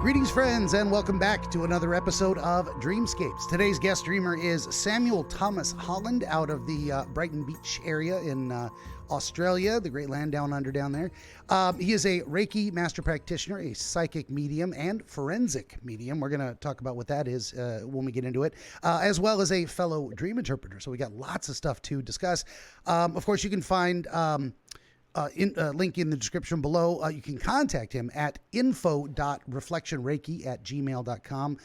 Greetings, friends, and welcome back to another episode of Dreamscapes. Today's guest dreamer is Samuel Thomas-Holland out of the Brighton Beach area in Australia, the great land down under down there. He is a Reiki master practitioner, a psychic medium, and forensic medium. We're going to talk about what that is when we get into it, as well as a fellow dream interpreter. So we got lots of stuff to discuss. Of course, you can find... link in the description below. You can contact him at info.reflectionreiki@gmail.com.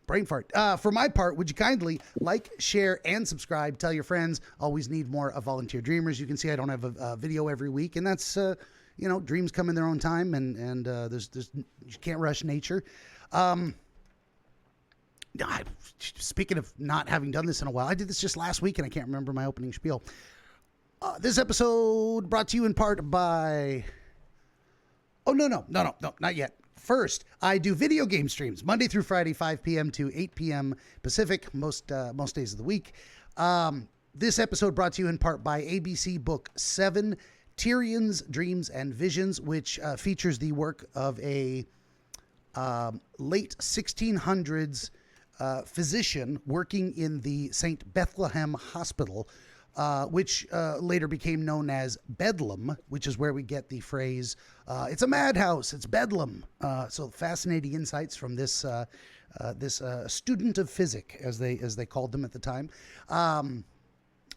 Brain fart. For my part, would you kindly like, share, and subscribe? Tell your friends. Always need more volunteer dreamers. You can see I don't have a video every week, and that's, dreams come in their own time, and there's you can't rush nature. Speaking of not having done this in a while, I did this just last week and I can't remember my opening spiel. This episode brought to you in part by... Oh, no, not yet. First, I do video game streams Monday through Friday, 5 p.m. to 8 p.m. Pacific, most days of the week. This episode brought to you in part by ABC Book 7, Tyrion's Dreams and Visions, which features the work of a late 1600s physician working in the St. Bethlehem Hospital, which later became known as Bedlam, which is where we get the phrase, it's a madhouse, it's Bedlam. So fascinating insights from this student of physics, as they called them at the time.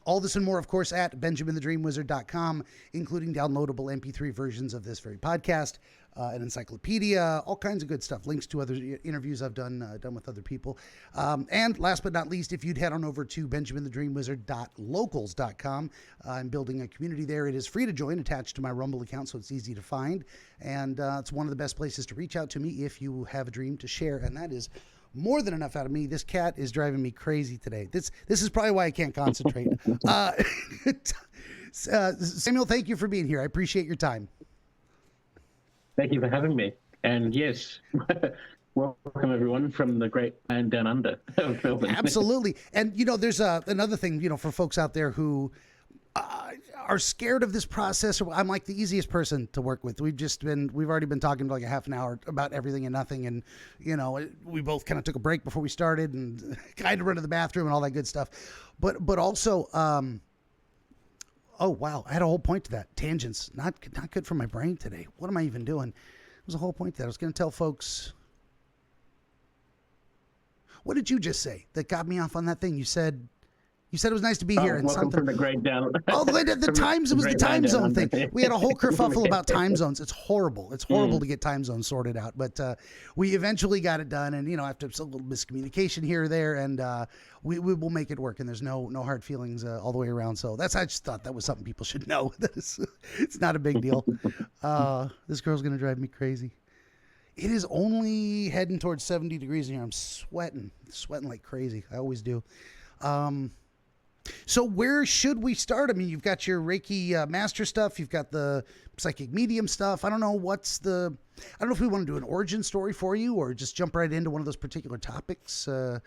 All this and more, of course, at BenjaminTheDreamWizard.com, including downloadable MP3 versions of this very podcast, an encyclopedia, all kinds of good stuff. Links to other interviews I've done with other people. And last but not least, if you'd head on over to BenjaminTheDreamWizard.locals.com, I'm building a community there. It is free to join, attached to my Rumble account, so it's easy to find. And it's one of the best places to reach out to me if you have a dream to share, and that is more than enough out of me. This cat is driving me crazy today. This is probably why I can't concentrate. Samuel, thank you for being here. I appreciate your time. Thank you for having me. And yes, welcome everyone from the great land down under of Melbourne. Absolutely. And, there's another thing, for folks out there who are scared of this process. I'm like the easiest person to work with. We've already been talking for like a half an hour about everything and nothing. And, we both kind of took a break before we started and kind of run to the bathroom and all that good stuff. But also, oh, wow. I had a whole point to that. Tangents. Not good for my brain today. What am I even doing? There was a whole point to that. I was going to tell folks. What did you just say that got me off on that thing? You said it was nice to be here. And welcome something from the great down. Oh, the times, it was the time zone thing. We had a whole kerfuffle about time zones. It's horrible. It's horrible to get time zones sorted out. But we eventually got it done. And, after a little miscommunication here or there, and we will make it work. And there's no hard feelings all the way around. So I just thought that was something people should know. It's not a big deal. This girl's going to drive me crazy. It is only heading towards 70 degrees in here. I'm sweating like crazy. I always do. So where should we start? I mean, you've got your Reiki master stuff. You've got the psychic medium stuff. I don't know if we want to do an origin story for you or just jump right into one of those particular topics. Does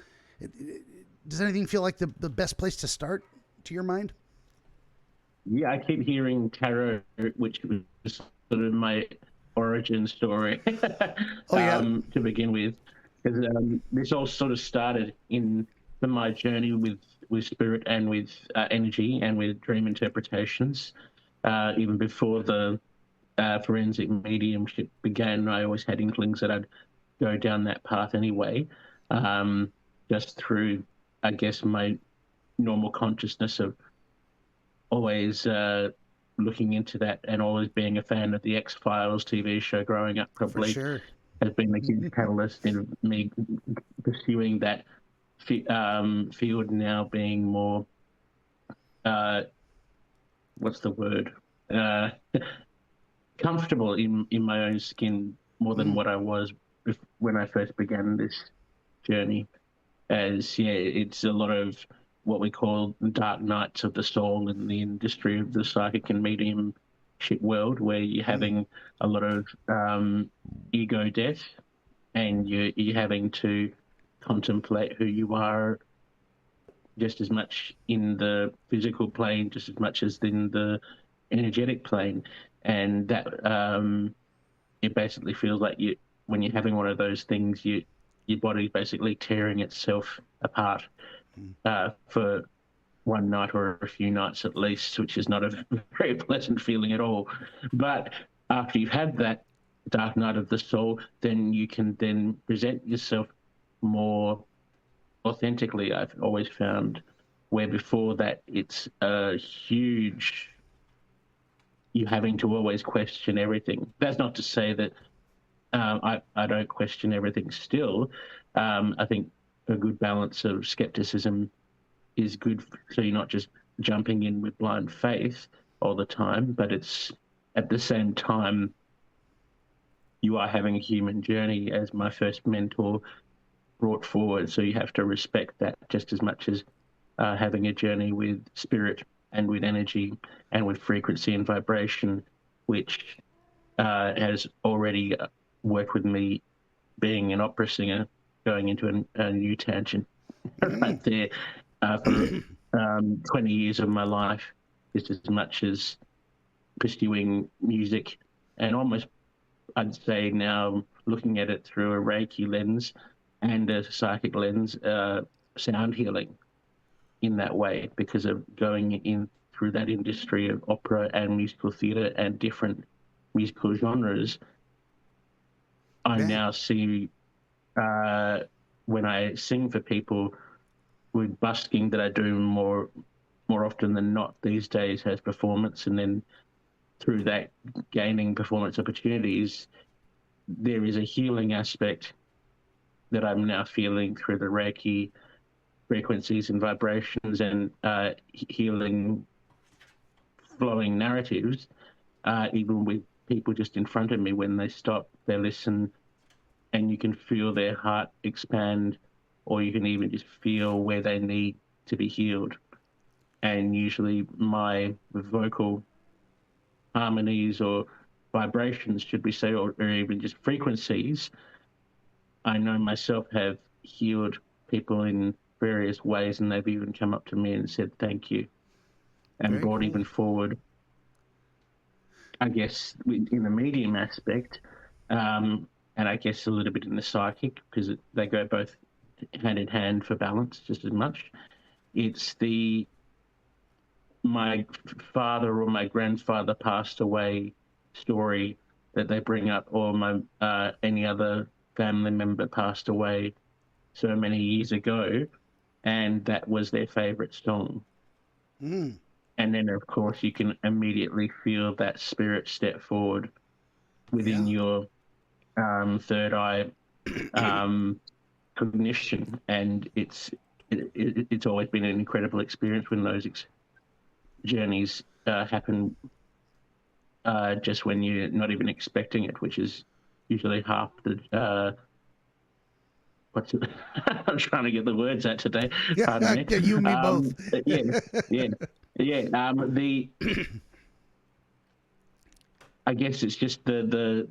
anything feel like the best place to start to your mind? Yeah, I keep hearing tarot, which was sort of my origin story to begin with. Because this all sort of started in my journey with spirit and with energy and with dream interpretations. Even before the forensic mediumship began, I always had inklings that I'd go down that path anyway, just through, I guess, my normal consciousness of always looking into that and always being a fan of the X-Files TV show growing up. Probably has been a huge catalyst in me pursuing that field now, being more what's the word, comfortable in my own skin more than what I was when I first began this journey. It's a lot of what we call dark nights of the soul in the industry of the psychic and mediumship world, where you're having a lot of ego death, and you're having to contemplate who you are just as much in the physical plane, just as much as in the energetic plane. and that it basically feels like when you're having one of those things, your body's basically tearing itself apart for one night or a few nights at least, which is not a very pleasant feeling at all. But after you've had that dark night of the soul, then you can then present yourself more authentically. I've always found, where before that it's a huge, you having to always question everything. That's not to say that I don't question everything still. I think a good balance of skepticism is good, so you're not just jumping in with blind faith all the time, but it's at the same time you are having a human journey, as my first mentor brought forward, so you have to respect that just as much as having a journey with spirit and with energy and with frequency and vibration, which has already worked with me being an opera singer, going into a new tangent right there. For 20 years of my life, just as much as pursuing music, and almost, I'd say now, looking at it through a Reiki lens and a psychic lens, sound healing in that way, because of going in through that industry of opera and musical theatre and different musical genres. I now see, when I sing for people, with busking, that I do more often than not these days as performance, and then through that gaining performance opportunities, there is a healing aspect that I'm now feeling through the Reiki frequencies and vibrations and healing flowing narratives, even with people just in front of me. When they stop, they listen, and you can feel their heart expand, or you can even just feel where they need to be healed. And usually my vocal harmonies or vibrations, should we say, or even just frequencies, I know myself have healed people in various ways, and they've even come up to me and said thank you, and Very brought cool. even forward, I guess, in the medium aspect, and I guess a little bit in the psychic, because they go both hand in hand for balance just as much. It's my father or my grandfather passed away story that they bring up, or my any other family member passed away so many years ago, and that was their favorite song. And then, of course, you can immediately feel that spirit step forward within your third eye cognition, and it's always been an incredible experience when those journeys happen just when you're not even expecting it, which is usually half the I'm trying to get the words out today. Pardon me. You and me both. I guess it's just the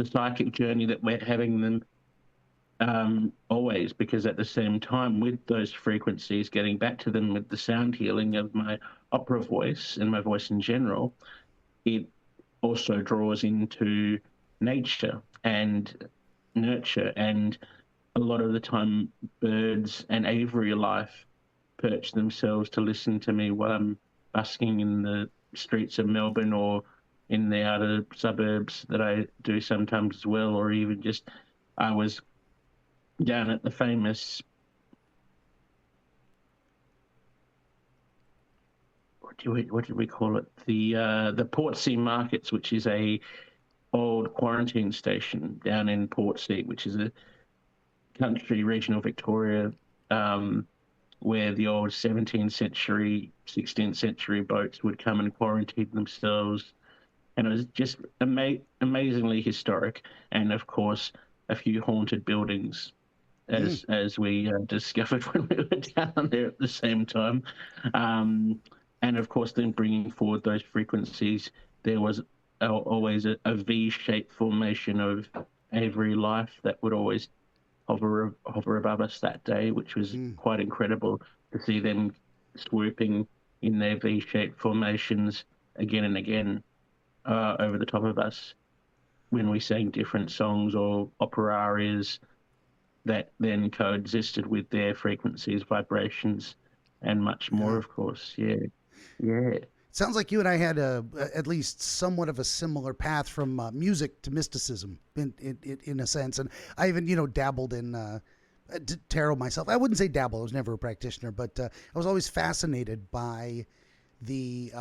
psychic journey that we're having them always, because at the same time, with those frequencies, getting back to them with the sound healing of my opera voice and my voice in general, it also draws into nature and nurture. And a lot of the time, birds and aviary life perch themselves to listen to me while I'm busking in the streets of Melbourne, or in the outer suburbs that I do sometimes as well, or even just, I was down at the famous, what do we call it? The Portsea Markets, which is a old quarantine station down in Portsea, which is a country, regional Victoria, where the old 17th century, 16th century boats would come and quarantine themselves. And it was just amazingly historic. And of course, a few haunted buildings, as we discovered when we were down there at the same time. And of course, then bringing forward those frequencies, there was always a V-shaped formation of aviary life that would always hover above us that day, which was quite incredible to see them swooping in their V-shaped formations again and again. over the top of us when we sang different songs or opera arias that then coexisted with their frequencies, vibrations, and much more, of course. Yeah. Yeah. Sounds like you and I had at least somewhat of a similar path from music to mysticism in a sense. And I even, dabbled in tarot myself. I wouldn't say dabble. I was never a practitioner, but I was always fascinated by the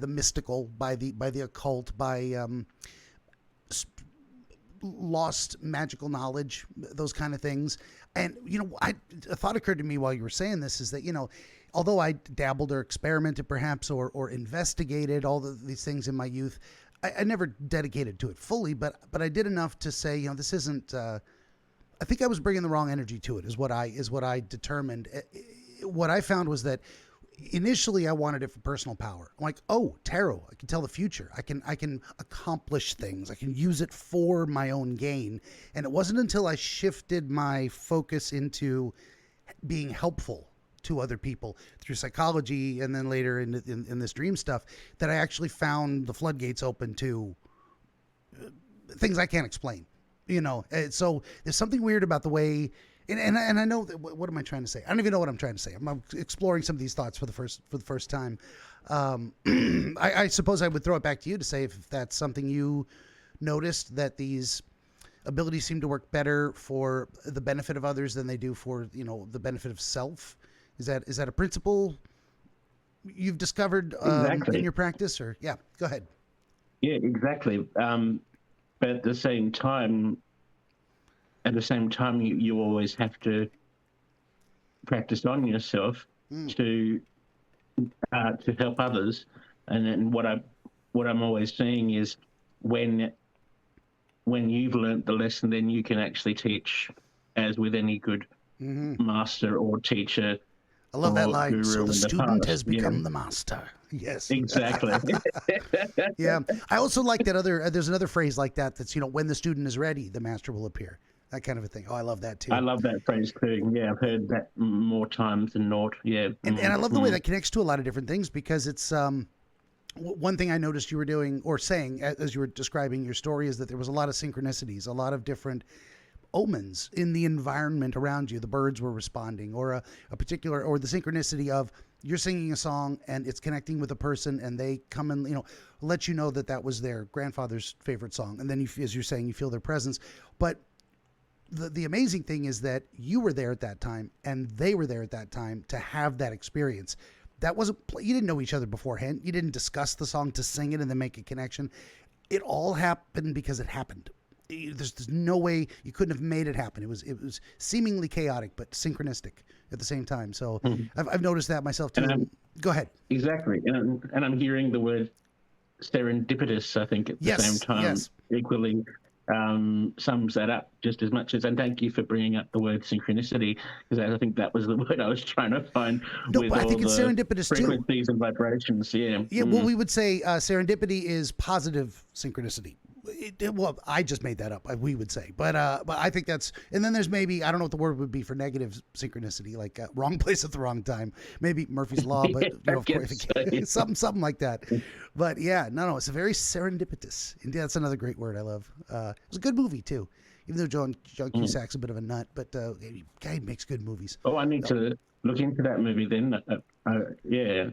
mystical, by the occult, by lost magical knowledge, those kind of things. And, a thought occurred to me while you were saying this is that, although I dabbled or experimented perhaps or investigated all these things in my youth, I never dedicated to it fully, but I did enough to say, this isn't, I think I was bringing the wrong energy to it is what I determined. What I found was that initially I wanted it for personal power. I'm like, oh, tarot, I can tell the future. I can accomplish things. I can use it for my own gain. And it wasn't until I shifted my focus into being helpful to other people through psychology and then later in this dream stuff that I actually found the floodgates open to things I can't explain. So there's something weird about the way. And I know that, what am I trying to say? I don't even know what I'm trying to say. I'm exploring some of these thoughts for the first time. I suppose I would throw it back to you to say if that's something you noticed, that these abilities seem to work better for the benefit of others than they do for the benefit of self. Is that a principle you've discovered Exactly. in your practice? Or yeah, go ahead. Yeah, exactly. But at the same time, you always have to practice on yourself to help others. And then what I'm always saying is when you've learnt the lesson, then you can actually teach, as with any good master or teacher. I love that line. So the student has become the master. Yes, exactly. Yeah, I also like that there's another phrase like that. That's when the student is ready, the master will appear. That kind of a thing. Oh, I love that too. I love that phrase too. Yeah, I've heard that more times than not. Yeah, and I love the way that connects to a lot of different things, because it's one thing I noticed you were doing or saying as you were describing your story is that there was a lot of synchronicities, a lot of different omens in the environment around you. The birds were responding, or a particular, or the synchronicity of you're singing a song and it's connecting with a person and they come and let you know that was their grandfather's favorite song, and then as you're saying, you feel their presence. But the amazing thing is that you were there at that time and they were there at that time to have that experience. That wasn't, you didn't know each other beforehand. You didn't discuss the song to sing it and then make a connection. It all happened because it happened. There's no way you couldn't have made it happen. It was seemingly chaotic, but synchronistic at the same time. So I've noticed that myself too. Go ahead. Exactly. And I'm hearing the word serendipitous, I think, at the same time, equally sums that up just as much as, and thank you for bringing up the word synchronicity, because I think that was the word I was trying to find. No, but I think it's serendipitous too. Frequencies and vibrations, yeah. Yeah, well, we would say serendipity is positive synchronicity. Well, I just made that up. We would say, but I think that's. And then there's maybe, I don't know what the word would be for negative synchronicity, like wrong place at the wrong time. Maybe Murphy's Law, but of course, something like that. But yeah, no, it's a very serendipitous. Indeed, that's another great word I love. It was a good movie too, even though John Cusack's a bit of a nut, but guy makes good movies. Oh, I need to look into that movie then. Yeah.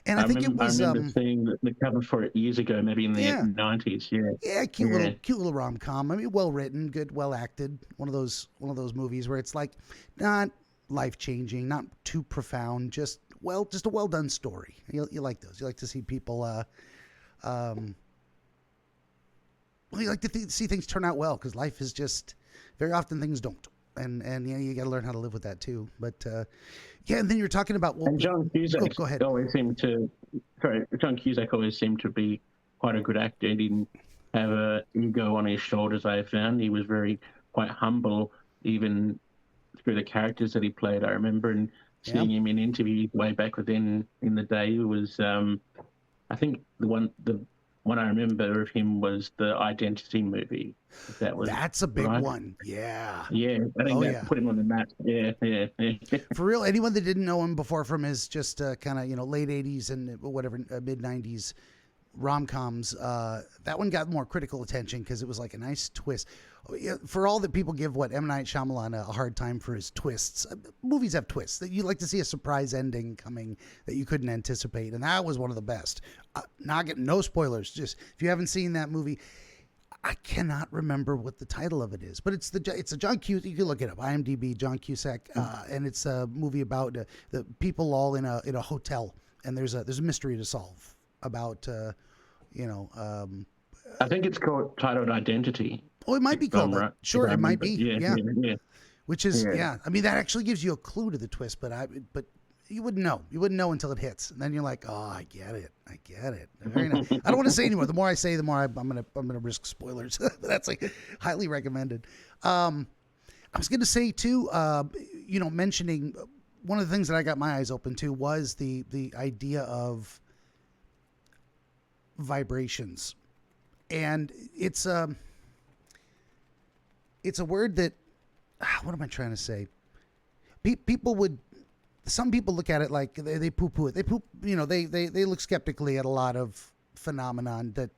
And I think I remember seeing the cover for it years ago, maybe in the 90s. Yeah, cute little rom-com. I mean, well written, good, well acted. One of those movies where it's like not life-changing, not too profound, just a well done story. You like those. You like to see people. You like to see things turn out well, because life is just very often things don't. And you got to learn how to live with that too. But and then you're talking about and John Cusack go ahead. John Cusack always seemed to be quite a good actor. He didn't have an ego on his shoulders, I found. He was quite humble, even through the characters that he played. I remember seeing him in interviews way back within in the day. It was I think the one I remember of him was the Identity movie. That's a big one. Yeah. Yeah. I think that put him on the map. Yeah. For real, anyone that didn't know him before from his just kind of, late 80s and whatever, mid 90s rom-coms, that one got more critical attention because it was like a nice twist. For all that people give M. Night Shyamalan a hard time for his twists, movies have twists that you like to see a surprise ending coming that you couldn't anticipate, and that was one of the best. Not getting no spoilers. Just if you haven't seen that movie, I cannot remember what the title of it is, but it's a John Cusack. You can look it up, IMDb, John Cusack, and it's a movie about the people all in a hotel, and there's a mystery to solve about I think it's titled Identity. Oh, it might be called that. Right. Sure, it might be. Yeah. Which is Yeah. I mean, that actually gives you a clue to the twist, but you wouldn't know. You wouldn't know until it hits, and then you're like, oh, I get it. Very nice. I don't want to say anymore. The more I say, the more I'm gonna risk spoilers. That's like highly recommended. I was gonna say too, mentioning one of the things that I got my eyes open to was the idea of vibrations, and it's a word that what am I trying to say? Some people look at it like they poo-poo it. They look skeptically at a lot of phenomenon that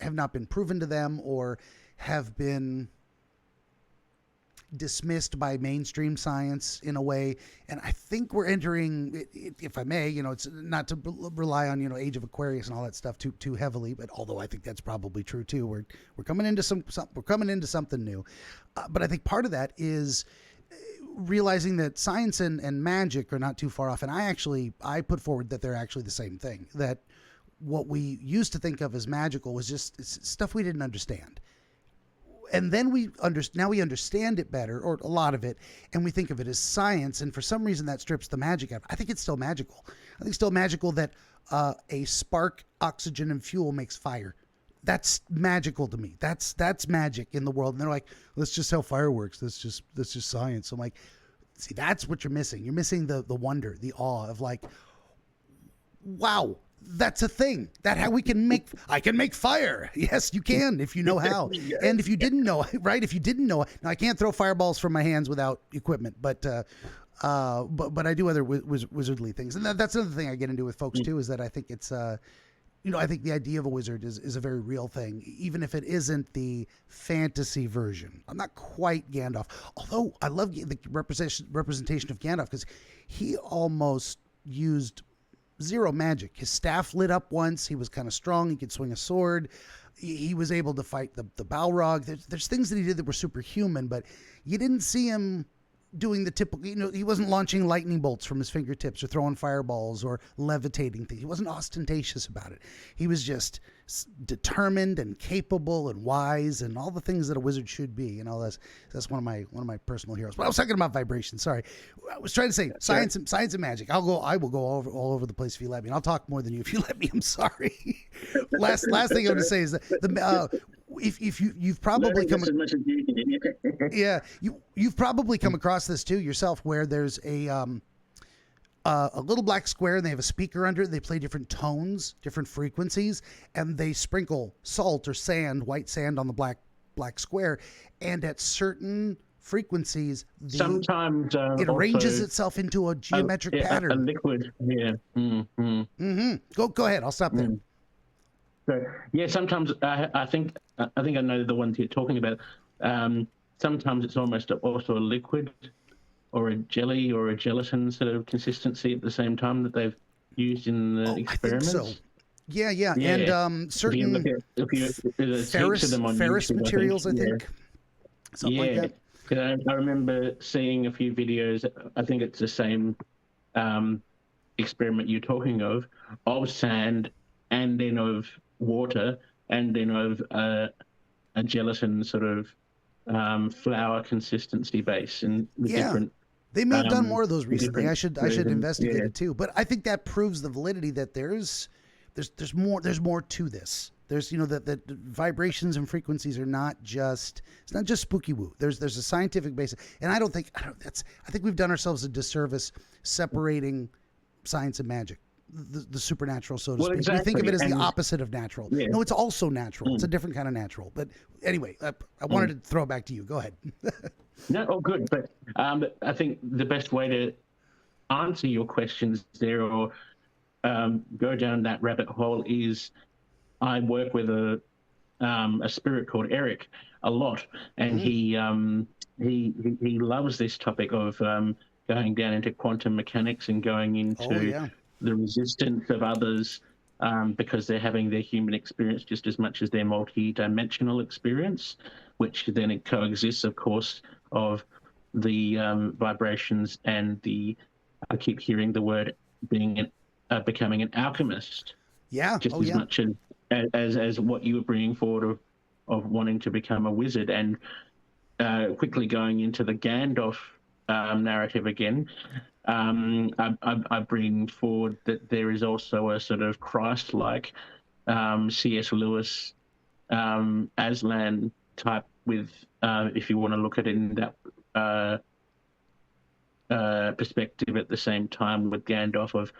have not been proven to them or have been dismissed by mainstream science in a way. And I think we're entering, if I may, it's not to rely on, Age of Aquarius and all that stuff too heavily, but although I think that's probably true too, we're coming into something new. But I think part of that is realizing that science and magic are not too far off. And I put forward that they're actually the same thing, that what we used to think of as magical was just stuff we didn't understand. And then now we understand it better, or a lot of it, and we think of it as science. And for some reason, that strips the magic out. I think it's still magical. I think it's still magical that a spark, oxygen, and fuel makes fire. That's magical to me. That's magic in the world. And they're like, let's just sell fireworks. That's just science. I'm like, see, that's what you're missing. You're missing the wonder, the awe of like, wow. That's a thing. I can make fire. Yes, you can if you know how. And if you didn't know, right? If you didn't know, now I can't throw fireballs from my hands without equipment, but I do other wizardly things. And that's another thing I get into with folks too, is that I think it's I think the idea of a wizard is a very real thing, even if it isn't the fantasy version. I'm not quite Gandalf, although I love the representation of Gandalf because he almost used zero magic. His staff lit up once. He was kind of strong. He could swing a sword. He was able to fight the Balrog. There's things that he did that were superhuman, but you didn't see him doing the typical, he wasn't launching lightning bolts from his fingertips or throwing fireballs or levitating things. He wasn't ostentatious about it. He was just determined and capable and wise and all the things that a wizard should be. That's one of my personal heroes. But I was talking about vibration. Sorry, I was trying to say science and magic. I will go all over the place if you let me. And I'll talk more than you if you let me. I'm sorry. last thing I'm going to say is that if you've probably come you've probably come across this too yourself, where there's a little black square and they have a speaker under it. They play different tones, different frequencies, and they sprinkle salt or white sand on the black square. And at certain frequencies, sometimes it arranges itself into a geometric pattern. A liquid, yeah. Go ahead. I'll stop there. So, yeah, sometimes I think I know the ones you're talking about. Sometimes it's almost also a liquid or a jelly or a gelatin sort of consistency at the same time that they've used in the experiments. I think so. Yeah. And certain ferrous materials, I think. Something like that. I remember seeing a few videos. I think it's the same experiment you're talking of sand and then of water and then of a gelatin sort of flour consistency base and different. They may have done more of those recently. I should investigate it too. But I think that proves the validity that there's more to this. There's that vibrations and frequencies are not just spooky woo. There's a scientific basis, and I think we've done ourselves a disservice separating science and magic. The supernatural, so to speak. Exactly. We think of it as the opposite of natural. Yeah. No, it's also natural. It's a different kind of natural. But anyway, I wanted to throw it back to you. Go ahead. No, good. But I think the best way to answer your questions there or go down that rabbit hole is I work with a spirit called Eric a lot, and he loves this topic of going down into quantum mechanics and going into the resistance of others, because they're having their human experience just as much as their multi-dimensional experience, which then it coexists, of course, of the vibrations and the. I keep hearing the word being becoming an alchemist. Yeah. Just as much as what you were bringing forward of wanting to become a wizard, and quickly going into the Gandalf narrative again. I bring forward that there is also a sort of Christ-like C.S. Lewis Aslan type with, if you want to look at it in that perspective at the same time with Gandalf, of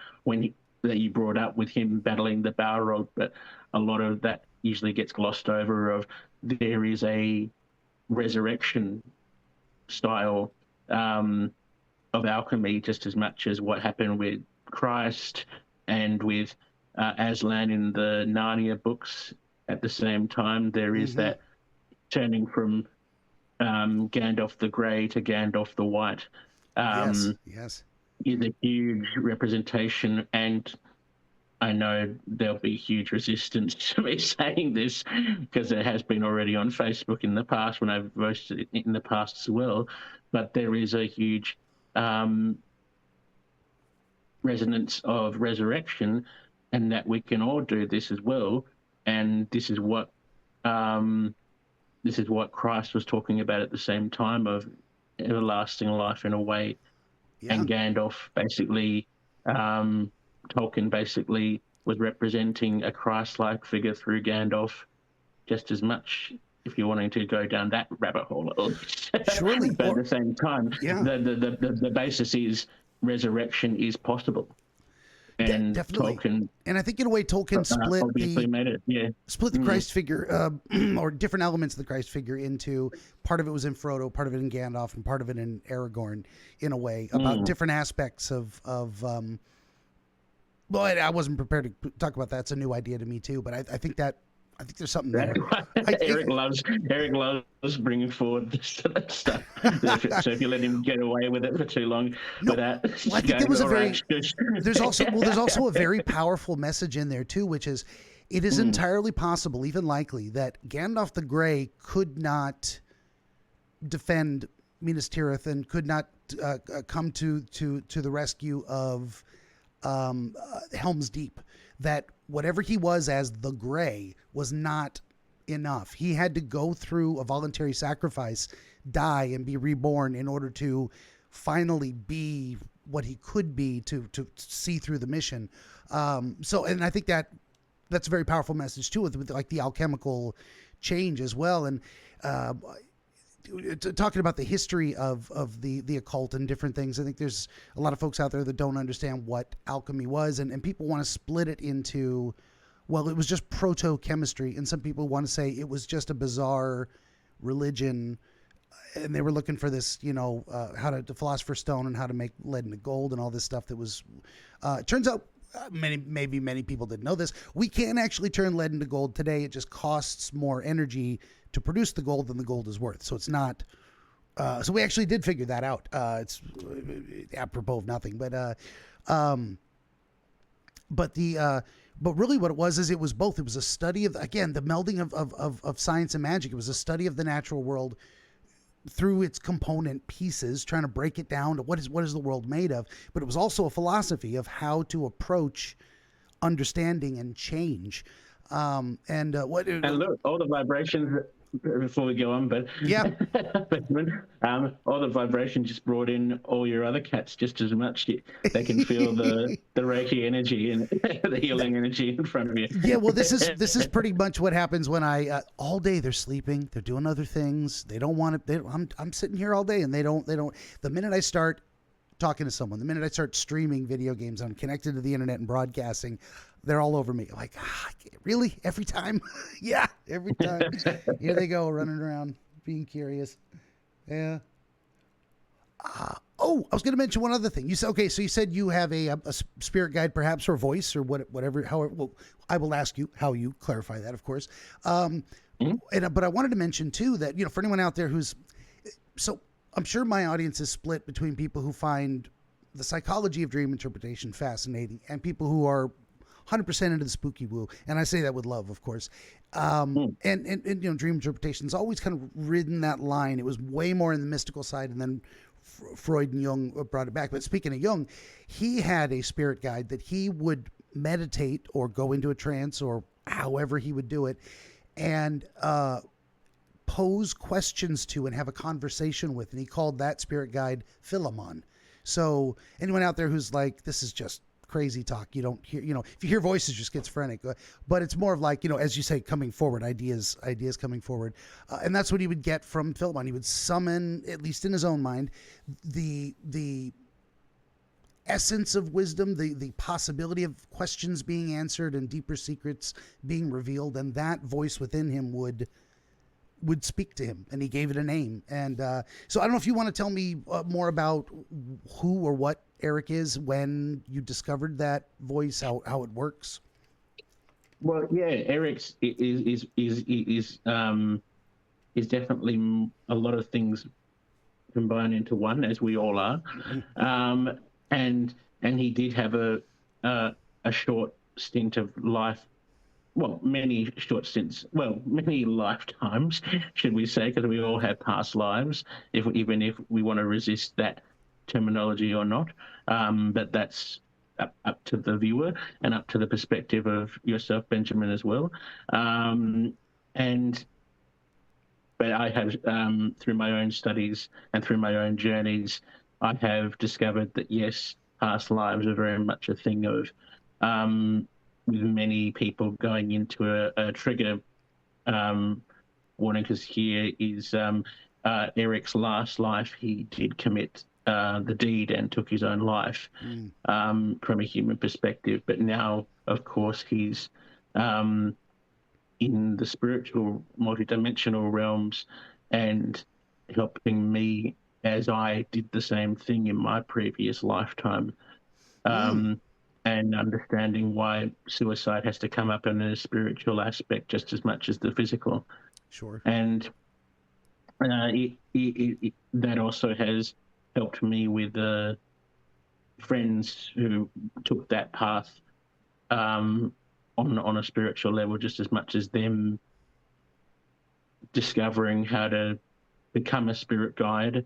that you brought up with him battling the Balrog, but a lot of that usually gets glossed over, of there is a resurrection style of alchemy just as much as what happened with Christ and with Aslan in the Narnia books. At the same time, there is that turning from Gandalf the Grey to Gandalf the White. Yes. Is a huge representation, and I know there'll be huge resistance to me saying this, because it has been already on Facebook in the past when I've posted it in the past as well, but there is a huge resonance of resurrection, and that we can all do this as well. And this is what Christ was talking about at the same time, of everlasting life in a way. And Gandalf basically, Tolkien basically was representing a Christ-like figure through Gandalf, just as much, if you're wanting to go down that rabbit hole. Surely. But at the same time, the basis is reresurrection is possible. And definitely. Tolkien, and I think in a way Tolkien split the Christ figure, or different elements of the Christ figure, into part of it was in Frodo, part of it in Gandalf, and part of it in Aragorn, in a way, about different aspects of well, I wasn't prepared to talk about that. It's a new idea to me too, but I think there's something there. Eric loves bringing forward this stuff. So if you let him get away with it for too long, without, I think there was there's also a very powerful message in there too, which is, it is entirely possible, even likely, that Gandalf the Grey could not defend Minas Tirith and could not come to the rescue of Helm's Deep. That whatever he was as the Grey was not enough. He had to go through a voluntary sacrifice, die, and be reborn in order to finally be what he could be, to see through the mission. And I think that's a very powerful message too, with like the alchemical change as well. And talking about the history of the occult and different things, I think there's a lot of folks out there that don't understand what alchemy was, and people want to split it into, well, it was just proto-chemistry, and some people want to say it was just a bizarre religion, and they were looking for this, how to, the Philosopher's Stone, and how to make lead into gold and all this stuff that was, turns out, many people didn't know this, we can actually turn lead into gold today. It just costs more energy to produce the gold than the gold is worth. So it's not, so we actually did figure that out. It's apropos of nothing, but really what it was is, it was both. It was a study of, again, the melding of science and magic. It was a study of the natural world through its component pieces, trying to break it down to what is the world made of. But it was also a philosophy of how to approach understanding and change. And look, all the vibrations, before we go on, but all the vibrations just brought in all your other cats just as much. They can feel the Reiki energy and the healing energy in front of you. Yeah, well, this is pretty much what happens when I all day they're sleeping, they're doing other things, they don't want to. I'm sitting here all day, and they don't. The minute I start talking to someone, the minute I start streaming video games, I'm connected to the internet and broadcasting, they're all over me. I'm like, really? Every time? Yeah, every time. Here they go, running around, being curious. Yeah. Oh, I was going to mention one other thing. You said, okay, so you said you have a spirit guide, perhaps, or voice, or whatever. However, well, I will ask you how you clarify that, of course. But I wanted to mention too that, for anyone out there so I'm sure my audience is split between people who find the psychology of dream interpretation fascinating and people who are 100% into the spooky woo, and I say that with love, of course. And dream interpretation's always kind of ridden that line. It was way more in the mystical side, and then Freud and Jung brought it back. But speaking of Jung, he had a spirit guide that he would meditate or go into a trance or however he would do it, and pose questions to and have a conversation with, and he called that spirit guide Philemon. So anyone out there who's like, this is just crazy talk, you don't hear, if you hear voices, you're schizophrenic, but it's more of like, as you say, coming forward, ideas coming forward. And that's what he would get from Philemon. He would summon, at least in his own mind, the essence of wisdom, the possibility of questions being answered and deeper secrets being revealed. And that voice within him would speak to him, and he gave it a name. And so I don't know if you want to tell me more about who or what Eric is, when you discovered that voice, how it works. Well, yeah, Eric's is definitely a lot of things combined into one, as we all are. And he did have a short stint of life. Well, many short stints. Well, many lifetimes, should we say, because we all have past lives, even if we want to resist that terminology or not. But that's up to the viewer and up to the perspective of yourself, Benjamin, as well. But I have, through my own studies and through my own journeys, I have discovered that, yes, past lives are very much a thing of, with many people going into a trigger warning, because here is Eric's last life. He did commit the deed and took his own life from a human perspective. But now, of course, he's in the spiritual, multidimensional realms and helping me as I did the same thing in my previous lifetime. And understanding why suicide has to come up in a spiritual aspect just as much as the physical. Sure. And that also has helped me with friends who took that path on a spiritual level, just as much as them discovering how to become a spirit guide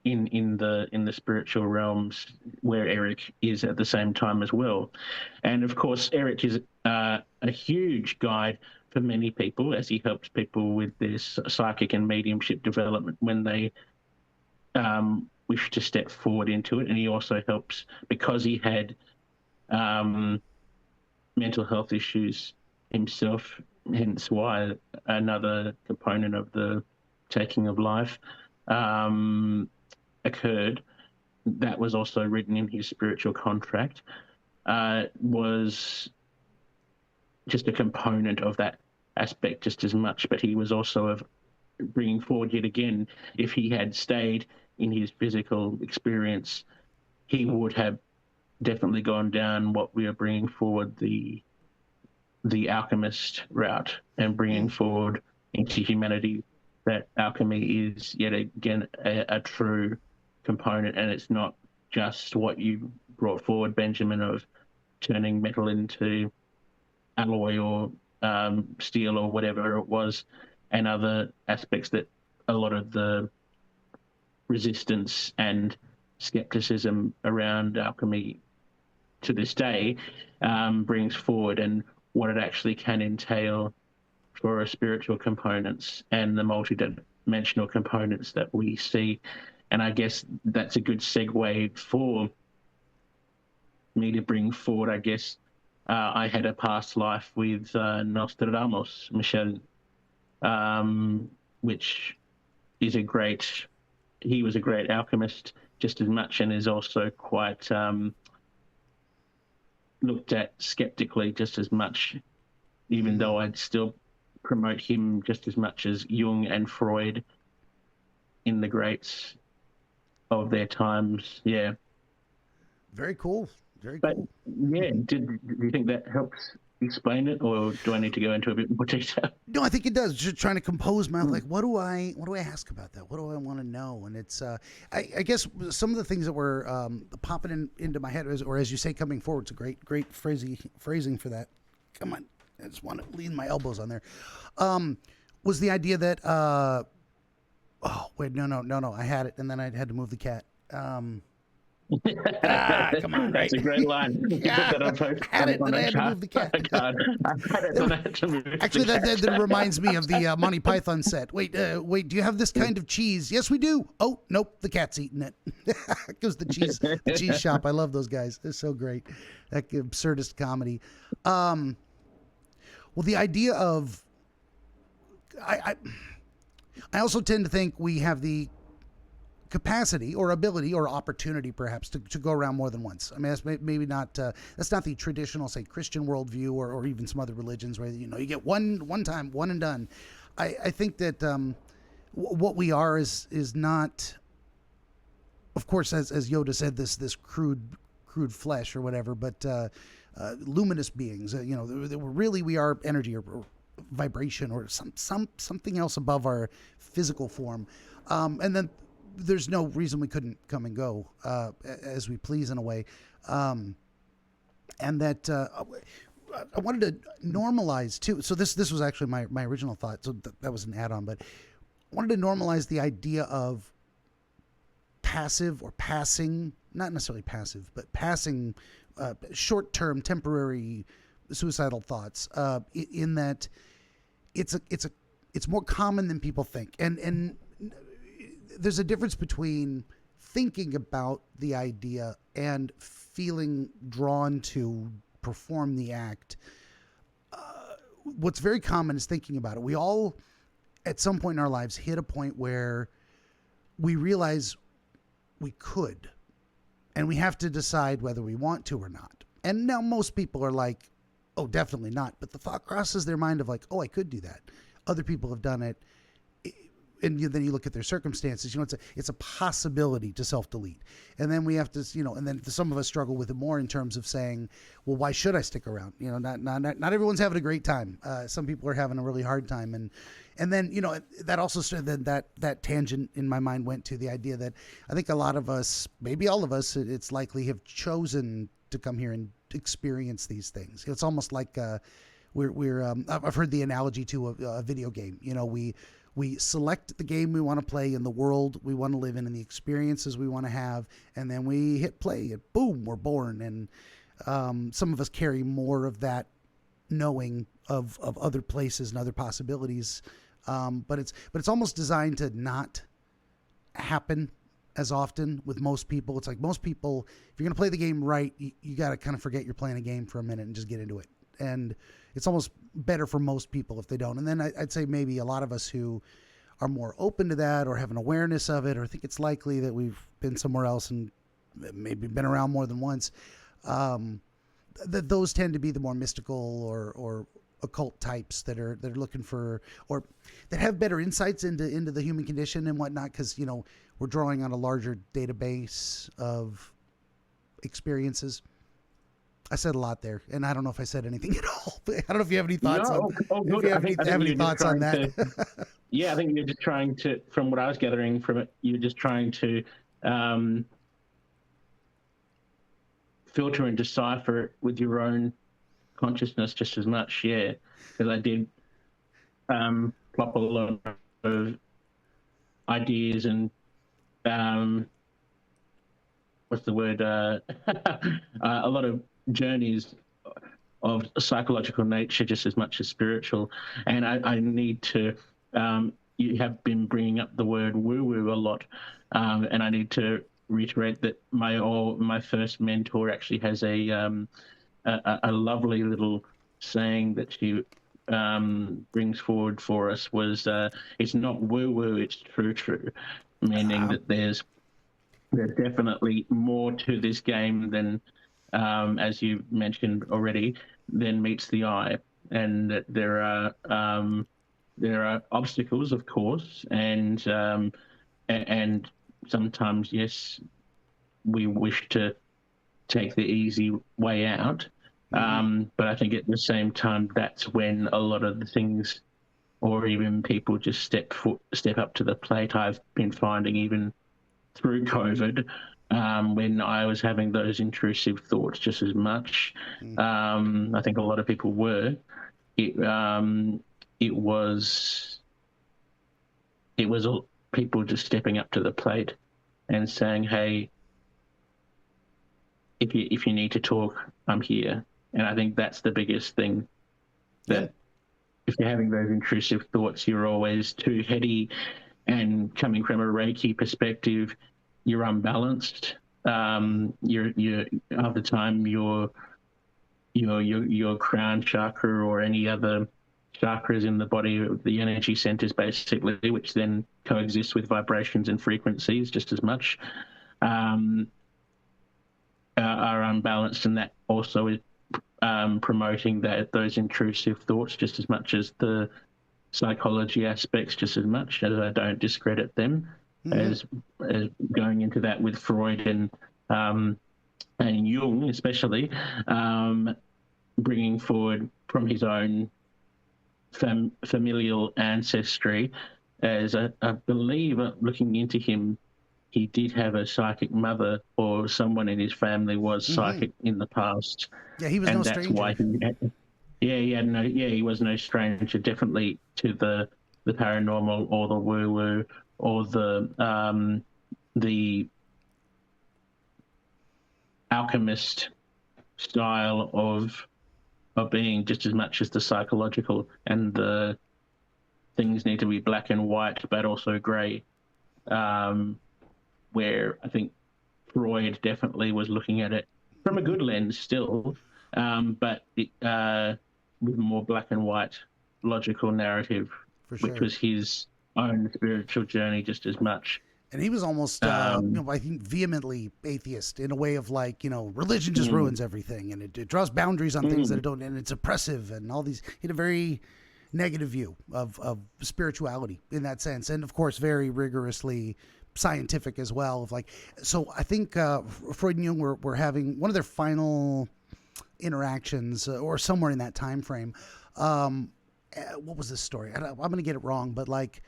in the spiritual realms where Eric is at the same time as well. And of course, Eric is a huge guide for many people, as he helps people with their psychic and mediumship development when they wish to step forward into it. And he also helps, because he had mental health issues himself, hence why another component of the taking of life occurred. That was also written in his spiritual contract, was just a component of that aspect just as much, but he was also of bringing forward yet again, if he had stayed in his physical experience, he would have definitely gone down what we are bringing forward, the alchemist route, and bringing forward into humanity that alchemy is yet again a true component, and it's not just what you brought forward, Benjamin, of turning metal into alloy or steel or whatever it was, and other aspects that a lot of the resistance and skepticism around alchemy to this day brings forward, and what it actually can entail for spiritual components and the multi-dimensional components that we see. And I guess that's a good segue for me to bring forward, I guess, I had a past life with Nostradamus, Michel, which is he was a great alchemist just as much, and is also quite looked at skeptically just as much, even though I'd still promote him just as much as Jung and Freud in the greats. of their times. Yeah. Very cool. Very But cool. yeah, do you think that helps explain it, or do I need to go into a bit more detail? No, I think it does. Just trying to compose my like, what do I ask about that? What do I want to know? And it's, I guess some of the things that were popping into my head, or as you say, coming forward. It's a great phrasing for that. Come on, I just want to lean my elbows on there. Was the idea that, oh wait, no, I had it, and then I had to move the cat. Come on, right? That's a great line. Yeah, I had it, then I had to move the cat. Actually, that reminds me of the Monty Python set. Wait, do you have this kind of cheese? Yes, we do. Oh, nope, the cat's eating it. Goes the cheese shop. I love those guys. They're so great. That absurdist comedy. Well, the idea of, I also tend to think we have the capacity or ability or opportunity perhaps to go around more than once. I mean, that's maybe not, that's not the traditional, say, Christian worldview or even some other religions where, you get one time, one and done. I think that what we are is not, of course, as Yoda said, this crude flesh or whatever, but luminous beings, really we are energy or vibration or something else above our physical form. And then there's no reason we couldn't come and go as we please in a way. And that I wanted to normalize too. So this was actually my original thought. So that was an add-on, but I wanted to normalize the idea of passive or passing, not necessarily passive, but passing short-term, temporary suicidal thoughts. In that it's more common than people think, and there's a difference between thinking about the idea and feeling drawn to perform the act. What's very common is thinking about it. We all, at some point in our lives, hit a point where we realize we could, and we have to decide whether we want to or not. And now most people are like, oh, definitely not. But the thought crosses their mind of like, oh, I could do that. Other people have done it. And then you look at their circumstances, it's a possibility to self-delete. And then we have to, and then some of us struggle with it more in terms of saying, well, why should I stick around? Not everyone's having a great time. Some people are having a really hard time. And then, that also started, that tangent in my mind went to the idea that I think a lot of us, maybe all of us, it's likely have chosen to come here and experience these things. It's almost like I've heard the analogy to a video game. We select the game we want to play in the world we want to live in and the experiences we want to have, and then we hit play and boom, we're born. And some of us carry more of that knowing of other places and other possibilities. But it's almost designed to not happen as often with most people. It's like most people, if you're going to play the game right, you got to kind of forget you're playing a game for a minute and just get into it. And it's almost better for most people if they don't. And then I'd say maybe a lot of us who are more open to that or have an awareness of it or think it's likely that we've been somewhere else and maybe been around more than once, that those tend to be the more mystical or occult types that are looking for, or that have better insights into the human condition and whatnot, because we're drawing on a larger database of experiences. I said a lot there, and I don't know if I said anything at all. I don't know if you have any thoughts on that. Yeah, I think you're just trying to, from what I was gathering from it, you're just trying to filter and decipher it with your own consciousness just as much, yeah. Because I did plop a lot of ideas and what's the word? A lot of journeys of psychological nature just as much as spiritual. And I need to, you have been bringing up the word woo-woo a lot, and I need to reiterate that my first mentor actually has a lovely little saying that she brings forward for us was, it's not woo-woo, it's true, meaning that there's definitely more to this game than, as you mentioned already, than meets the eye, and that there are obstacles, of course, and sometimes, yes, we wish to take the easy way out. But I think at the same time, that's when a lot of the things, or even people just step up to the plate. I've been finding even through COVID, when I was having those intrusive thoughts just as much. I think a lot of people were. It was all people just stepping up to the plate and saying, "Hey, if you need to talk, I'm here." And I think that's the biggest thing, that if you're having those intrusive thoughts, you're always too heady, and coming from a Reiki perspective, you're unbalanced. You're half the time your crown chakra or any other chakras in the body, the energy centers basically, which then coexist with vibrations and frequencies just as much, are unbalanced, and that also is promoting those intrusive thoughts just as much as the psychology aspects, just as much as I don't discredit them, as going into that with Freud and Jung especially, bringing forward from his own familial ancestry, as I believe, looking into him, he did have a psychic mother, or someone in his family was psychic in the past. Yeah, he was and no that's stranger. why he was no stranger, definitely, to the paranormal or the woo-woo or the alchemist style of being, just as much as the psychological, and the things need to be black and white, but also grey. Where I think Freud definitely was looking at it from a good lens still, but with more black and white logical narrative, which was his own spiritual journey just as much. And he was almost, I think, vehemently atheist, in a way of like, religion just ruins everything, and it draws boundaries on things that it don't, and it's oppressive, and all these. He had a very negative view of spirituality in that sense, and of course, very rigorously scientific as well. Of like, so I think Freud and Jung were having one of their final interactions, or somewhere in that time frame. What was this story? I'm going to get it wrong, but like,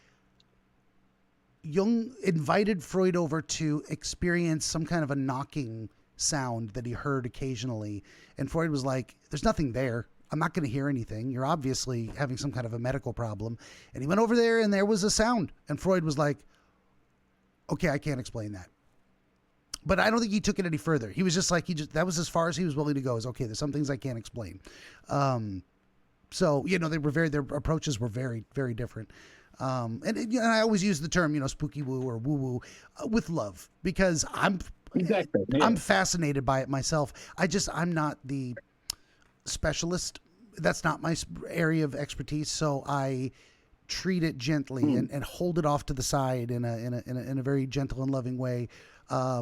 Jung invited Freud over to experience some kind of a knocking sound that he heard occasionally. And Freud was like, there's nothing there. I'm not going to hear anything. You're obviously having some kind of a medical problem. And he went over there and there was a sound. And Freud was like, okay, I can't explain that. But I don't think he took it any further. He was just like, that was as far as he was willing to go, is okay, there's some things I can't explain. So, their approaches were very, very different. And I always use the term, spooky woo or woo woo, with love, because I'm fascinated by it myself. I'm not the specialist. That's not my area of expertise. So I treat it gently and hold it off to the side in a very gentle and loving way,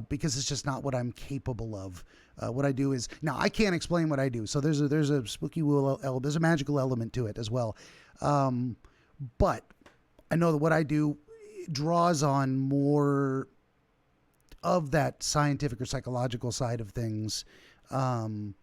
because it's just not what I'm capable of. What I do is, now I can't explain what I do. So there's a spooky woo, there's a magical element to it as well. But I know that what I do draws on more of that scientific or psychological side of things. But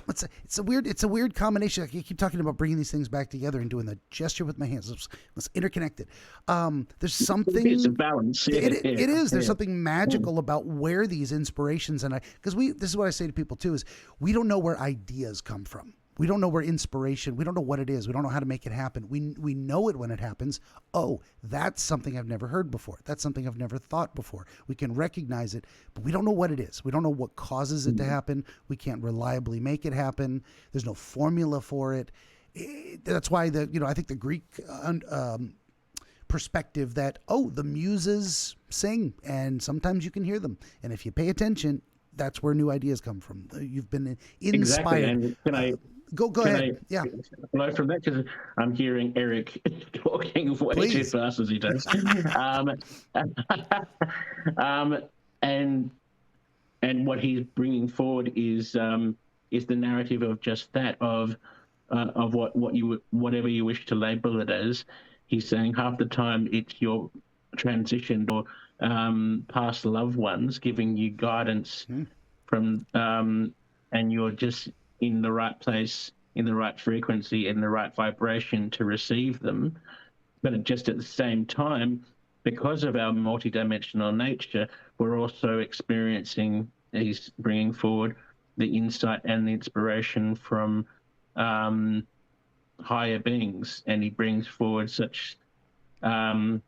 it's a weird combination. I keep talking about bringing these things back together and doing the gesture with my hands. It's interconnected. There's something. It's a balance. It is. There's something magical about where these inspirations, because this is what I say to people too, is we don't know where ideas come from. We don't know where inspiration, we don't know what it is. We don't know how to make it happen. We know it when it happens. Oh, that's something I've never heard before. That's something I've never thought before. We can recognize it, but we don't know what it is. We don't know what causes it to happen. We can't reliably make it happen. There's no formula for it. That's why I think the Greek perspective that, the muses sing and sometimes you can hear them. And if you pay attention, that's where new ideas come from. You've been inspired. Exactly. And Go ahead. Yeah. Flow from that, because I'm hearing Eric talking way too fast as he does. And what he's bringing forward is the narrative of just that, of whatever you wish to label it as. He's saying half the time it's your transitioned or past loved ones giving you guidance from, and you're just in the right place, in the right frequency, in the right vibration to receive them. But just at the same time, because of our multidimensional nature, we're also experiencing, he's bringing forward the insight and the inspiration from higher beings, and he brings forward such higher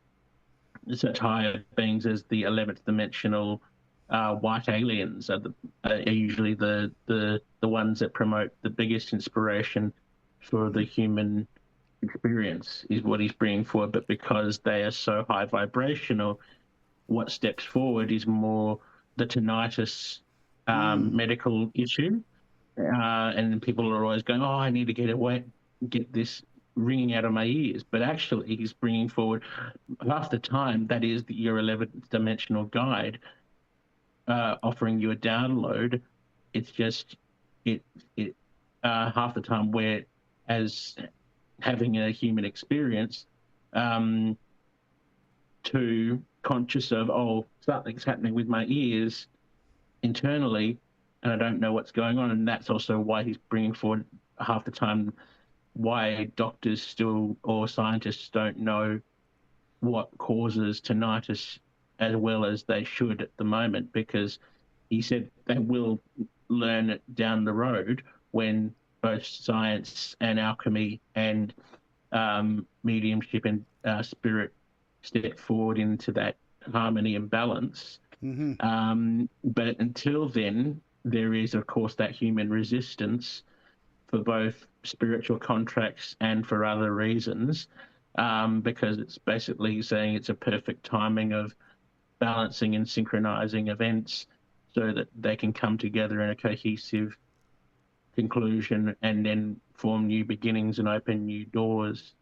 beings as the 11th dimensional white aliens are usually the ones that promote the biggest inspiration for the human experience, is what he's bringing forward. But because they are so high vibrational, what steps forward is more the tinnitus medical issue, and people are always going, oh, I need to get this ringing out of my ears. But actually he's bringing forward, half the time, that is your 11th dimensional guide offering you a download. It's just half the time we're, as having a human experience, too conscious of, oh, something's happening with my ears internally and I don't know what's going on. And that's also why he's bringing forward half the time why doctors still, or scientists, don't know what causes tinnitus as well as they should at the moment, because he said they will learn it down the road when both science and alchemy and mediumship and spirit step forward into that harmony and balance. But until then, there is, of course, that human resistance for both spiritual contracts and for other reasons, because it's basically saying it's a perfect timing of balancing and synchronizing events so that they can come together in a cohesive conclusion and then form new beginnings and open new doors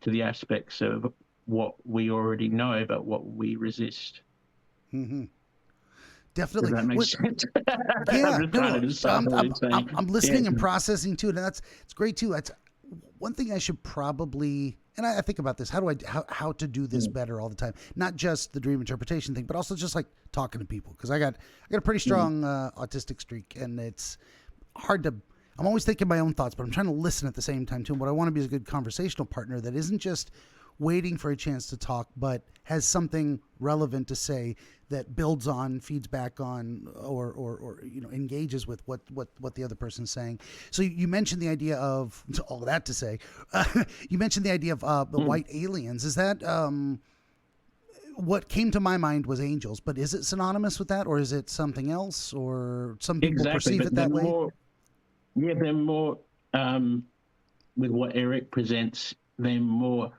to the aspects of what we already know but what we resist. Definitely. Does that make sense? I'm listening and processing too, and it's great too. That's one thing I should probably, and I think about this, how to do this better all the time. Not just the dream interpretation thing, but also just like talking to people, because I got a pretty strong autistic streak, and it's hard to, I'm always thinking my own thoughts, but I'm trying to listen at the same time too. And what I want to be is a good conversational partner that isn't just waiting for a chance to talk, but has something relevant to say that builds on, feeds back on, or engages with what the other person's saying. So you mentioned the idea of, all of that to say, you mentioned the idea of the white aliens. Is that what came to my mind was angels, but is it synonymous with that, or is it something else, or some people perceive it that way? They're more with what Eric presents. They're more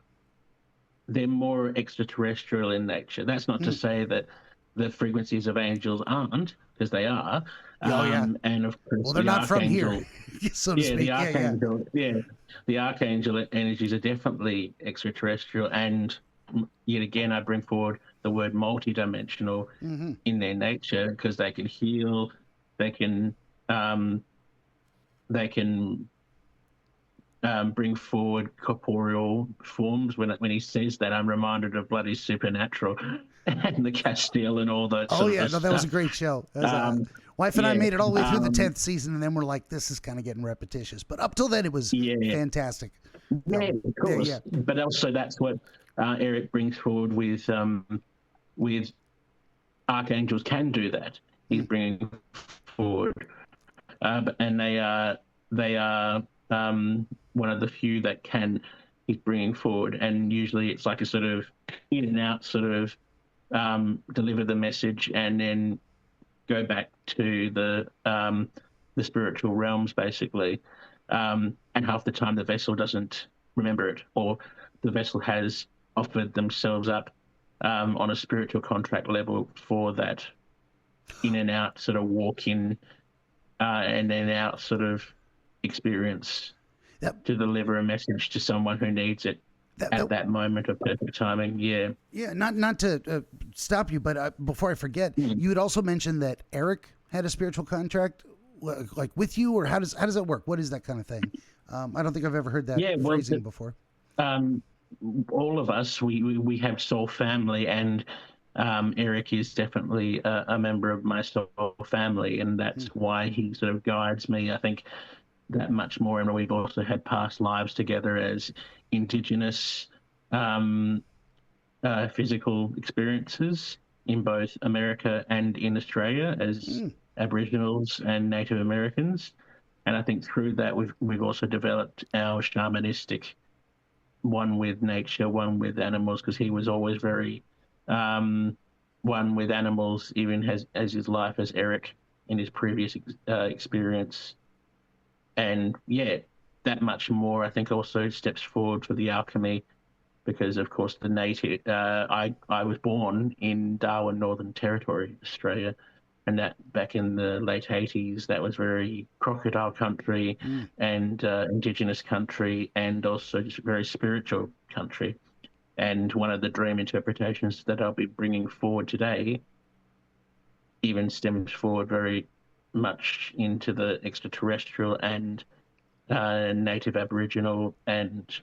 extraterrestrial in nature. That's not to say that the frequencies of angels aren't, because they are. And of course, they're not from here, so to speak. The archangel energies are definitely extraterrestrial, and yet again, I bring forward the word multidimensional in their nature, because they can heal, they can bring forward corporeal forms. When he says that, I'm reminded of bloody Supernatural and the Castile and all that. That was a great show. Wife and I made it all the way through the 10th season, and then we're like, this is kind of getting repetitious. But up till then, it was fantastic. Yeah, of course. Yeah. But also, that's what Eric brings forward with archangels can do that. He's bringing forward, and they are one of the few that can. He's bringing forward, and usually it's like a sort of in and out, sort of deliver the message and then go back to the spiritual realms, basically. And half the time the vessel doesn't remember it, or the vessel has offered themselves up on a spiritual contract level for that in and out sort of walk in and then out sort of experience to deliver a message to someone who needs it at that moment of perfect timing. Not to stop you, but before I forget, you had also mentioned that Eric had a spiritual contract, like with you, or how does that work? What is that kind of thing? I don't think I've ever heard that phrasing before. all of us, we have soul family, and Eric is definitely a member of my soul family, and that's why he sort of guides me, I think, that much more. And we've also had past lives together as Indigenous physical experiences in both America and in Australia as Aboriginals and Native Americans. And I think through that, we've also developed our shamanistic, one with nature, one with animals, because he was always very one with animals, even as his life as Eric in his previous experience. And yeah, that much more, I think, also steps forward for the alchemy, because of course the native. I was born in Darwin, Northern Territory, Australia, and that back in the late 80s, that was very crocodile country and Indigenous country, and also just very spiritual country. And one of the dream interpretations that I'll be bringing forward today even stems forward very much into the extraterrestrial and native Aboriginal and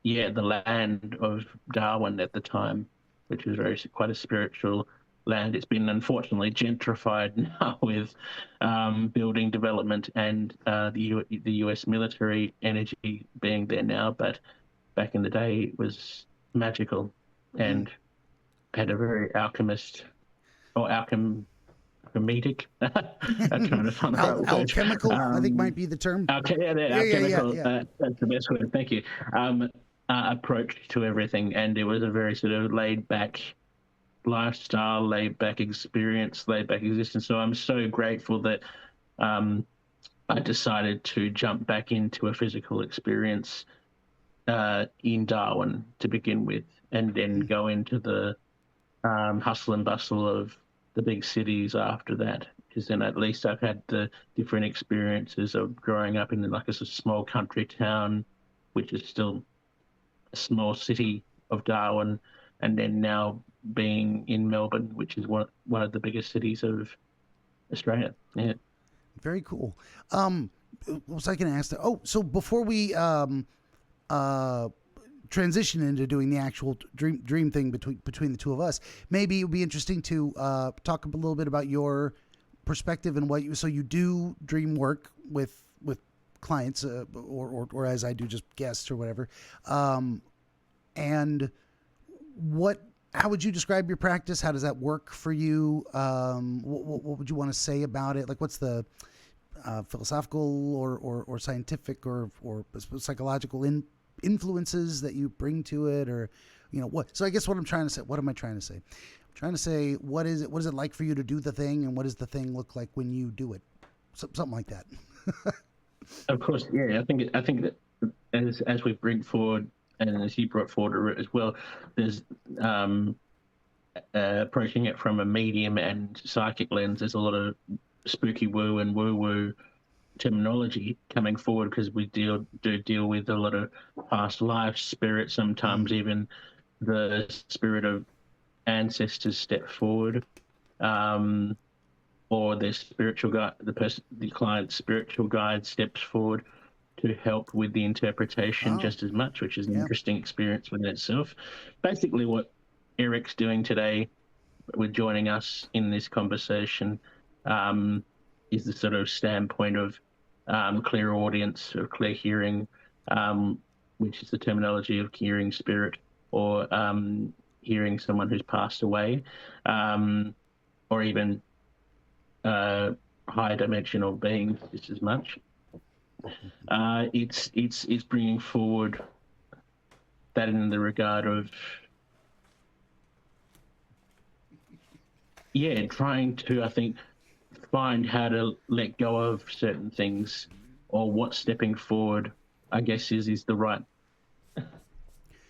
the land of Darwin at the time, which was quite a spiritual land. It's been unfortunately gentrified now with building development and the US military energy being there now. But back in the day, it was magical and had a very alchemist or alchemitic. I'm trying to find the right word. Alchemical, I think might be the term. Alchemical. That's the best word. Thank you. Approach to everything, and it was a very sort of laid back lifestyle, laid back experience, laid back existence. So I'm so grateful that I decided to jump back into a physical experience in Darwin to begin with, and then go into the hustle and bustle of the big cities after that, because then at least I've had the different experiences of growing up in like a small country town, which is still a small city of Darwin, and then now being in Melbourne, which is one of the biggest cities of Australia. Yeah. Very cool. What was I going to ask? So before we transition into doing the actual dream thing between the two of us, maybe it would be interesting to talk a little bit about your perspective and so you do dream work with clients or as I do, just guests or whatever, and how would you describe your practice? How does that work for you? What would you want to say about it? Like, what's the philosophical or scientific or psychological influences that you bring to it, or what? So I guess what am I trying to say? I'm trying to say, what is it like for you to do the thing, and what does the thing look like when you do it? Something like that. Of course, yeah. I think that as we bring forward, and as you brought forward as well, there's approaching it from a medium and psychic lens. There's a lot of spooky woo and woo woo terminology coming forward, because we deal with a lot of past life spirit, sometimes even the spirit of ancestors step forward, or their spiritual guide, the client's spiritual guide steps forward to help with the interpretation just as much, which is an interesting experience within itself. Basically what Eric's doing today with joining us in this conversation is the sort of standpoint of clairaudience or clear hearing, which is the terminology of hearing spirit, or hearing someone who's passed away, or even higher dimensional beings just as much. It's bringing forward that in the regard of trying to, I think, find how to let go of certain things, or what stepping forward, I guess, is the right.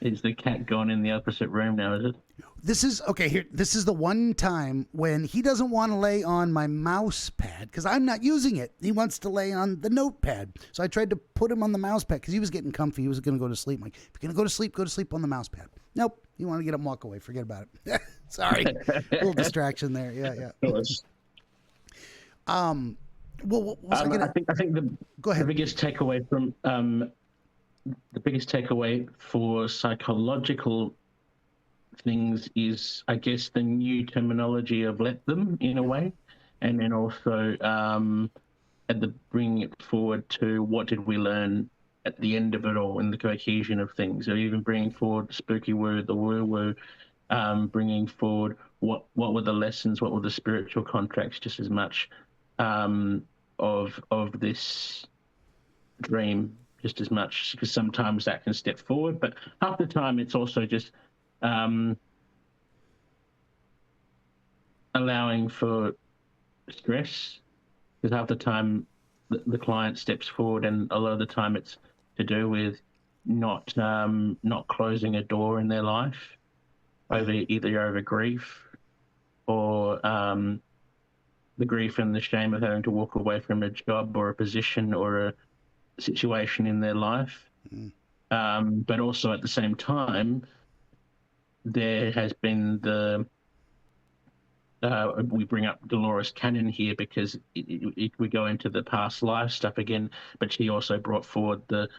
Is the cat gone in the opposite room now, is it? This is okay. Here, this is the one time when he doesn't want to lay on my mouse pad because I'm not using it. He wants to lay on the notepad. So I tried to put him on the mouse pad because he was getting comfy. He was going to go to sleep. I'm like, if you're going to go to sleep on the mouse pad. Nope. You want to get up and walk away. Forget about it. Sorry. A little distraction there. Yeah. Well, what was I think the go ahead. The biggest takeaway from the biggest takeaway for psychological things is, I guess, the new terminology of let them, in a way, and then also at the bringing it forward to what did we learn at the end of it all, in the cohesion of things, or even bringing forward the spooky word, the woo-woo, bringing forward what were the lessons, what were the spiritual contracts, just as much of this dream, just as much, because sometimes that can step forward, but half the time it's also just allowing for stress, because half the time the client steps forward, and a lot of the time it's to do with not closing a door in their life, either over grief or the grief and the shame of having to walk away from a job or a position or a situation in their life. But also at the same time, there has been we bring up Dolores Cannon here because we go into the past life stuff again, but she also brought forward the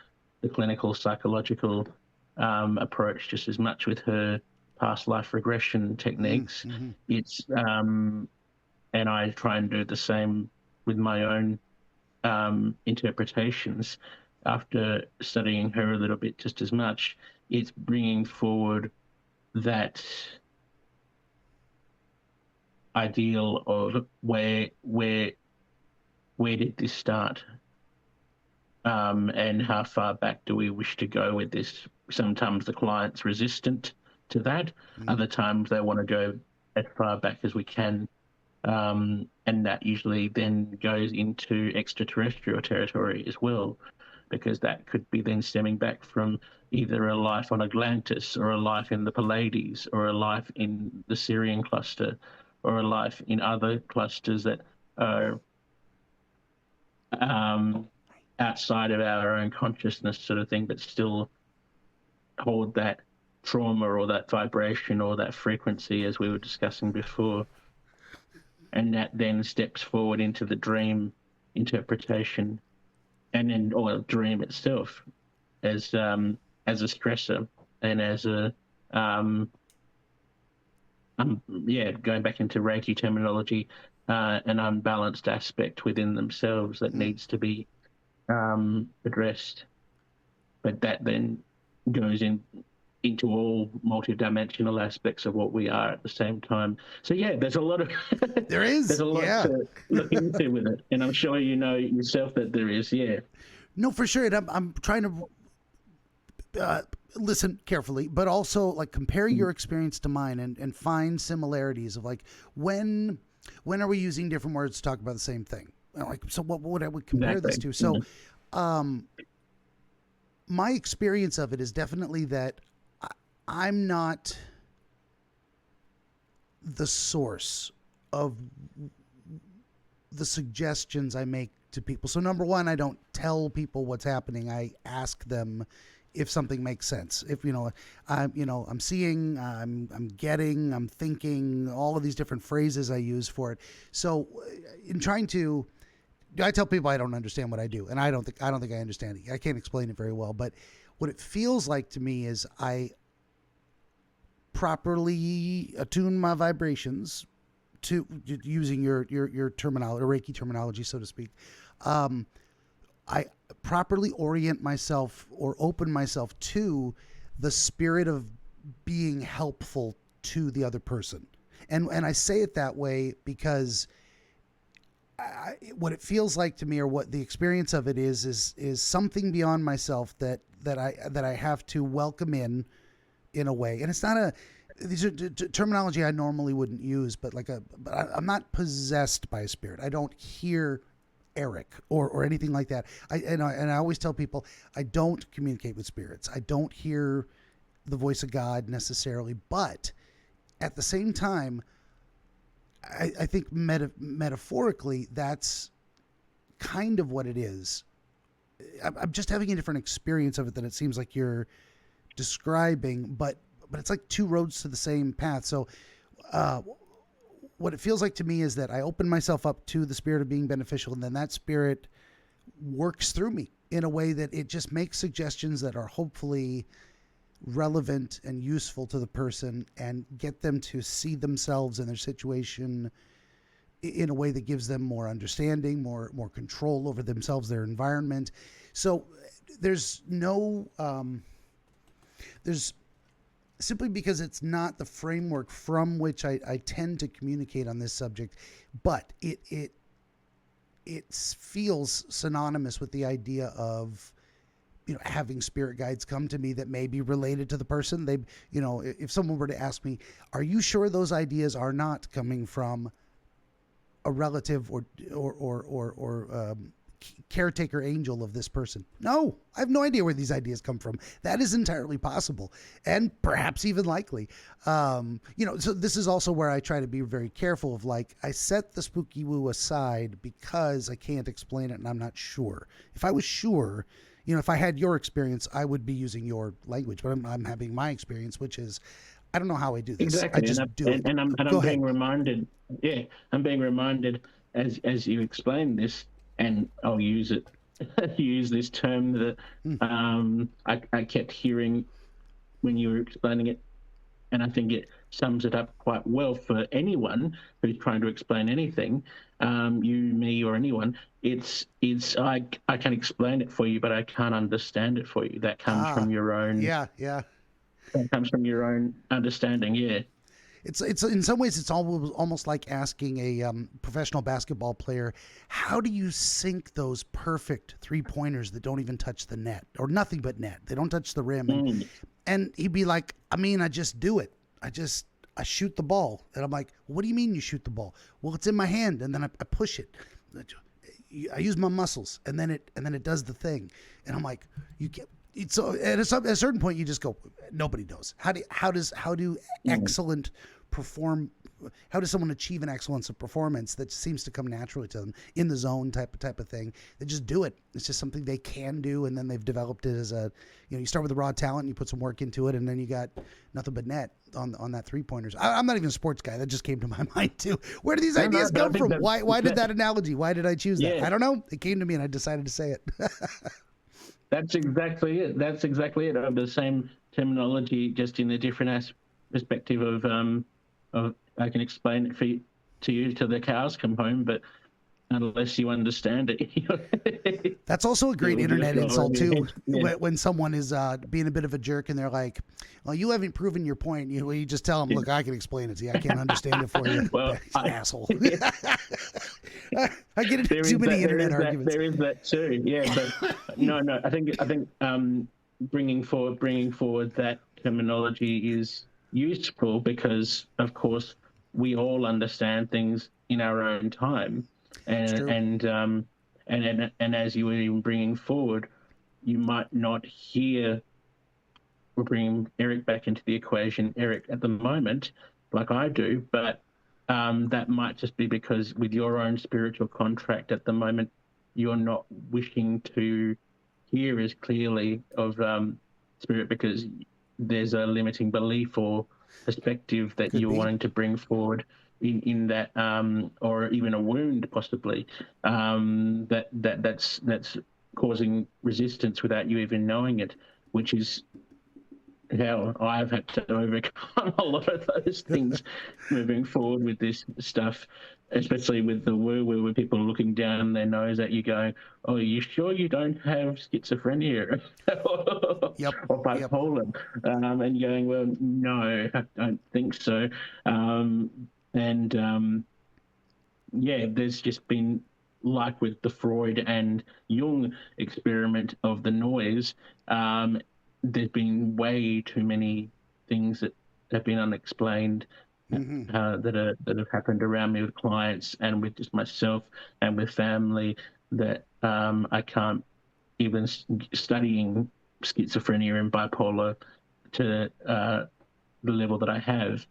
clinical psychological approach just as much with her past life regression techniques. It's and I try and do the same with my own interpretations after studying her a little bit just as much. It's bringing forward that ideal of where did this start, and how far back do we wish to go with this. Sometimes the client's resistant to that, other times they want to go as far back as we can, and that usually then goes into extraterrestrial territory as well, because that could be then stemming back from either a life on Atlantis, or a life in the Pleiades, or a life in the Syrian cluster, or a life in other clusters that are outside of our own consciousness, sort of thing, but still hold that trauma or that vibration or that frequency, as we were discussing before. And that then steps forward into the dream interpretation, and then, or dream itself, as a stressor, and as a going back into Reiki terminology, an unbalanced aspect within themselves that needs to be addressed. But that then goes into all multidimensional aspects of what we are at the same time. So yeah, there's a lot of there's a lot to look into with it, and I'm sure you know yourself that there is. Yeah. No, for sure. And I'm trying to listen carefully, but also like compare your experience to mine and find similarities of like when are we using different words to talk about the same thing? Like, so what would I would compare this to? So, my experience of it is definitely that I'm not the source of the suggestions I make to people. So number one, I don't tell people what's happening. I ask them if something makes sense. If I'm seeing, I'm getting, I'm thinking, all of these different phrases I use for it. So in trying to, I tell people I don't understand what I do, and I don't think I understand it. I can't explain it very well, but what it feels like to me is I properly attune my vibrations to, using your terminology, Reiki terminology, so to speak. I properly orient myself or open myself to the spirit of being helpful to the other person. And I say it that way because what it feels like to me, or what the experience of it is something beyond myself that I have to welcome in a way. And it's not these are terminology I normally wouldn't use, but I'm not possessed by a spirit. I don't hear Eric or anything like that. And I always tell people I don't communicate with spirits. I don't hear the voice of God necessarily, but at the same time, I think metaphorically that's kind of what it is. I'm just having a different experience of it than it seems like you're describing, but it's like two roads to the same path. So what it feels like to me is that I open myself up to the spirit of being beneficial, and then that spirit works through me in a way that it just makes suggestions that are hopefully relevant and useful to the person and get them to see themselves and their situation in a way that gives them more understanding, more control over themselves, their environment. So there's no, there's simply because it's not the framework from which I tend to communicate on this subject, but it feels synonymous with the idea of, having spirit guides come to me that may be related to the person. They, if someone were to ask me, are you sure those ideas are not coming from a relative or caretaker angel of this person? No, I have no idea where these ideas come from. That is entirely possible and perhaps even likely. So this is also where I try to be very careful of, like, I set the spooky woo aside because I can't explain it and I'm not sure. If I was sure, if I had your experience, I would be using your language, but I'm having my experience, which is, I don't know how I do this. Exactly. I just do it. And I'm being reminded, I'm being reminded as you explain this, and I'll use it, use this term that I kept hearing when you were explaining it, and I think it sums it up quite well for anyone who's trying to explain anything, you, me, or anyone. It's I can explain it for you, but I can't understand it for you. That comes from your own. Yeah. That comes from your own understanding. Yeah. It's in some ways it's almost like asking a professional basketball player, how do you sink those perfect 3-pointers that don't even touch the net or nothing but net? They don't touch the rim. And he'd be like, I just do it. I shoot the ball. And I'm like, what do you mean you shoot the ball? Well, it's in my hand, and then I push it. I use my muscles, and then it does the thing. And I'm like, so at a certain point, you just go, nobody knows. How do excellent perform? How does someone achieve an excellence of performance that seems to come naturally to them, in the zone type of thing? They just do it. It's just something they can do, and then they've developed it as a, you start with a raw talent, and you put some work into it, and then you got nothing but net on that 3-pointers. I'm not even a sports guy. That just came to my mind too. Where do these ideas come from? Why did that analogy? Why did I choose that? I don't know. It came to me, and I decided to say it. That's exactly it. I have the same terminology, just in a different perspective of I can explain it to you till the cows come home, but unless you understand it. That's also a great internet insult too. When someone is being a bit of a jerk and they're like, well, you haven't proven your point. You just tell them, look, I can explain it to you. I can't understand it for you. Well, asshole. I get into too many internet arguments. There is that too. Yeah, but no. I think bringing forward that terminology is useful because, of course, we all understand things in our own time, and as you were even bringing forward, you might not hear. We're bringing Eric back into the equation, Eric, at the moment, like I do, but that might just be because with your own spiritual contract at the moment, you're not wishing to hear as clearly of spirit because there's a limiting belief or perspective that you're wanting to bring forward in that, or even a wound possibly, that's causing resistance without you even knowing it, which is how I've had to overcome a lot of those things moving forward with this stuff, especially with the woo-woo, where people are looking down their nose at you going, oh, are you sure you don't have schizophrenia or bipolar? And going, well, no, I don't think so. There's just been, like with the Freud and Jung experiment of the noise, there's been way too many things that have been unexplained, that have happened around me with clients and with just myself and with family that I can't even studying schizophrenia and bipolar to the level that I have.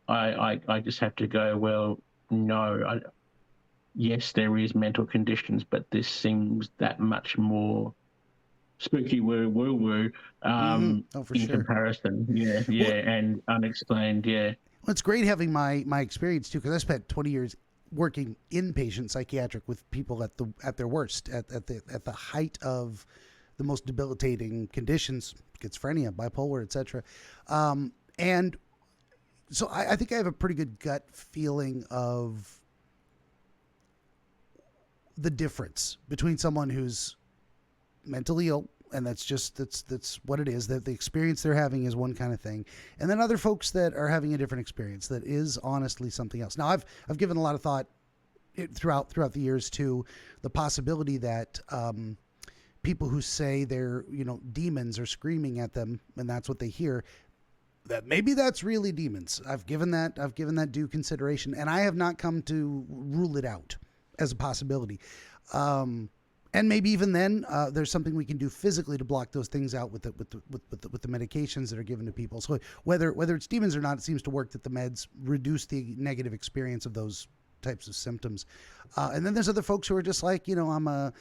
I just have to go, well, no, yes, there is mental conditions, but this seems that much more spooky woo in comparison. And unexplained. Well, it's great having my experience too, because I spent 20 years working inpatient psychiatric with people at their worst, at the height of the most debilitating conditions, schizophrenia, bipolar, etc. And so I think I have a pretty good gut feeling of the difference between someone who's mentally ill, and that's what it is, that the experience they're having is one kind of thing, and then other folks that are having a different experience that is honestly something else. Now I've given a lot of thought throughout the years to the possibility that people who say they're, demons are screaming at them and that's what they hear, that maybe that's really demons. I've given that due consideration, and I have not come to rule it out as a possibility. And maybe even then, there's something we can do physically to block those things out with the medications that are given to people. So whether it's demons or not, it seems to work that the meds reduce the negative experience of those types of symptoms. And then there's other folks who are just like, I'm a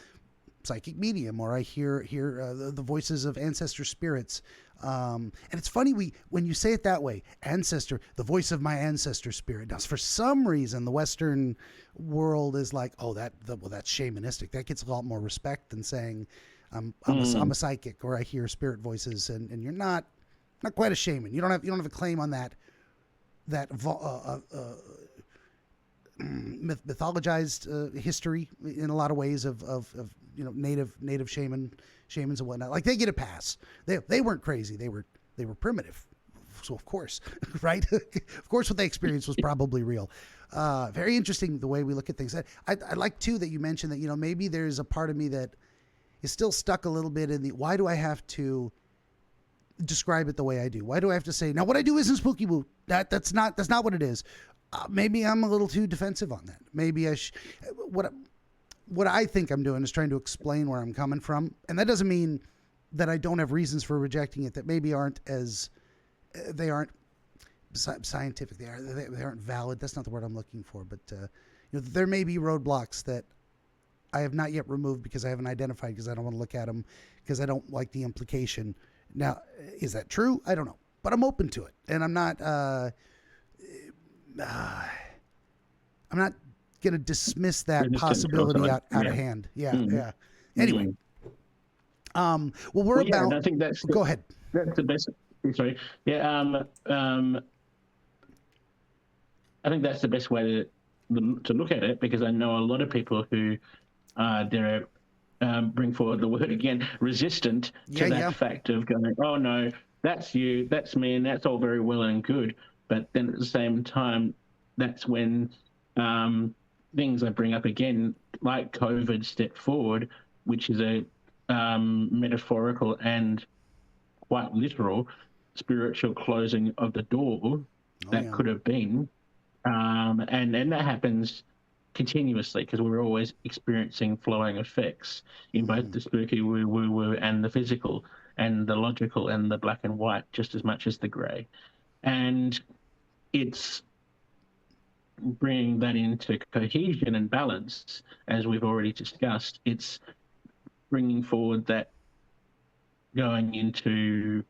psychic medium, or I hear the voices of ancestor spirits. And it's funny, when you say it that way, ancestor, the voice of my ancestor spirit. Now, for some reason, the Western world is like, that's shamanistic. That gets a lot more respect than saying I'm a psychic, or I hear spirit voices, and you're not quite a shaman. You don't have a claim on that mythologized history in a lot of ways of native shamans and whatnot. Like, they get a pass. They weren't crazy. They were primitive. So of course, right? Of course, what they experienced was probably real. Very interesting the way we look at things. I like too that you mentioned that maybe there's a part of me that is still stuck a little bit in the, why do I have to describe it the way I do? Why do I have to say, now what I do isn't spooky woo? That's not what it is. Maybe I'm a little too defensive on that. Maybe what I think I'm doing is trying to explain where I'm coming from. And that doesn't mean that I don't have reasons for rejecting it that maybe aren't scientific. They aren't valid. That's not the word I'm looking for. But there may be roadblocks that I have not yet removed because I haven't identified, because I don't want to look at them, because I don't like the implication. Now, is that true? I don't know. But I'm open to it. And I'm not going to dismiss that possibility out of hand. Yeah, yeah. Anyway, well, about. I think that's. Go ahead. That's the best. Sorry. Yeah. I think that's the best way to look at it, because I know a lot of people who they're bring forward the word again, resistant to that fact of going, oh no, that's you, that's me, and that's all very well and good, but then at the same time, that's when things I bring up again, like COVID, step forward, which is a metaphorical and quite literal spiritual closing of the door could have been. And that happens continuously, because we're always experiencing flowing effects in both the spooky woo and the physical and the logical and the black and white just as much as the grey. And it's bringing that into cohesion and balance, as we've already discussed. It's bringing forward that going into,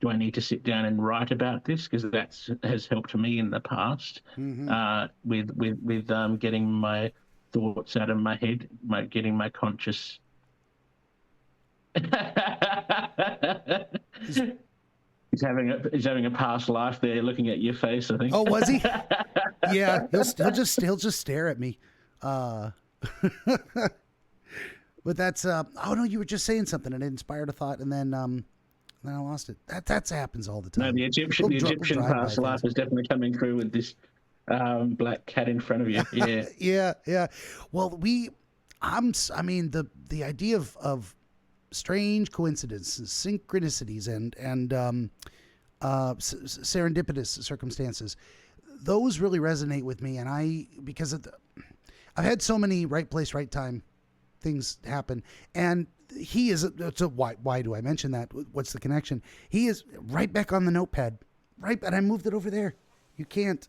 do I need to sit down and write about this? Because that has helped me in the past with getting my thoughts out of my head, getting my conscious. He's having a past life there, looking at your face, I think. Oh, was he? Yeah, he'll just stare at me. But that's oh no, you were just saying something and it inspired a thought, and then I lost it. That happens all the time. No, the Egyptian past life is definitely coming through with this black cat in front of you. Yeah. yeah. Well, the idea of strange coincidences, synchronicities, and serendipitous circumstances, those really resonate with me. And I've had so many right place, right time things happen, and he is. So why do I mention that? What's the connection? He is right back on the notepad, right, and I moved it over there. You can't.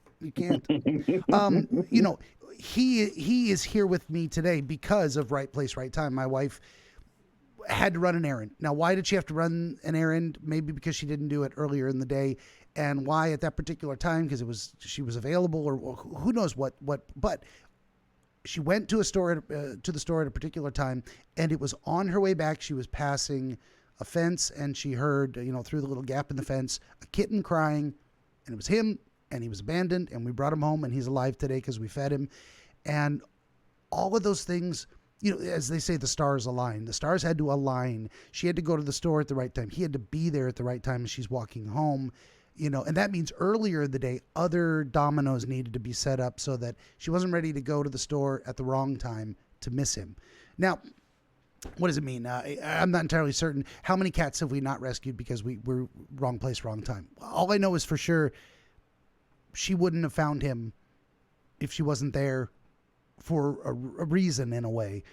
He is here with me today because of right place, right time. My wife had to run an errand. Now, why did she have to run an errand? Maybe because she didn't do it earlier in the day, and why at that particular time? Because she was available, or who knows what. But she went to to the store at a particular time, and it was on her way back. She was passing a fence, and she heard, through the little gap in the fence, a kitten crying, and it was him, and he was abandoned, and we brought him home, and he's alive today because we fed him. And all of those things, as they say, the stars align. The stars had to align. She had to go to the store at the right time. He had to be there at the right time as she's walking home. And that means earlier in the day, other dominoes needed to be set up so that she wasn't ready to go to the store at the wrong time to miss him. Now, what does it mean? I'm not entirely certain. How many cats have we not rescued because we were wrong place, wrong time? All I know is for sure she wouldn't have found him if she wasn't there for a reason, in a way.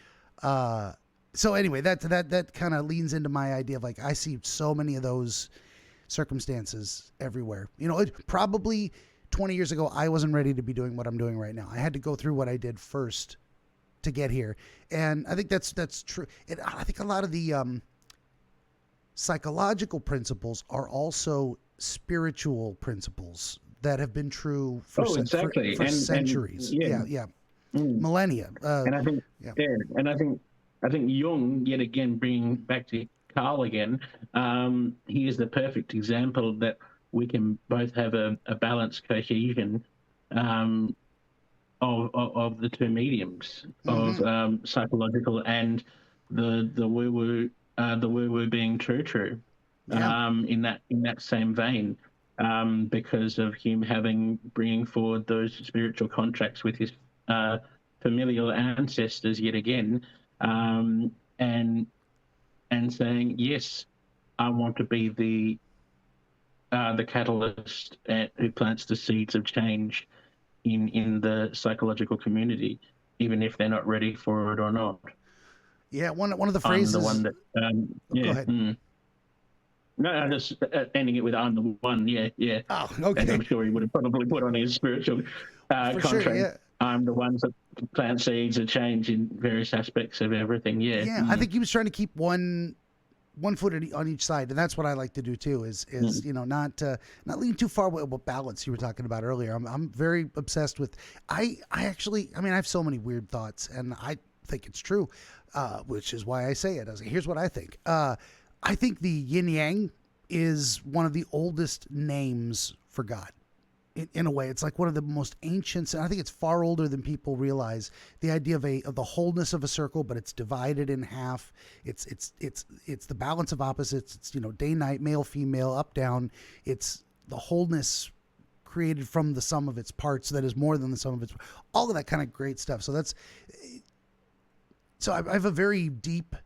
So anyway, that kind of leans into my idea of, like, I see so many of those circumstances everywhere. Probably 20 years ago, I wasn't ready to be doing what I'm doing right now. I had to go through what I did first to get here. And I think that's true. I think a lot of the psychological principles are also spiritual principles that have been true for, for centuries. Millennia. And I think, I think Jung, yet again, bringing back to Carl again, he is the perfect example that we can both have a balanced cohesion of the two mediums, of psychological and the woo-woo being true, in that same vein, because of him bringing forward those spiritual contracts with his familial ancestors yet again, and saying, yes, I want to be the catalyst who plants the seeds of change in the psychological community, even if they're not ready for it or not. Yeah, one of the phrases. I'm the one that. Go ahead. No, I'm just ending it with "I'm the one." Yeah. Oh, okay. And I'm sure he would have probably put on his spiritual contract. Sure, yeah. I'm the ones that plant seeds of change in various aspects of everything. Yeah. Yeah, I think he was trying to keep one foot on each side, and that's what I like to do too. Is not lean too far away. What balance you were talking about earlier? I'm very obsessed with. I have so many weird thoughts, and I think it's true, which is why I say it. Here's what I think. I think the yin yang is one of the oldest names for God. In a way, it's like one of the most ancient, and I think it's far older than people realize. The idea of the wholeness of a circle, but it's divided in half. It's the balance of opposites. It's day night, male female, up down. It's the wholeness created from the sum of its parts that is more than the sum of its. All of that kind of great stuff. So I have a very deep.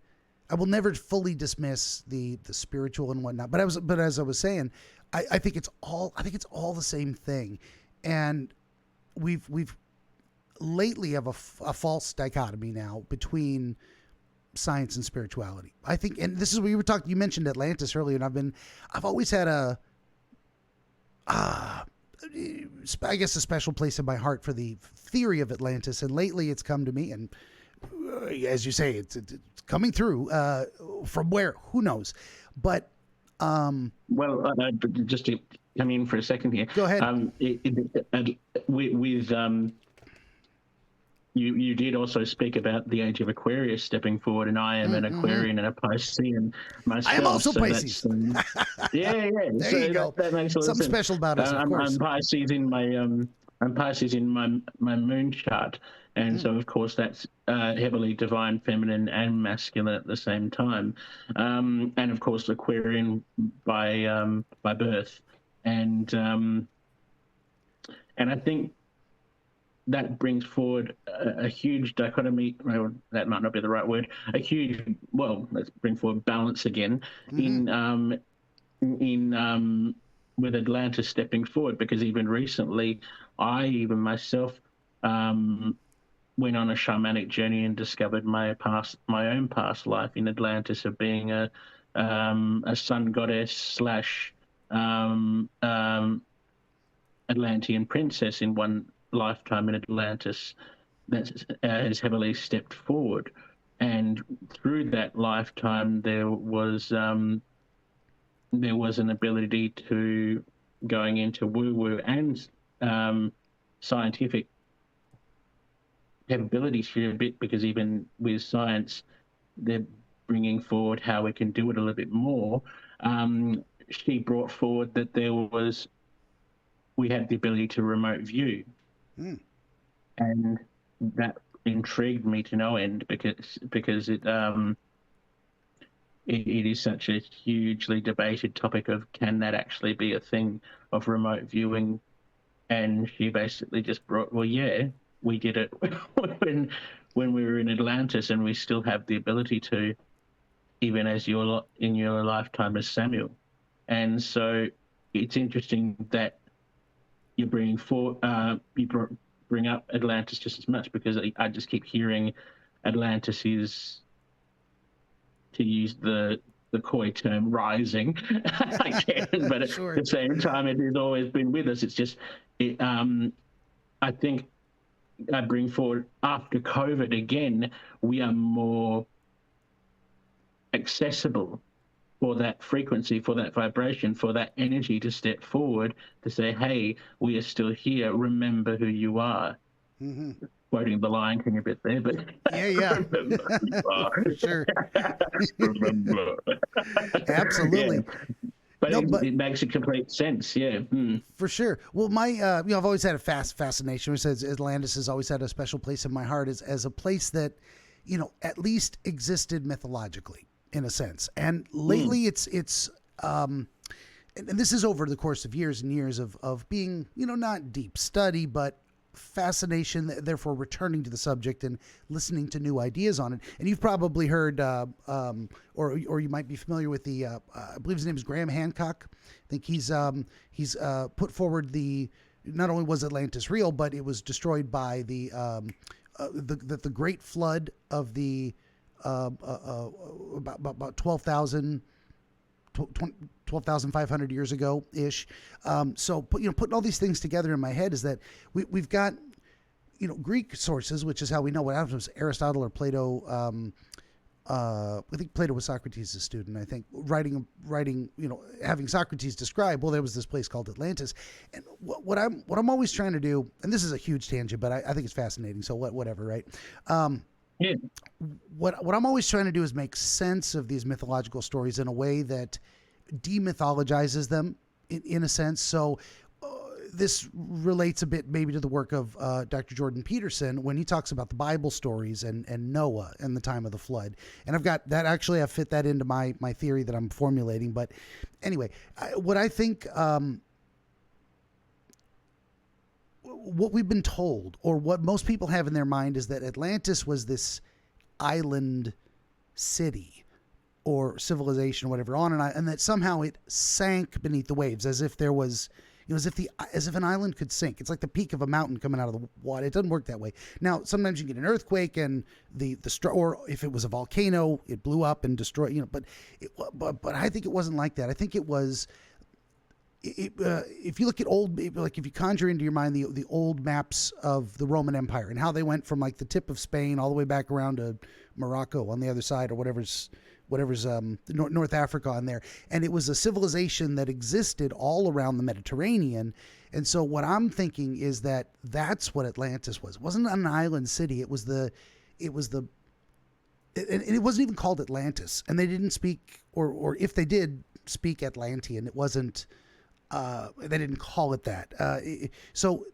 I will never fully dismiss the spiritual and whatnot. But as I was saying, I think it's all the same thing, and we've lately have a false dichotomy now between science and spirituality. I think, and this is what you were talking. You mentioned Atlantis earlier, and I've always had I guess a special place in my heart for the theory of Atlantis, and lately it's come to me, and as you say, it's coming through from where, who knows, but. Just to come in for a second here. Go ahead. You did also speak about the age of Aquarius stepping forward, and I am an Aquarian and a Piscean myself. I am also Pisces. Yeah. There you go. That makes a lot of Something sense. special about us, of course. I'm Pisces in my moon chart, and so of course that's heavily divine, feminine, and masculine at the same time, and of course Aquarian by birth, and I think that brings forward a huge dichotomy. Well, that might not be the right word. Let's bring forward balance again in with Atlantis stepping forward, because even recently, I myself went on a shamanic journey and discovered my own past life in Atlantis of being a sun goddess / Atlantean princess in one lifetime in Atlantis that has heavily stepped forward. And through that lifetime, there was an ability to going into woo-woo and scientific capabilities here a bit, because even with science, they're bringing forward how we can do it a little bit more. She brought forward that we had the ability to remote view. And that intrigued me to no end, because it is such a hugely debated topic of, can that actually be a thing of remote viewing? And she basically just brought, well, yeah, we did it when we were in Atlantis, and we still have the ability to, even as in your lifetime as Samuel. And so it's interesting that you bring up Atlantis just as much, because I just keep hearing Atlantis is, to use the coy term, rising again, but Sure. at the same time, it has always been with us. It's just, I think I bring forward, after COVID again, we are more accessible for that frequency, for that vibration, for that energy to step forward to say, hey, we are still here. Remember who you are. Quoting the Lion King a bit there, but yeah. remember who you are. For sure. Remember. Absolutely. Yeah. But it makes a complete sense, yeah. For sure. Well, my I've always had a fascination. It says Atlantis has always had a special place in my heart as a place that, at least existed mythologically, in a sense. And lately, it's and this is over the course of years and years of being, not deep study, but fascination, therefore returning to the subject and listening to new ideas on it. And you've probably heard, or you might be familiar with the, I believe his name is Graham Hancock. I think he's put forward not only was Atlantis real, but it was destroyed by the Great Flood of the about 12,500 years ago ish. So putting all these things together in my head is that we've got, Greek sources, which is how we know what happened. Was Aristotle or Plato. I think Plato was Socrates' student. I think writing, having Socrates describe, well, there was this place called Atlantis. And what I'm always trying to do, and this is a huge tangent, but I think it's fascinating. So whatever, right? Yeah. What I'm always trying to do is make sense of these mythological stories in a way that demythologizes them in a sense. So this relates a bit maybe to the work of Dr. Jordan Peterson when he talks about the Bible stories and Noah and the time of the flood. And I've got that, actually I've fit that into my theory that I'm formulating. But anyway, what I think, what we've been told, or what most people have in their mind, is that Atlantis was this island city or civilization or whatever on an island, and that somehow it sank beneath the waves, as if there was, as if an island could sink. It's like the peak of a mountain coming out of the water. It doesn't work that way. Now, sometimes you get an earthquake and or if it was a volcano, it blew up and destroyed, but I think it wasn't like that. I think it was, if you look at if you conjure into your mind the old maps of the Roman Empire and how they went from like the tip of Spain all the way back around to Morocco on the other side, or whatever's North Africa on there, and it was a civilization that existed all around the Mediterranean. And so what I'm thinking is that that's what Atlantis was. It wasn't an island city. It wasn't even called Atlantis, and they didn't speak, or if they did speak Atlantean, it wasn't. They didn't call it that. So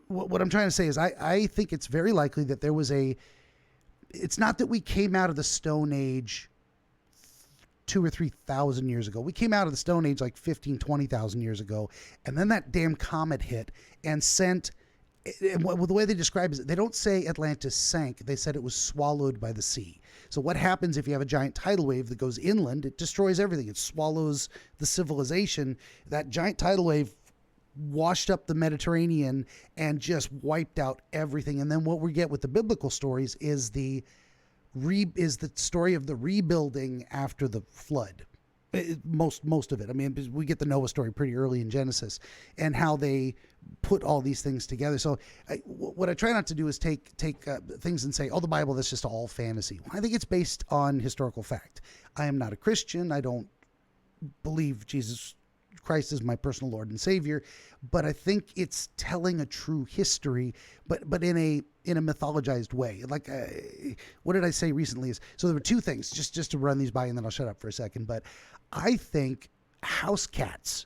what I'm trying to say is I think it's very likely that there was it's not that we came out of the Stone Age 2,000 or 3,000 years ago. We came out of the Stone Age like 15,000, 20,000 years ago. And then that damn comet hit and sent, and the way they describe it, they don't say Atlantis sank. They said it was swallowed by the sea. So what happens if you have a giant tidal wave that goes inland? It destroys everything. It swallows the civilization. That giant tidal wave washed up the Mediterranean and just wiped out everything. And then what we get with the biblical stories is the story of the rebuilding after the flood. Most of it. I mean, we get the Noah story pretty early in Genesis, and how they put all these things together. So what I try not to do is take things and say, oh, the Bible, that's just all fantasy. I think it's based on historical fact. I am not a Christian. I don't believe Jesus Christ is my personal Lord and Savior, but I think it's telling a true history, but in a mythologized way. Like, what did I say recently? So there were two things, just to run these by, and then I'll shut up for a second. But I think house cats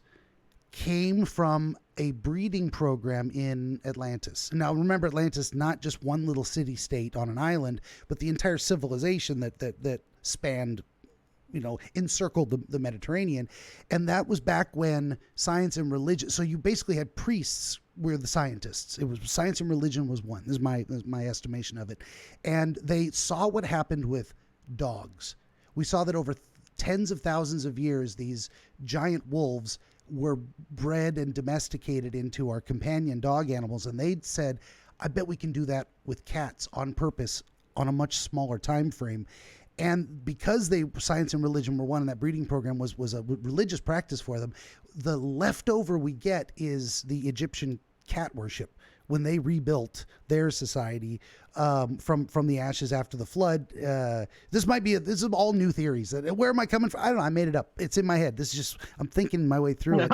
came from a breeding program in Atlantis. Now, remember, Atlantis, not just one little city-state on an island, but the entire civilization that spanned, encircled the Mediterranean. And that was back when science and religion, so you basically had priests were the scientists. It was science and religion was one. This is my estimation of it. And they saw what happened with dogs. We saw that over tens of thousands of years, these giant wolves were bred and domesticated into our companion dog animals. And they said, I bet we can do that with cats on purpose on a much smaller time frame. And because science and religion were one, and that breeding program was a religious practice for them, the leftover we get is the Egyptian cat worship. When they rebuilt their society from the ashes after the flood, this is all new theories. Where am I coming from? I don't know. I made it up. It's in my head. This is just, I'm thinking my way through it.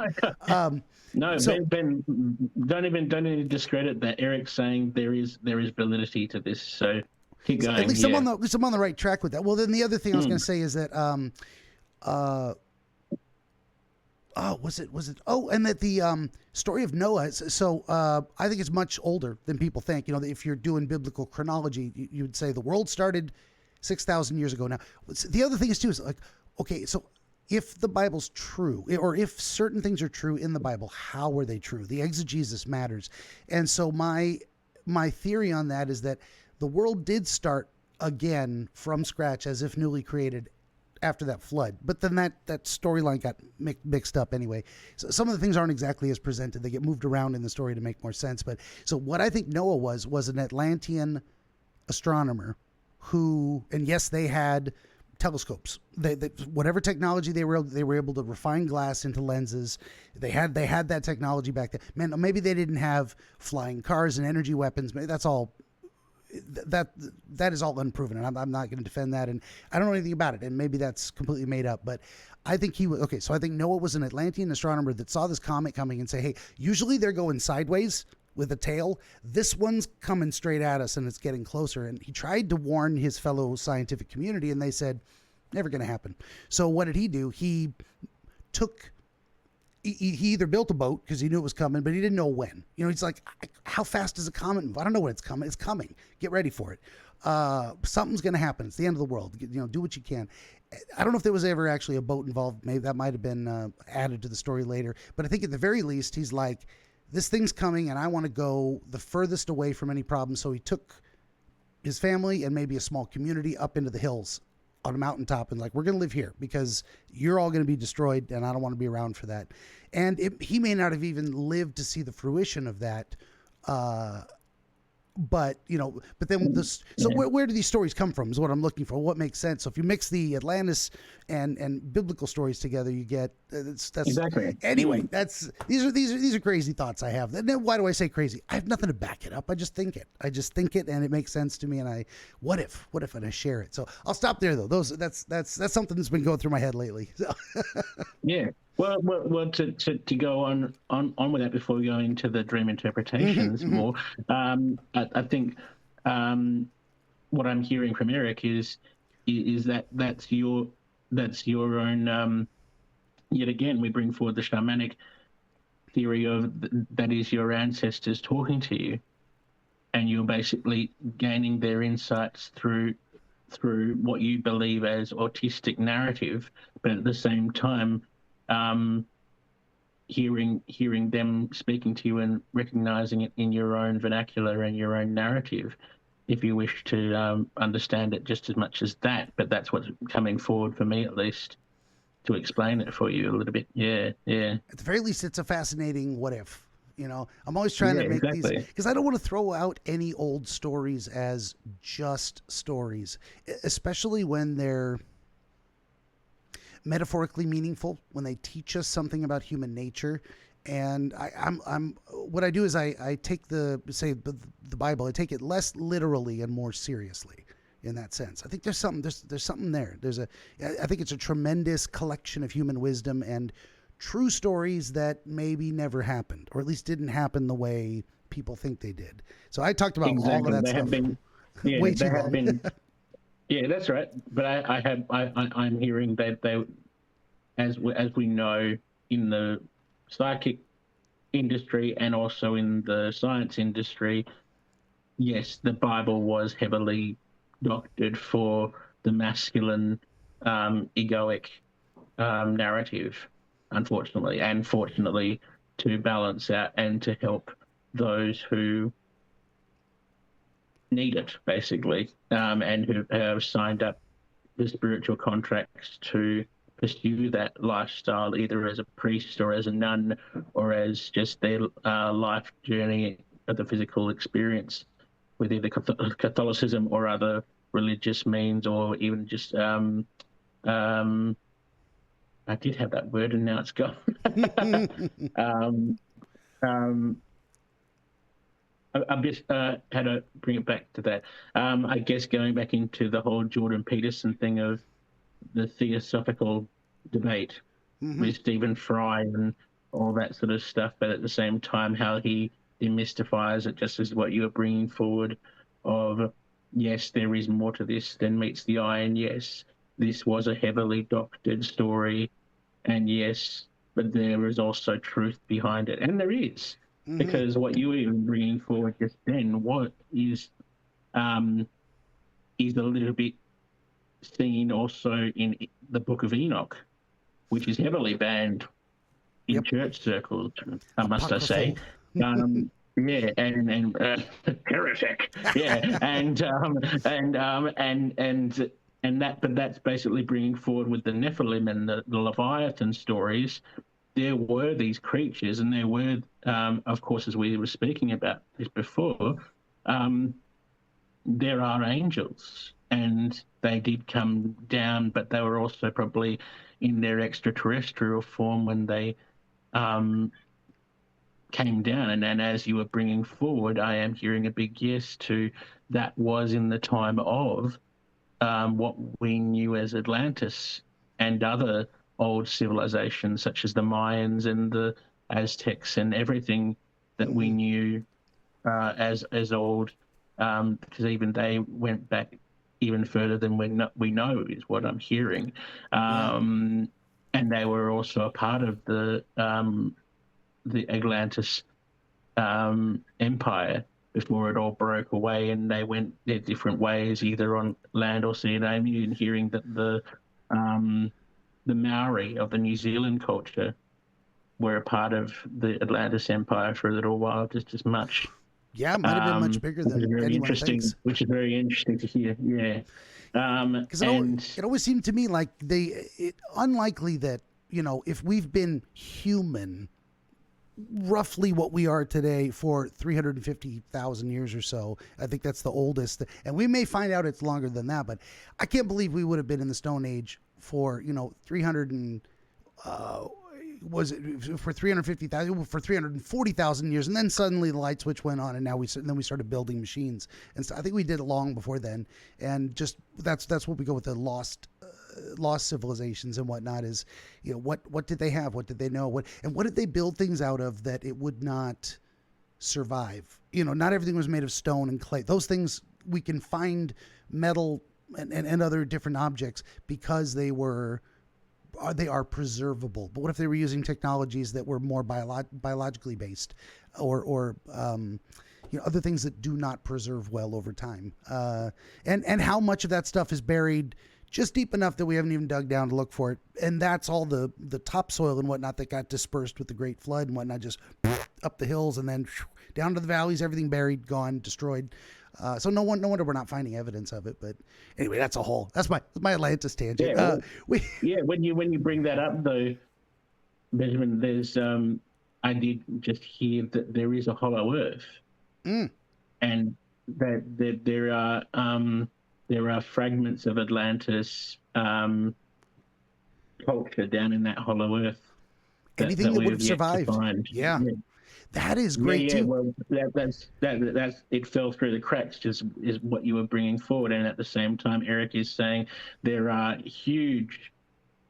No, so, Ben, don't even discredit that. Eric's saying there is validity to this. So keep going. At least I'm on the right track with that. Well, then the other thing I was going to say is that and that the story of Noah. So I think it's much older than people think. If you're doing biblical chronology, you would say the world started 6,000 years ago. Now, the other thing is like, okay, so if the Bible's true, or if certain things are true in the Bible, how were they true? The exegesis matters. And so my theory on that is that the world did start again from scratch, as if newly created, after that flood. But then that storyline got mixed up anyway. So some of the things aren't exactly as presented. They get moved around in the story to make more sense. But so what I think Noah was an Atlantean astronomer who, and yes, they had telescopes. They whatever technology they were able to refine glass into lenses. They had that technology back then. Man, maybe they didn't have flying cars and energy weapons. Maybe that's all. That is all unproven, and I'm not going to defend that, and I don't know anything about it, and maybe that's completely made up, but I think he was, okay, so I think Noah was an Atlantean astronomer that saw this comet coming and say, hey, usually they're going sideways with a tail. This one's coming straight at us, and it's getting closer, and he tried to warn his fellow scientific community, and they said, never going to happen. So what did he do? He either built a boat because he knew it was coming, but he didn't know when. He's like, how fast does a comet move? I don't know when it's coming. It's coming. Get ready for it. Something's going to happen. It's the end of the world. Do what you can. I don't know if there was ever actually a boat involved. Maybe that might have been added to the story later. But I think at the very least, he's like, this thing's coming, and I want to go the furthest away from any problem. So he took his family and maybe a small community up into the hills on a mountaintop and like, we're going to live here because you're all going to be destroyed and I don't want to be around for that. And he may not have even lived to see the fruition of that. But then where do these stories come from is what I'm looking for. What makes sense? So if you mix the Atlantis and biblical stories together, you get that's exactly. Anyway, these are crazy thoughts I have. Then why do I say crazy? I have nothing to back it up. I just think it, and it makes sense to me. And what if, and I share it. So I'll stop there though. That's something that's been going through my head lately. So. Yeah. Well, to go on with that before we go into the dream interpretations more, I think what I'm hearing from Eric is that's your own. Yet again, we bring forward the shamanic theory of that is your ancestors talking to you, and you're basically gaining their insights through what you believe as autistic narrative, but at the same time. Hearing them speaking to you and recognizing it in your own vernacular and your own narrative, if you wish to understand it just as much as that. But that's what's coming forward for me, at least, to explain it for you a little bit. Yeah. At the very least, it's a fascinating what if. I'm always trying to make these, because I don't want to throw out any old stories as just stories, especially when they're metaphorically meaningful, when they teach us something about human nature. And I'm what I do is I take the Bible, I take it less literally and more seriously in that sense. I think there's something there. I think it's a tremendous collection of human wisdom and true stories that maybe never happened, or at least didn't happen the way people think they did. So I talked about all of that they stuff have been, way they too have long. been, yeah, that's right. But I'm hearing that they, as we know, in the psychic industry and also in the science industry, yes, the Bible was heavily doctored for the masculine, egoic narrative, unfortunately, and fortunately, to balance out and to help those who need it, basically, and who have signed up the spiritual contracts to pursue that lifestyle, either as a priest or as a nun or as just their life journey of the physical experience with either Catholicism or other religious means, or even just I did have that word and now it's gone. um, um, I'm just how to bring it back to that. I guess going back into the whole Jordan Peterson thing of the theosophical debate with Stephen Fry and all that sort of stuff, but at the same time, how he demystifies it, just as what you were bringing forward of, yes, there is more to this than meets the eye, and yes, this was a heavily doctored story, and yes, but there is also truth behind it, and there is. Because what you were even bringing forward just then, what is a little bit seen also in the Book of Enoch, which is heavily banned in church circles, must I say. Yeah, and heretic. Yeah, and that, but that's basically bringing forward with the Nephilim and the Leviathan stories. There were these creatures, and there were, of course, as we were speaking about this before, there are angels, and they did come down, but they were also probably in their extraterrestrial form when they came down. And then as you were bringing forward, I am hearing a big yes to that was in the time of what we knew as Atlantis and other old civilizations such as the Mayans and the Aztecs and everything that we knew as old, because even they went back even further than we know is what I'm hearing. And they were also a part of the Atlantis empire before it all broke away, and they went their different ways, either on land or sea. And I'm even hearing that the Maori of the New Zealand culture were a part of the Atlantis empire for a little while, just as much. Yeah, it might have been much bigger than anyone thinks. Which is very interesting to hear. Yeah, because it always seemed to me like unlikely that, if we've been human, roughly what we are today for 350,000 years or so. I think that's the oldest, and we may find out it's longer than that, but I can't believe we would have been in the Stone Age for 340,000 years, and then suddenly the light switch went on, and then we started building machines, and so I think we did it long before then, and just that's what we go with the lost civilizations and whatnot. Is what did they have, what did they know, what did they build things out of that it would not survive? Not everything was made of stone and clay. Those things we can find metal and other different objects because they are preservable. But what if they were using technologies that were more biologically based, or other things that do not preserve well over time? And how much of that stuff is buried just deep enough that we haven't even dug down to look for it, and that's all the topsoil and whatnot that got dispersed with the Great Flood and whatnot, just up the hills and then down to the valleys, everything buried, gone, destroyed. So no wonder we're not finding evidence of it. But anyway, that's my Atlantis tangent. Yeah, when you bring that up though, Benjamin, there's I did just hear that there is a hollow Earth, and that there are fragments of Atlantis culture down in that hollow Earth. Anything that would have survived. Yeah. That is great too. Well, that's it fell through the cracks. Just is what you were bringing forward, and at the same time, Eric is saying there are huge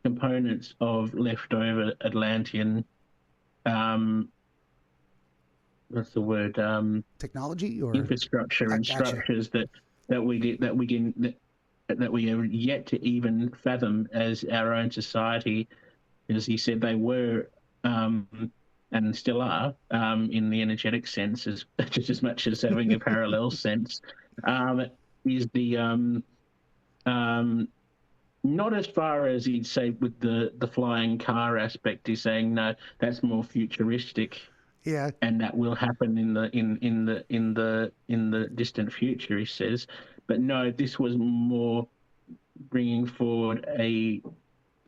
components of leftover Atlantean, what's the word? Technology or infrastructure and gotcha. structures that we are yet to even fathom as our own society. As he said, they were and still are in the energetic sense, as just as much as having a parallel sense. Is the not as far as he'd say with the flying car aspect. He's saying no, that's more futuristic. Yeah. And that will happen in the distant future, he says. But no, this was more bringing forward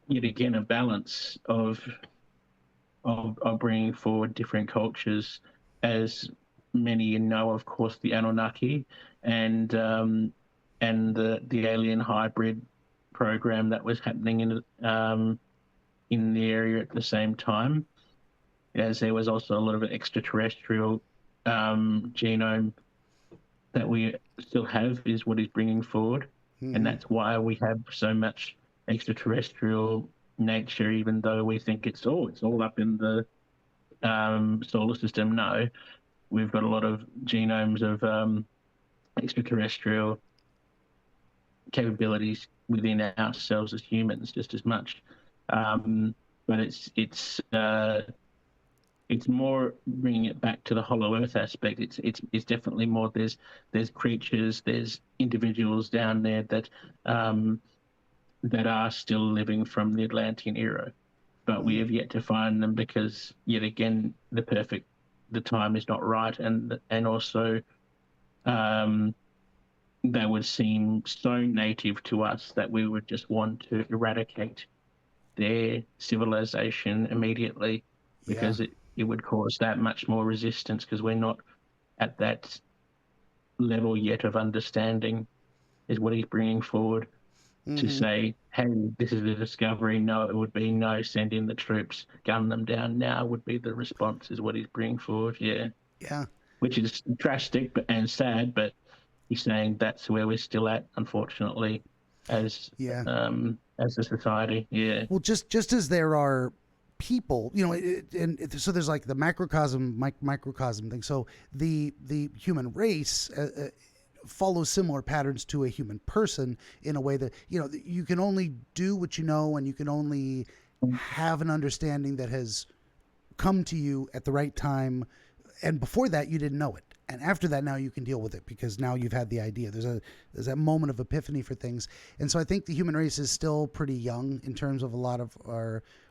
yet again a balance of bringing forward different cultures, as many know, of course, the Anunnaki and the alien hybrid program that was happening in the area at the same time, as there was also a lot of extraterrestrial genome that we still have, is what he's bringing forward. Mm-hmm. And that's why we have so much extraterrestrial nature, even though we think it's all up in the solar system. No, we've got a lot of genomes of extraterrestrial capabilities within ourselves as humans, just as much. But it's more bringing it back to the Hollow Earth aspect. It's definitely more. There's creatures, there's individuals down there that are still living from the Atlantean era, but we have yet to find them because, yet again, the time is not right, and also they would seem so native to us that we would just want to eradicate their civilization immediately, because it would cause that much more resistance, because we're not at that level yet of understanding, is what he's bringing forward. To say, hey, this is a discovery. No, it would be no, send in the troops, gun them down now, would be the response, is what he's bringing forward. Yeah. Which is drastic and sad, but he's saying that's where we're still at, unfortunately, as a society. Yeah. Well, just as there are people, so there's like the microcosm thing. So the human race follows similar patterns to a human person, in a way that, you can only do what you know, and you can only have an understanding that has come to you at the right time. And before that, you didn't know it. And after that, now you can deal with it, because now you've had the idea. There's that moment of epiphany for things. And so I think the human race is still pretty young in terms of a lot of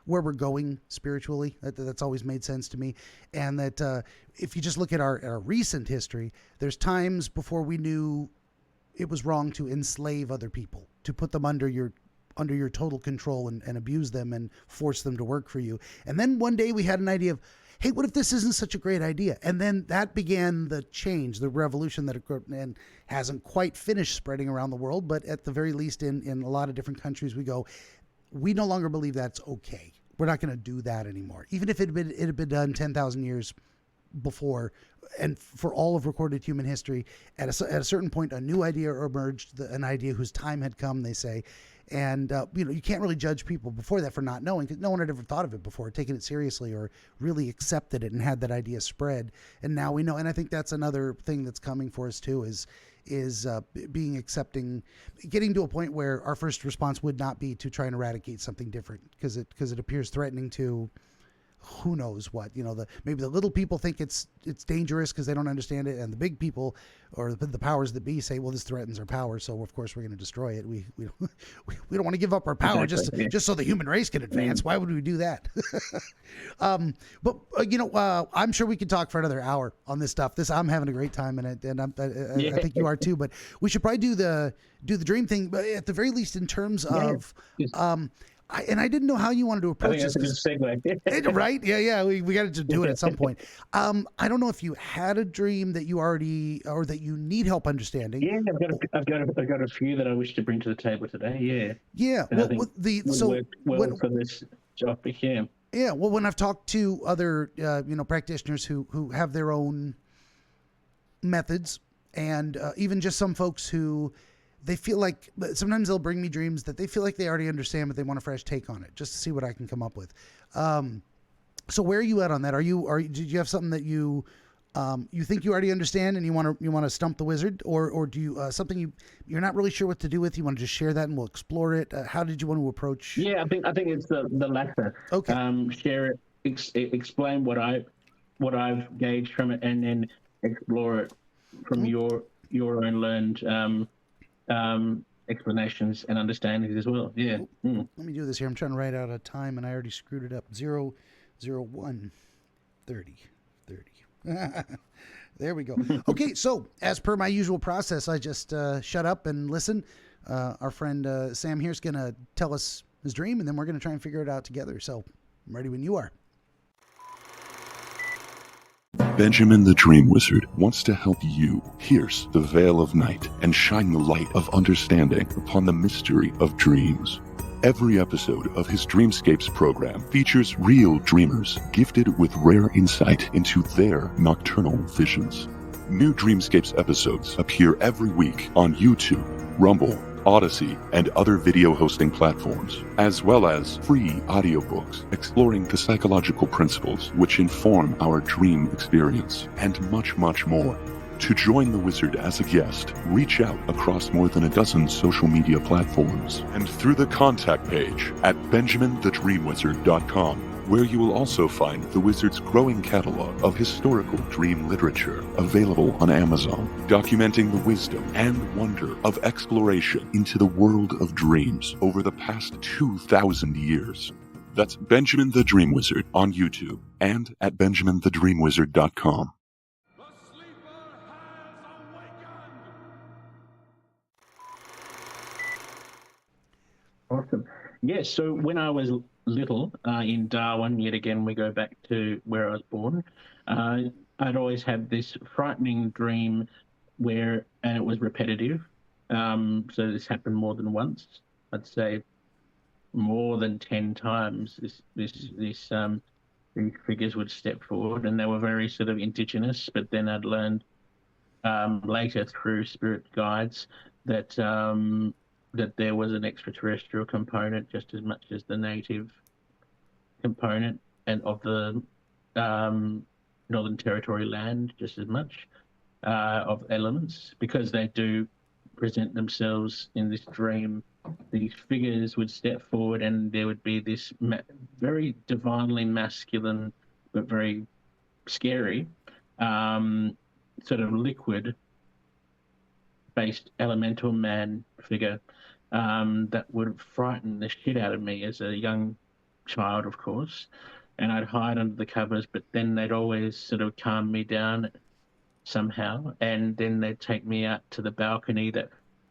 where we're going spiritually. That's always made sense to me. And that if you just look at our recent history, there's times before we knew it was wrong to enslave other people, to put them under your total control and abuse them and force them to work for you. And then one day we had an idea of, hey, what if this isn't such a great idea? And then that began the change, the revolution that occurred, and hasn't quite finished spreading around the world, but at the very least in a lot of different countries, we go, we no longer believe that's okay. We're not going to do that anymore. Even if it had been done 10,000 years before, and for all of recorded human history, at a certain point, a new idea emerged, an idea whose time had come, they say. And, you can't really judge people before that for not knowing, because no one had ever thought of it before, taken it seriously, or really accepted it and had that idea spread. And now we know. And I think that's another thing that's coming for us too, is being accepting, getting to a point where our first response would not be to try and eradicate something different, because it appears threatening to who knows what. Maybe the little people think it's dangerous because they don't understand it, and the big people, or the powers that be, say, well, this threatens our power, so of course we're going to destroy it. We don't want to give up our power just so the human race can advance. Why would we do that? But I'm sure we could talk for another hour on this stuff. I'm having a great time in it, and I think you are too. But we should probably do the dream thing, but at the very least in terms of I didn't know how you wanted to approach this. That's a good segue. Right? Yeah. We got to do it at some point. I don't know if you had a dream that you already, or that you need help understanding. Yeah, I've got a few that I wish to bring to the table today. Yeah. Yeah. Well, work for this topic. Yeah. Yeah. Well, when I've talked to other practitioners who have their own methods, and even just some folks who they feel like sometimes they'll bring me dreams that they feel like they already understand, but they want a fresh take on it just to see what I can come up with. So where are you at on that? Did you have something that you think you already understand and you want to stump the wizard, or do you something you're not really sure what to do with? You want to just share that and we'll explore it. How did you want to approach? Yeah, I think it's the latter. Okay. Share it, explain what I've gauged from it, and then explore it from your own learned explanations and understandings as well. Yeah. Let me do this here. I'm trying to write out a time and I already screwed it up. 001 30. There we go. Okay, so as per my usual process, I just shut up and listen. Our friend Sam here is going to tell us his dream, and then we're going to try and figure it out together. So I'm ready when you are. Benjamin the Dream Wizard wants to help you pierce the veil of night and shine the light of understanding upon the mystery of dreams. Every episode of his Dreamscapes program features real dreamers gifted with rare insight into their nocturnal visions. New Dreamscapes episodes appear every week on YouTube, Rumble, Odyssey, and other video hosting platforms, as well as free audiobooks exploring the psychological principles which inform our dream experience, and much, much more. To join the wizard as a guest, reach out across more than a dozen social media platforms and through the contact page at benjaminthedreamwizard.com, where you will also find the wizard's growing catalog of historical dream literature available on Amazon, documenting the wisdom and wonder of exploration into the world of dreams over the past 2,000 years. That's Benjamin the Dream Wizard on YouTube and at benjaminthedreamwizard.com. Awesome. Yes, so when I was little in Darwin, yet again, we go back to where I was born, I'd always had this frightening dream and it was repetitive. So this happened more than once. I'd say more than 10 times these figures would step forward, and they were very sort of indigenous, but then I'd learned later through spirit guides that that there was an extraterrestrial component just as much as the native component, and of the Northern Territory land just as much of elements, because they do present themselves in this dream. These figures would step forward and there would be this very divinely masculine but very scary sort of liquid based elemental man figure that would frighten the shit out of me as a young child, of course. And I'd hide under the covers, but then they'd always sort of calm me down somehow. And then they'd take me out to the balcony that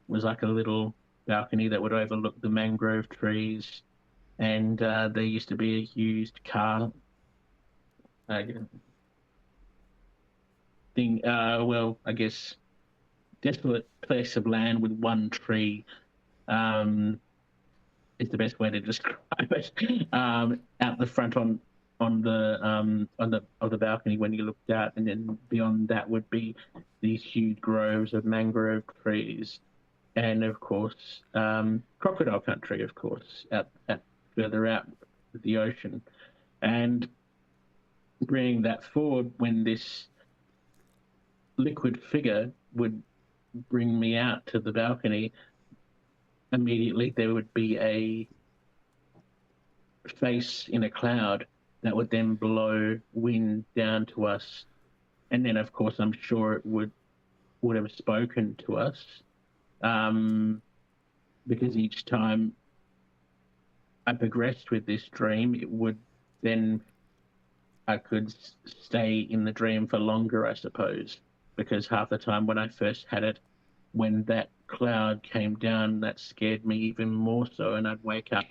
was like a little balcony that would overlook the mangrove trees. And there used to be a used car thing, well, I guess desolate place of land with one tree is the best way to describe it. Out the front on the balcony when you looked out, and then beyond that would be these huge groves of mangrove trees, and of course crocodile country, of course, further out with the ocean. And bringing that forward, when this liquid figure would bring me out to the balcony, immediately there would be a face in a cloud that would then blow wind down to us. And then, of course, I'm sure it would have spoken to us, because each time I progressed with this dream, I could stay in the dream for longer, I suppose, because half the time when I first had it, when that cloud came down, that scared me even more so, and I'd wake up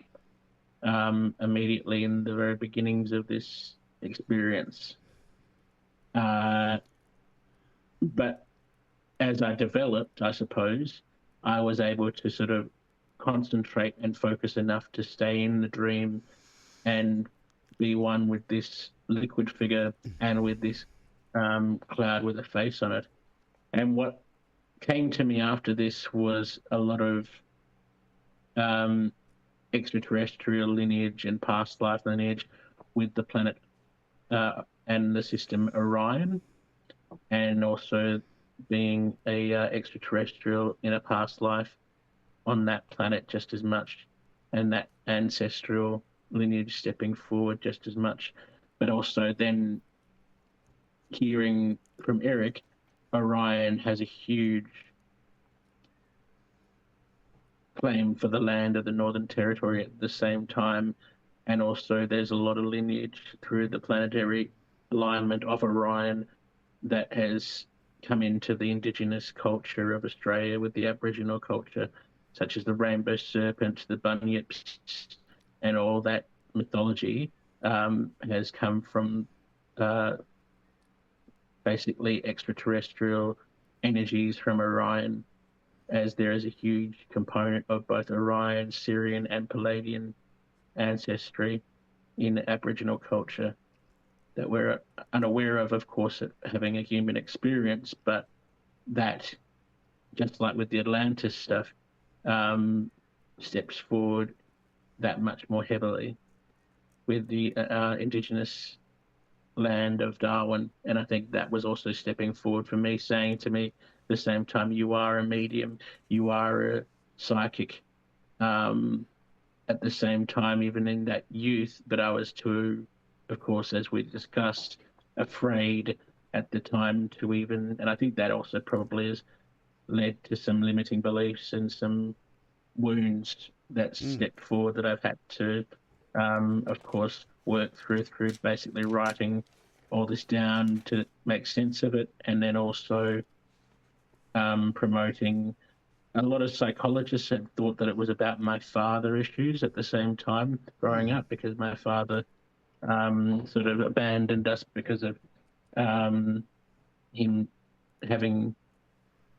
immediately in the very beginnings of this experience. But as I developed, I suppose, I was able to sort of concentrate and focus enough to stay in the dream and be one with this liquid figure and with this cloud with a face on it. And what came to me after this was a lot of extraterrestrial lineage and past life lineage with the planet and the system Orion, and also being a extraterrestrial in a past life on that planet just as much, and that ancestral lineage stepping forward just as much, but also then hearing from Eric, Orion has a huge claim for the land of the Northern Territory at the same time, and also there's a lot of lineage through the planetary alignment of Orion that has come into the Indigenous culture of Australia with the Aboriginal culture, such as the rainbow serpent, the bunyips, and all that mythology has come from basically extraterrestrial energies from Orion, as there is a huge component of both Orion, Syrian, and Palladian ancestry in Aboriginal culture that we're unaware of course, having a human experience, but that, just like with the Atlantis stuff, steps forward that much more heavily with the Indigenous land of Darwin. And I think that was also stepping forward for me, saying to me, the same time, you are a medium, you are a psychic. At the same time, even in that youth, but I was too, of course, as we discussed, afraid at the time to even, and I think that also probably has led to some limiting beliefs and some wounds that stepped forward that I've had to, of course, work through basically writing all this down to make sense of it, and then also promoting. A lot of psychologists had thought that it was about my father issues at the same time growing up, because my father sort of abandoned us because of him having,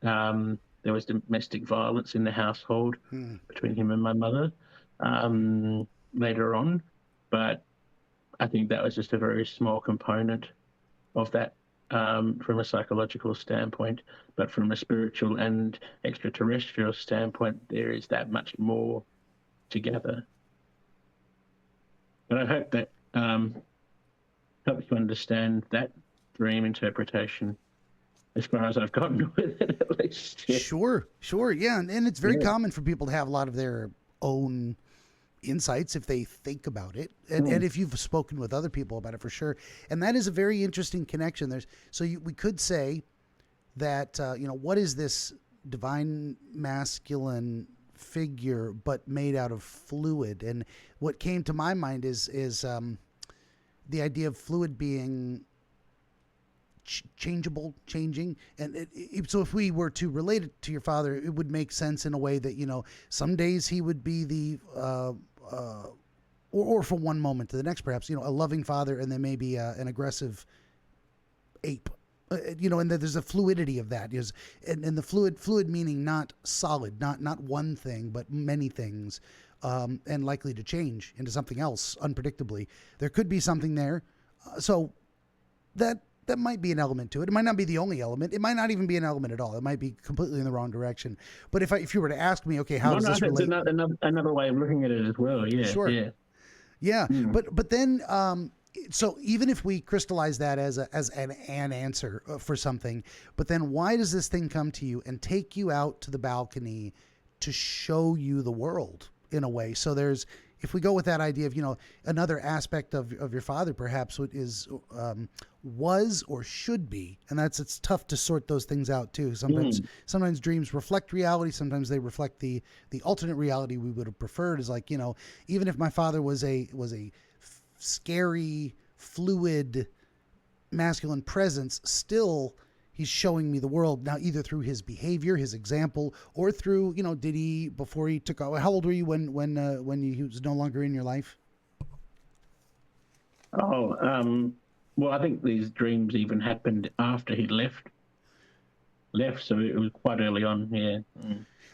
there was domestic violence in the household between him and my mother later on. But I think that was just a very small component of that from a psychological standpoint, but from a spiritual and extraterrestrial standpoint, there is that much more together. But I hope that helps you understand that dream interpretation as far as I've gotten with it, at least. Yeah. Sure. Yeah. And it's very common for people to have a lot of their own insights if they think about it, and if you've spoken with other people about it, for sure. And that is a very interesting connection. We could say that what is this divine masculine figure but made out of fluid? And what came to my mind is the idea of fluid being changeable, changing. And so if we were to relate it to your father, it would make sense in a way that, some days he would be the or from one moment to the next, perhaps, a loving father, and then maybe an aggressive ape, and there's a fluidity of that. And the fluid meaning not solid, not one thing, but many things, and likely to change into something else unpredictably. There could be something there. So that might be an element to it. It might not be the only element. It might not even be an element at all. It might be completely in the wrong direction. But if you were to ask me, okay, how does this relate? Another way of looking at it as well. Yeah. Sure. Yeah. But then, so even if we crystallize that as an answer for something, but then why does this thing come to you and take you out to the balcony to show you the world in a way? So if we go with that idea of, another aspect of your father, perhaps was or should be, and it's tough to sort those things out too. Sometimes dreams reflect reality. Sometimes they reflect the alternate reality we would have preferred. Is like, even if my father was a scary, fluid, masculine presence, still he's showing me the world now, either through his behavior, his example, or through, did he, before he took off, how old were you when he was no longer in your life? Well, I think these dreams even happened after he left, so it was quite early on, yeah.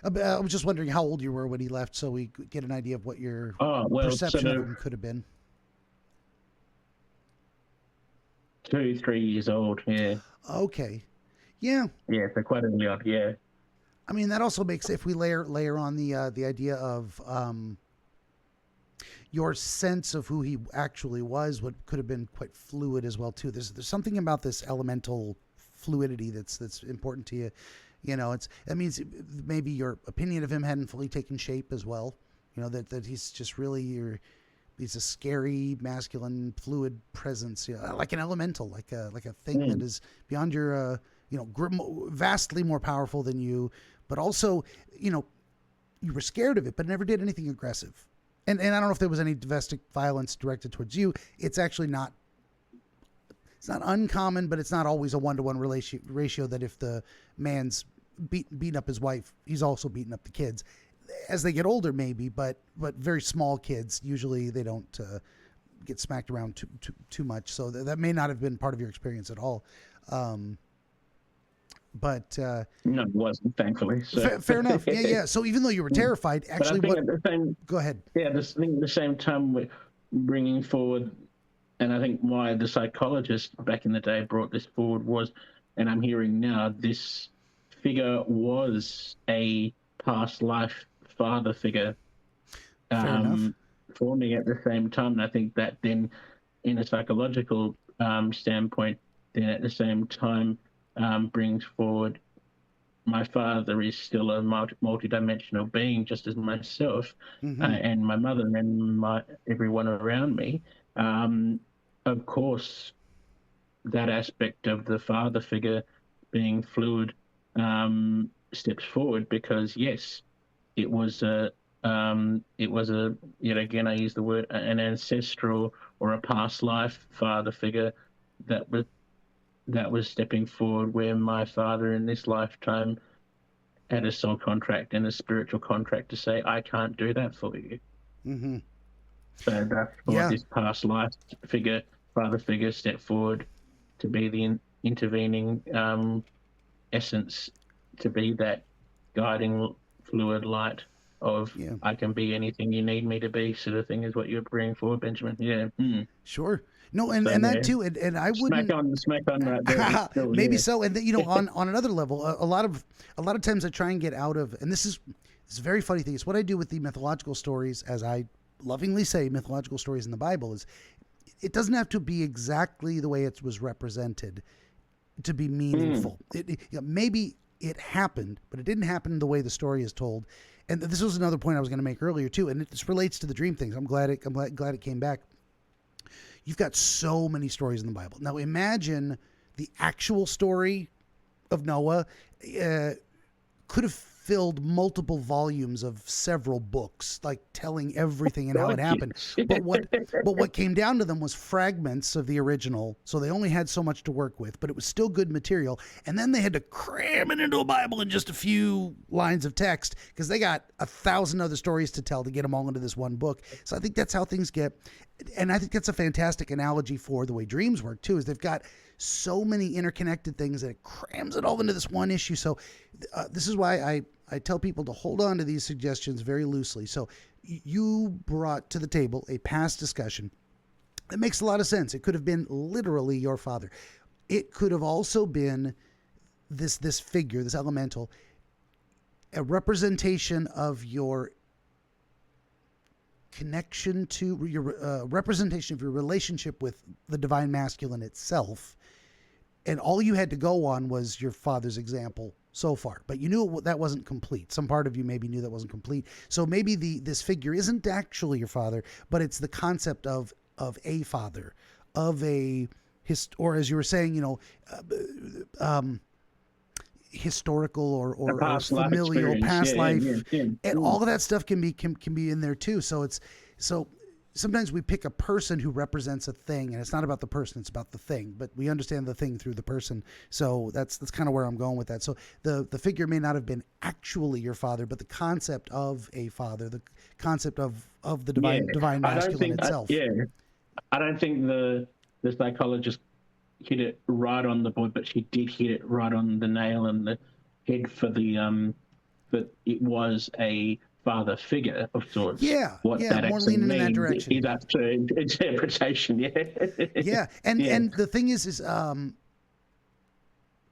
I was just wondering how old you were when he left, so we could get an idea of what your perception of him could have been. 2-3 years old, yeah. Okay. Yeah. Yeah, so quite early on, yeah. I mean, that also makes, if we layer on the idea of your sense of who he actually was, what could have been quite fluid as well too. There's something about this elemental fluidity that's important to you. You know, that means maybe your opinion of him hadn't fully taken shape as well. You know, that he's just really he's a scary, masculine, fluid presence. You know, like an elemental, like a thing that is beyond your vastly more powerful than you, but also, you know, you were scared of it, but never did anything aggressive. And I don't know if there was any domestic violence directed towards you. It's actually not. It's not uncommon, but it's not always a 1-to-1 ratio that if the man's beating up his wife, he's also beating up the kids. As they get older, maybe, but very small kids, usually they don't get smacked around too much. So that may not have been part of your experience at all. But no, it wasn't, thankfully. So. Fair enough. Yeah. So even though you were terrified, actually, go ahead. Yeah, I think at the same time we're bringing forward, and I think why the psychologist back in the day brought this forward was, and I'm hearing now, this figure was a past life father figure for me at the same time. And I think that then, in a psychological standpoint, then at the same time, brings forward my father is still a multidimensional being, just as myself, and my mother and everyone around me. Of course, that aspect of the father figure being fluid steps forward, because yes, it was a yet again I use the word an ancestral or a past life father figure that was stepping forward, where my father in this lifetime had a soul contract and a spiritual contract to say, I can't do that for you. So that's what this past life father figure stepped forward to be the intervening essence, to be that guiding fluid light of I can be anything you need me to be, sort of thing, is what you're bringing forward, Benjamin. Yeah. Sure. No, and that too, and I wouldn't smack on right there. Still, maybe so. And on another level, a lot of times I try and get out of, and this is a very funny thing. It's what I do with the mythological stories, as I lovingly say, mythological stories in the Bible, is it doesn't have to be exactly the way it was represented to be meaningful. Maybe it happened, but it didn't happen the way the story is told. And this was another point I was going to make earlier too, and this relates to the dream things. I'm glad it came back. You've got so many stories in the Bible. Now imagine the actual story of Noah could have filled multiple volumes of several books, like telling everything and how it happened. But what came down to them was fragments of the original, so they only had so much to work with, but it was still good material. And then they had to cram it into a Bible in just a few lines of text, because they got 1,000 other stories to tell to get them all into this one book. So I think that's how things get. And I think that's a fantastic analogy for the way dreams work too, is they've got so many interconnected things that it crams it all into this one issue. So this is why I tell people to hold on to these suggestions very loosely. So you brought to the table a past discussion that makes a lot of sense. It could have been literally your father. It could have also been this figure, this elemental, a representation of your connection to your representation of your relationship with the divine masculine itself. And all you had to go on was your father's example so far, but you knew that wasn't complete. Some part of you maybe knew that wasn't complete. So maybe this figure isn't actually your father, but it's the concept of a father, of or as you were saying, historical or familial past life, and all of that stuff can be in there too. So sometimes we pick a person who represents a thing, and it's not about the person, it's about the thing, but we understand the thing through the person. So that's kind of where I'm going with that. So the figure may not have been actually your father, but the concept of a father, the concept of the divine masculine itself. I don't think the psychologist hit it right on the board, but she did hit it right on the nail and the head for the that it was a father figure of sorts. What that more actually leaning means in that direction is up to interpretation. And the thing is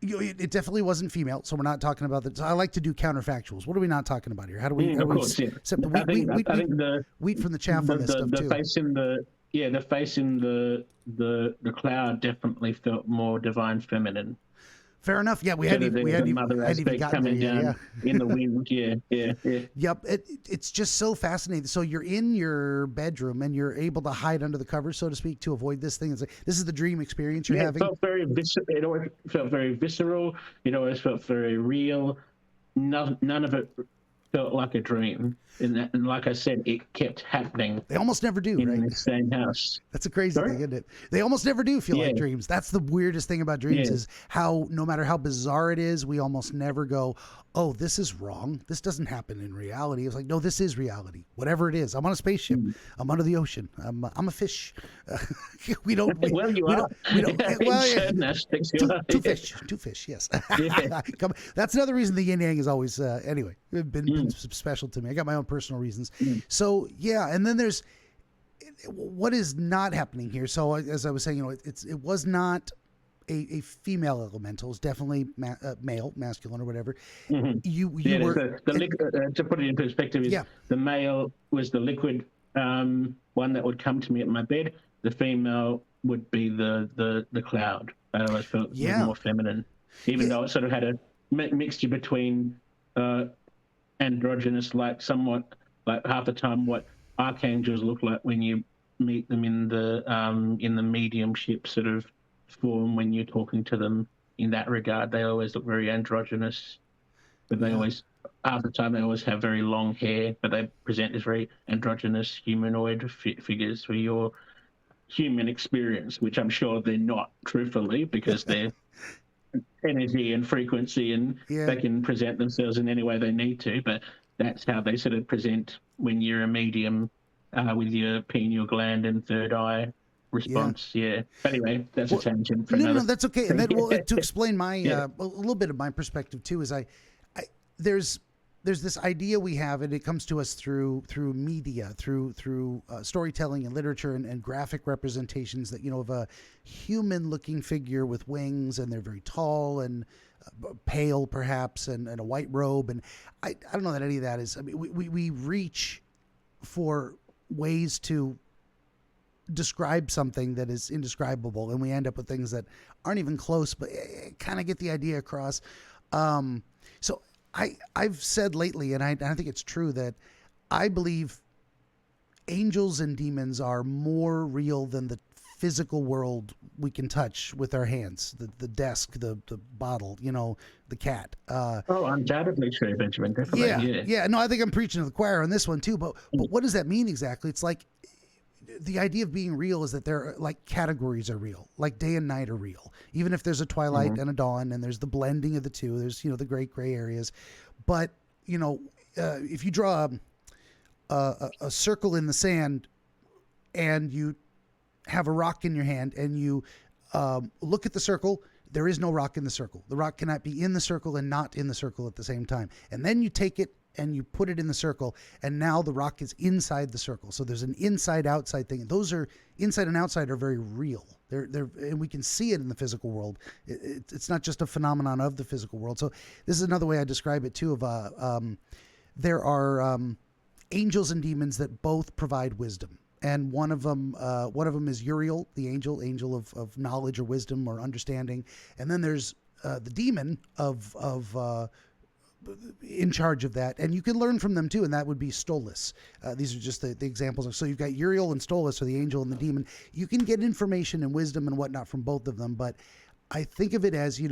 It definitely wasn't female, so we're not talking about that. So I like to do counterfactuals. What are we not talking about here? How do we? Of course, yeah. I think the wheat from the chaff on this stuff too. Face in the face in the cloud definitely felt more divine feminine. Fair enough. Yeah, we hadn't even gotten there yet. Yeah. In the wind. Yeah. Yep. It's just so fascinating. So you're in your bedroom and you're able to hide under the covers, so to speak, to avoid this thing. It's like, this is the dream experience you're having. It felt very it always felt very visceral. It always felt very real. None of it felt like a dream. And like I said, it kept happening. They almost never do, in right? the same house. That's a crazy thing, isn't it? They almost never do feel like dreams. That's the weirdest thing about dreams is how, no matter how bizarre it is, we almost never go, oh, this is wrong. This doesn't happen in reality. It's like, no, this is reality. Whatever it is. I'm on a spaceship. I'm under the ocean. I'm a fish. We don't. Well, you are. We don't. Two fish. Yes. That's another reason the yin yang is always. Anyway, been special to me. I got my own personal reasons. So yeah, and then there's what is not happening here. So as I was saying, it was not a female elemental. It's definitely male, masculine, or whatever. You were to put it in perspective. The male was the liquid one that would come to me at my bed. The female would be the cloud. I always felt more feminine, even though it sort of had a mixture between androgynous, like somewhat like half the time what archangels look like when you meet them in the mediumship sort of form when you're talking to them. In that regard, they always look very androgynous, but they always, half the time, they always have very long hair, but they present as very androgynous humanoid figures for your human experience, which I'm sure they're not, truthfully, because they're energy and frequency, and they can present themselves in any way they need to, but that's how they sort of present when you're a medium with your pineal gland and third eye response. Anyway, that's a tangent for another. No, that's okay. And then, to explain my a little bit of my perspective too, is there's this idea we have, and it comes to us through media, through storytelling and literature and graphic representations that of a human-looking figure with wings, and they're very tall and pale, perhaps, and a white robe. And I don't know that any of that is. I mean, we reach for ways to describe something that is indescribable, and we end up with things that aren't even close, but kind of get the idea across. So I've said lately, and I think it's true, that I believe angels and demons are more real than the physical world we can touch with our hands, the desk, the bottle, the cat. Undoubtedly true, Benjamin. Definitely. Yeah. No, I think I'm preaching to the choir on this one too. But what does that mean exactly? It's like the idea of being real is that there are, like, categories are real, like day and night are real. Even if there's a twilight and a dawn, and there's the blending of the two, there's the great gray areas. But if you draw a circle in the sand, and you have a rock in your hand, and you look at the circle, there is no rock in the circle. The rock cannot be in the circle and not in the circle at the same time. And then you take it and you put it in the circle, and now the rock is inside the circle. So there's an inside-outside thing. And those are, inside and outside, are very real. They're and we can see it in the physical world. It's not just a phenomenon of the physical world. So this is another way I describe it too. There are angels and demons that both provide wisdom. And one of them is Uriel, the angel of knowledge or wisdom or understanding. And then there's the demon of in charge of that, and you can learn from them too, and that would be Stolas. These are just the examples. So you've got Uriel and Stolas, or the angel and the demon. You can get information and wisdom and whatnot from both of them, but I think of it as,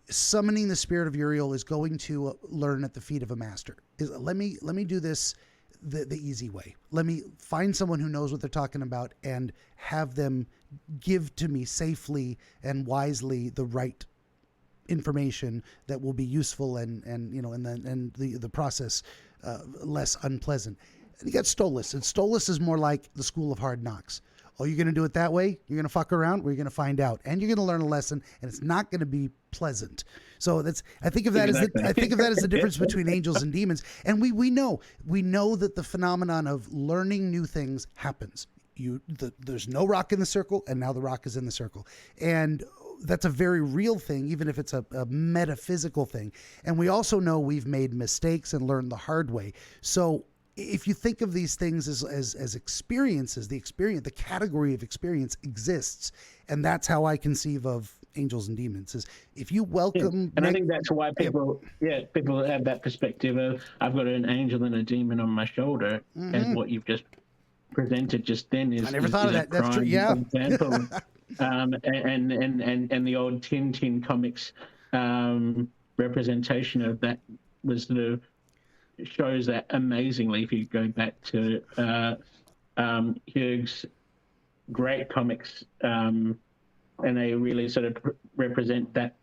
summoning the spirit of Uriel is going to learn at the feet of a master. Let me do this the easy way. Let me find someone who knows what they're talking about and have them give to me safely and wisely the right information that will be useful and the process less unpleasant. And you got Stolas, and Stolas is more like the school of hard knocks. Oh, you're going to do it that way? You're going to fuck around? Well, you're going to find out, and you're going to learn a lesson, and it's not going to be pleasant. So I think of that as the difference between angels and demons. And we know that the phenomenon of learning new things happens. There's no rock in the circle, and now the rock is in the circle. And that's a very real thing, even if it's a metaphysical thing. And we also know we've made mistakes and learned the hard way. So if you think of these things as experiences, the category of experience exists. And that's how I conceive of angels and demons, is if you welcome. And I think that's why people have that perspective of, I've got an angel and a demon on my shoulder, as what you've just presented just then is. I never thought of that. That's true. Yeah. Example. And the old Tintin comics representation of that was shows that amazingly. If you go back to Hughes' great comics, and they really sort of represent that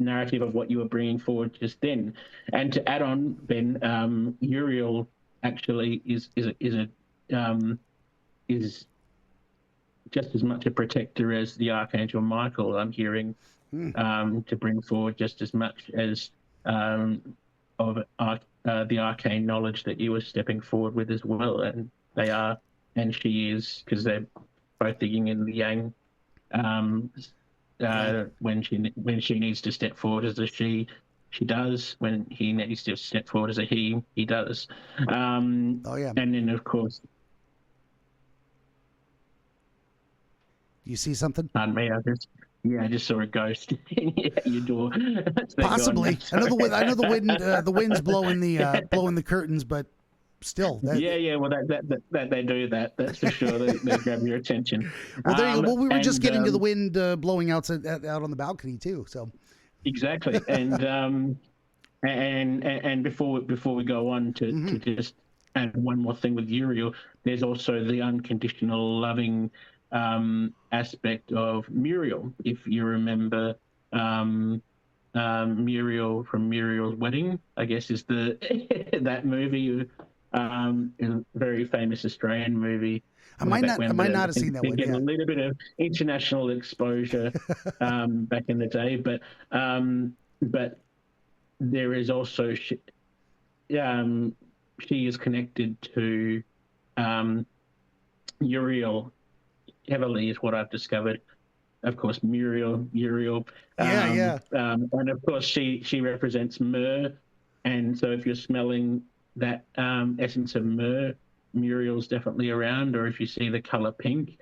narrative of what you were bringing forward just then. And to add on, Ben, Uriel actually is just as much a protector as the Archangel Michael. I'm hearing to bring forward just as much as of the arcane knowledge that you were stepping forward with as well. And they are, and she is, because they're both the yin and the yang. When she needs to step forward as a she does. When he needs to step forward as a he does. And then of course. You see something? Pardon me, I just saw a ghost at your door. Possibly. I know the wind. The wind's blowing the curtains, but still. Well, that they do that. That's for sure. They grab your attention. Well, there you go. Well, we were just getting to the wind blowing out on the balcony too. So. Exactly, and before we go on to just add one more thing with Uriel, there's also the unconditional loving aspect of Muriel. If you remember Muriel from Muriel's Wedding, I guess is that movie, a very famous Australian movie. I might not have seen that one. Get a little bit of international exposure back in the day, but there is also she is connected to Uriel heavily, is what I've discovered. Of course, Uriel. And of course, she represents myrrh, and so if you're smelling that essence of myrrh, Muriel's definitely around. Or if you see the color pink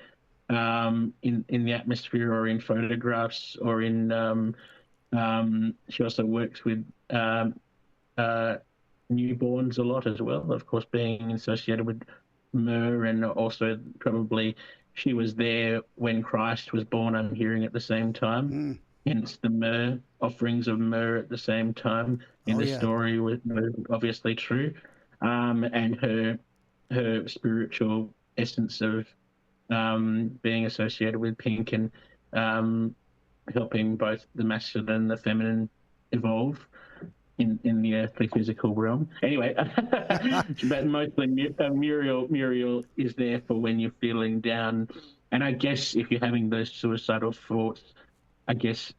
in the atmosphere, or in photographs, or in she also works with newborns a lot as well, of course, being associated with myrrh, and also probably she was there when Christ was born, I'm hearing, at the same time. Hence the myrrh, offerings of myrrh at the same time in the story was obviously true. And her spiritual essence of being associated with pink and helping both the masculine and the feminine evolve in the earthly physical realm. Anyway, but mostly Muriel is there for when you're feeling down. And I guess if you're having those suicidal thoughts, definitely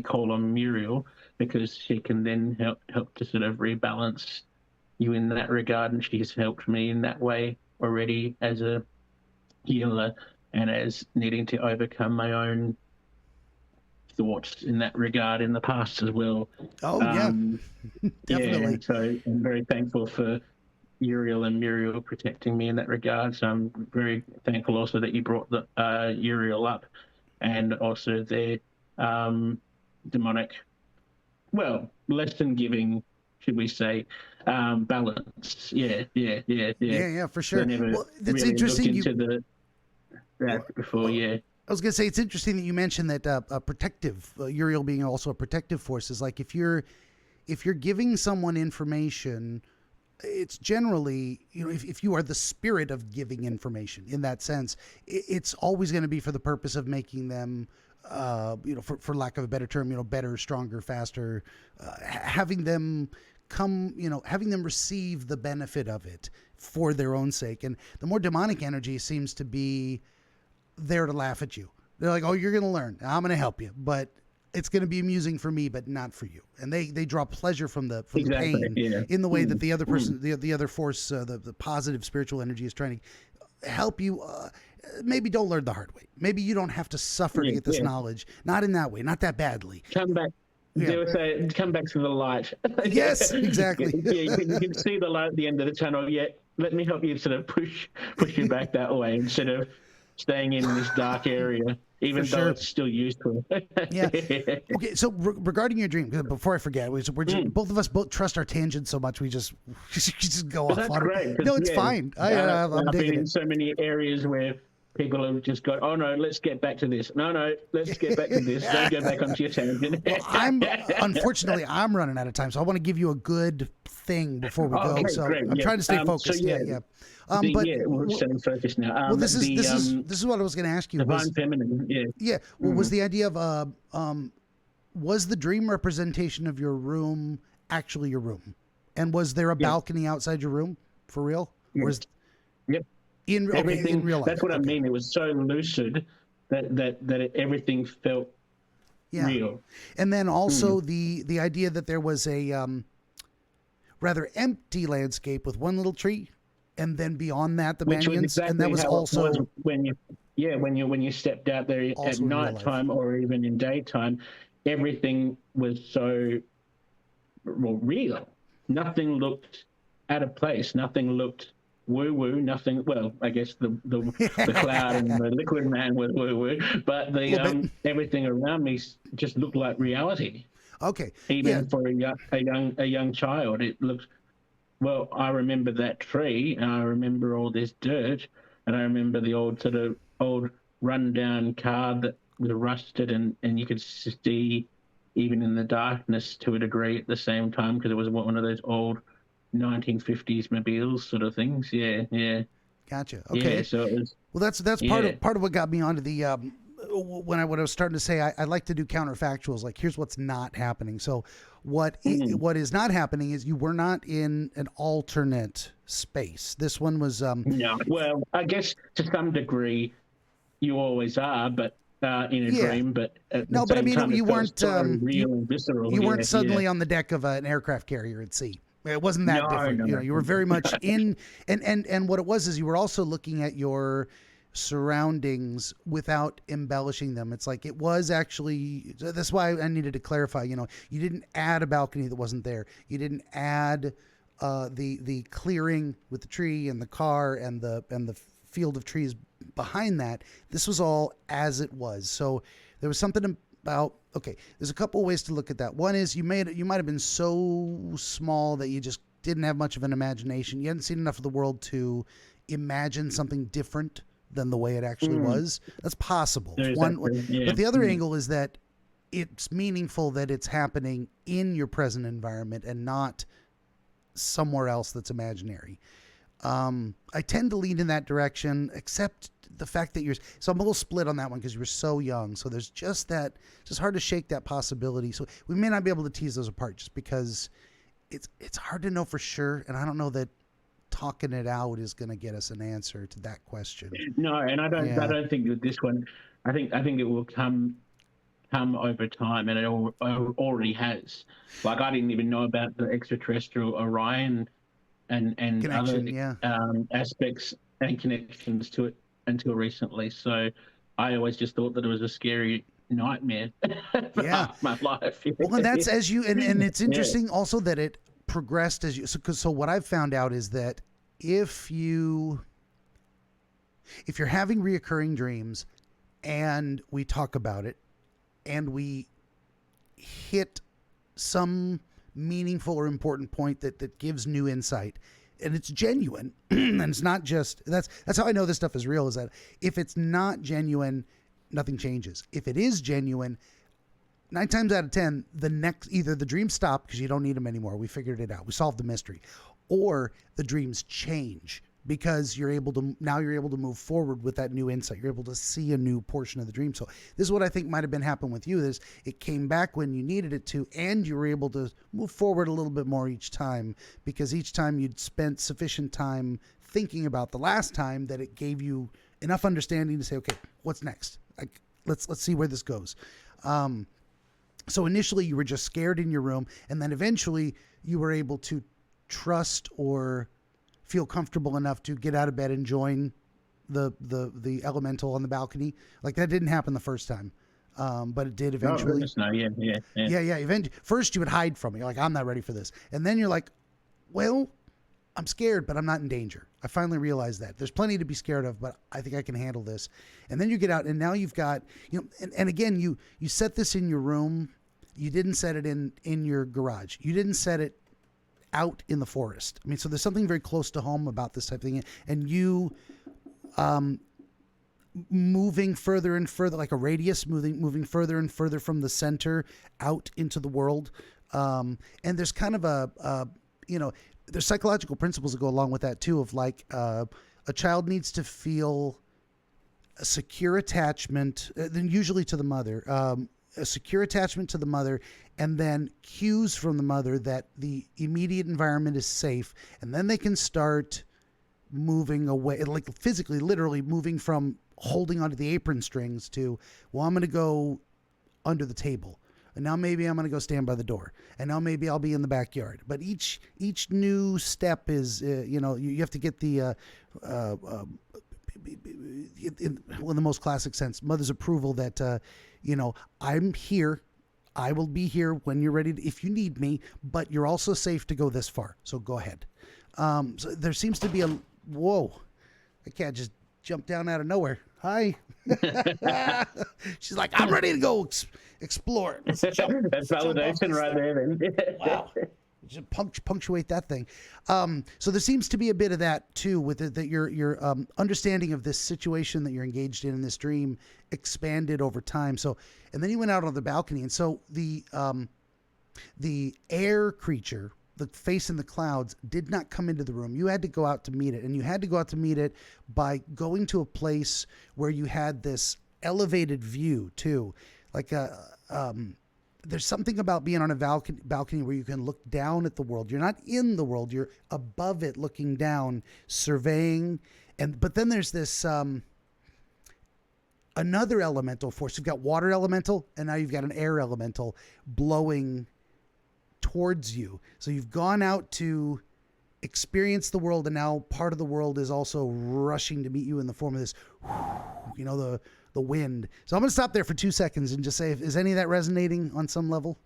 call on Muriel, because she can then help to sort of rebalance you in that regard. And she's helped me in that way already as a healer, and as needing to overcome my own thoughts in that regard in the past as well. Definitely. Yeah, so I'm very thankful for Uriel and Muriel protecting me in that regard. So I'm very thankful also that you brought the Uriel up, and also their demonic, lesson giving, should we say, balance. Yeah, for sure. So I never that's really interesting. Looked into that before. I was going to say, it's interesting that you mentioned that protective, Uriel being also a protective force, is like if you're giving someone information, it's generally, if you are the spirit of giving information in that sense, it's always going to be for the purpose of making them, for lack of a better term, better, stronger, faster, having them having them receive the benefit of it for their own sake. And the more demonic energy seems to be there to laugh at you. They're like, oh, you're going to learn. I'm going to help you, but it's going to be amusing for me, but not for you. And they draw pleasure from the pain in the way that the other person, the other force, the positive spiritual energy is trying to help you. Maybe don't learn the hard way. Maybe you don't have to suffer to get this knowledge. Not in that way. Not that badly. Come back. They would say, come back to the light. Yes, exactly. You can see the light at the end of the tunnel. Yeah, let me help you sort of push you back that way instead of staying in this dark area, even though it's still useful. Yeah. Okay, so regarding your dream, before I forget, we're just, both of us both trust our tangents so much we just go off that's on great, it. No, it's fine. I'm I've digging been in it. so many areas where people have just got, oh no, let's get back to this. No, let's get back to this. Don't go back onto your tangent. Unfortunately, I'm running out of time, so I want to give you a good thing before we go. So great, I'm trying to stay focused. We're staying focused now. Well, this is what I was going to ask you. Divine feminine. Yeah. Yeah. Well, was the idea of was the dream representation of your room actually your room, and was there a balcony outside your room for real? Yes. Yep. In real life. That's what I mean. It was so lucid that everything felt real. And then also the idea that there was a rather empty landscape with one little tree, and then beyond that the banyans, and that was also when you stepped out there at nighttime or even in daytime, everything was so real. Nothing looked out of place. Nothing looked woo-woo, nothing. Well, I guess the cloud and the liquid man was woo-woo, but everything around me just looked like reality. Okay. Even for a young child, it looked. Well, I remember that tree, and I remember all this dirt, and I remember the old run-down car that was rusted, and you could see even in the darkness to a degree at the same time because it was one of those old 1950s mobiles sort of things. Yeah. Gotcha. Okay. Yeah, so it was, well, that's part of what got me onto the when I was starting to say I like to do counterfactuals. Like, here's what's not happening. So what is not happening is you were not in an alternate space. This one was no. Well, I guess to some degree you always are, but in a dream. But no, but I mean, you weren't so real and visceral. You weren't suddenly on the deck of an aircraft carrier at sea. It wasn't that different. No. You were very much in, and what it was is you were also looking at your surroundings without embellishing them. It's like it was actually. That's why I needed to clarify. You didn't add a balcony that wasn't there. You didn't add the clearing with the tree and the car and the field of trees behind that. This was all as it was. So there was something about. Okay, there's a couple ways to look at that. One is you might have been so small that you just didn't have much of an imagination. You hadn't seen enough of the world to imagine something different than the way it actually was. That's possible. But the other angle is that it's meaningful that it's happening in your present environment and not somewhere else that's imaginary. I tend to lean in that direction, except the fact that so I'm a little split on that one because you were so young. So there's just that, it's just hard to shake that possibility. So we may not be able to tease those apart just because it's hard to know for sure. And I don't know that talking it out is going to get us an answer to that question. No, and I don't think with this one, I think it will come over time, and it already has. Like, I didn't even know about the extraterrestrial Orion and other aspects and connections to it until recently. So I always just thought that it was a scary nightmare for my life. Well, and that's as you, and it's interesting also that it progressed as you, so what I've found out is that if you're having reoccurring dreams and we talk about it and we hit some meaningful or important point that gives new insight, and it's genuine, and it's not just, that's how I know this stuff is real, is that if it's not genuine, nothing changes. If it is genuine, 9 times out of 10, either the dreams stop because you don't need them anymore. We figured it out. We solved the mystery. Or the dreams change because you're able to move forward with that new insight. You're able to see a new portion of the dream. So this is what I think might have been happening with you, is it came back when you needed it to, and you were able to move forward a little bit more each time, because each time you'd spent sufficient time thinking about the last time that it gave you enough understanding to say, okay, what's next? Let's see where this goes. So initially you were just scared in your room, and then eventually you were able to trust or feel comfortable enough to get out of bed and join the elemental on the balcony. Like that didn't happen the first time, but it did eventually. Oh, goodness, no, yeah. First, you would hide from me, like I'm not ready for this, and then you're like, well, I'm scared, but I'm not in danger. I finally realized that there's plenty to be scared of, but I think I can handle this. And then you get out, and now you've got, and again, you set this in your room. You didn't set it in your garage. You didn't set it out in the forest. I mean, so there's something very close to home about this type of thing. And you, moving further and further, like a radius, moving further and further from the center out into the world. And there's kind of there's psychological principles that go along with that too, of like a child needs to feel a secure attachment, then usually to the mother, a secure attachment to the mother, and then cues from the mother that the immediate environment is safe, and then they can start moving away, like physically, literally moving from holding onto the apron strings to, well, I'm going to go under the table. And now maybe I'm going to go stand by the door. And now maybe I'll be in the backyard. But each new step is, you have to get the, in the most classic sense, mother's approval that, I'm here. I will be here when you're ready if you need me, but you're also safe to go this far. So go ahead. So there seems to be whoa, I can't just jump down out of nowhere. Hi. She's like, I'm ready to go explore. That's validation right there, then. Wow. Just punctuate that thing. So there seems to be a bit of that too, with it, that your understanding of this situation that you're engaged in this dream expanded over time. So, and then you went out on the balcony, and so the air creature, the face in the clouds, did not come into the room. You had to go out to meet it, and you had to go out to meet it by going to a place where you had this elevated view too, like there's something about being on a balcony where you can look down at the world. You're not in the world, you're above it, looking down, surveying. But then there's this another elemental force. You've got water elemental, and now you've got an air elemental blowing towards you. So you've gone out to experience the world, and now part of the world is also rushing to meet you in the form of this, the wind. So I'm going to stop there for 2 seconds and just say, is any of that resonating on some level?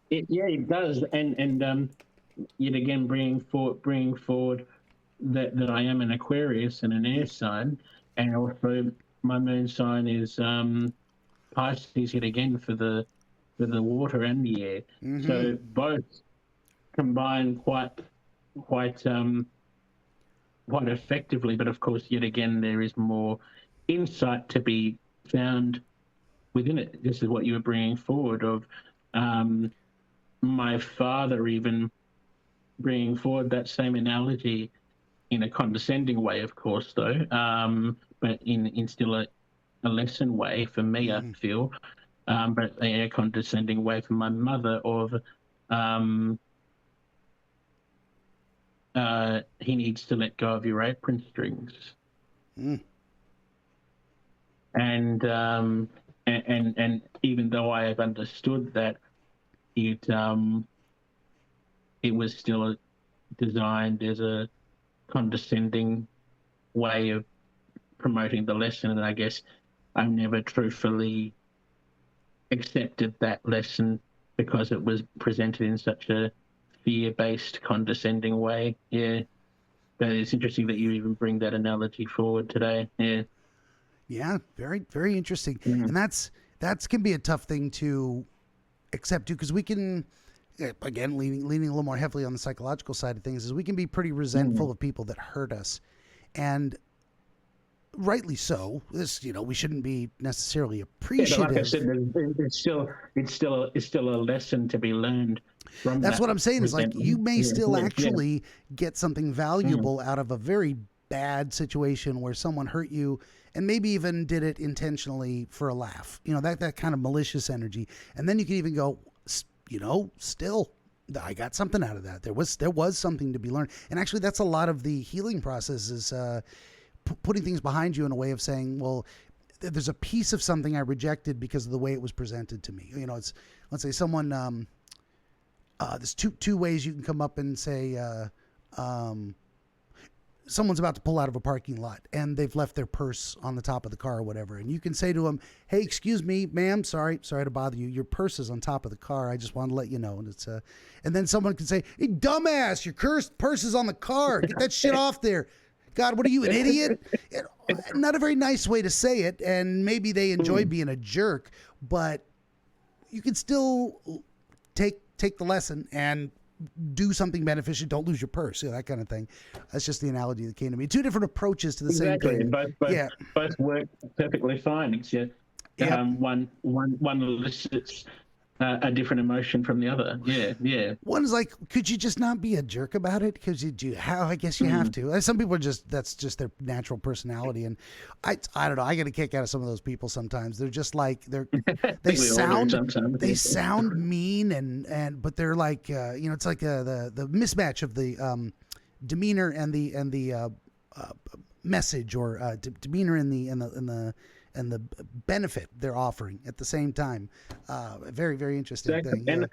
It does. And yet again, bringing forward that I am an Aquarius and an air sign, and also my moon sign is Pisces yet again for the water and the air. Mm-hmm. So both combine quite effectively, but of course, yet again, there is more insight to be found within it. This is what you were bringing forward of my father even bringing forward that same analogy in a condescending way, of course, though, but in still a lesson way for me, I feel, but a condescending way for my mother of he needs to let go of your apron strings. And even though I have understood that it was still designed as a condescending way of promoting the lesson, and I guess I've never truthfully accepted that lesson because it was presented in such a fear-based, condescending way. Yeah, but it's interesting that you even bring that analogy forward today. Yeah, very, very interesting. And that's can be a tough thing to accept too, because we can, again, leaning a little more heavily on the psychological side of things, is we can be pretty resentful of people that hurt us, and rightly so. This, we shouldn't be necessarily appreciative. Like I said, it's still a lesson to be learned from. That's what I'm saying. Is like you may still actually get something valuable out of a very bad situation where someone hurt you and maybe even did it intentionally for a laugh. That kind of malicious energy, and then you can even go, still, I got something out of that. There was something to be learned, and actually, that's a lot of the healing process is. Putting things behind you in a way of saying, well, there's a piece of something I rejected because of the way it was presented to me. It's, let's say someone, there's two ways you can come up and say, someone's about to pull out of a parking lot and they've left their purse on the top of the car or whatever. And you can say to them, hey, excuse me, ma'am, sorry to bother you. Your purse is on top of the car. I just wanted to let you know. And it's and then someone can say, hey, dumbass, your purse is on the car. Get that shit off there. God, what are you, an idiot? Not a very nice way to say it. And maybe they enjoy being a jerk, but you can still take the lesson and do something beneficial. Don't lose your purse, that kind of thing. That's just the analogy that came to me. Two different approaches to the same thing. Both work perfectly fine. It's one elicits a different emotion from the other. One is like, could you just not be a jerk about it? Because you do. How? I guess you have to. Some people are that's just their natural personality, and I don't know. I get a kick out of some of those people sometimes. They're just like they sound mean and but they're like it's like the mismatch of the demeanor and the message or demeanor in the benefit they're offering at the same time. Very, very interesting thing.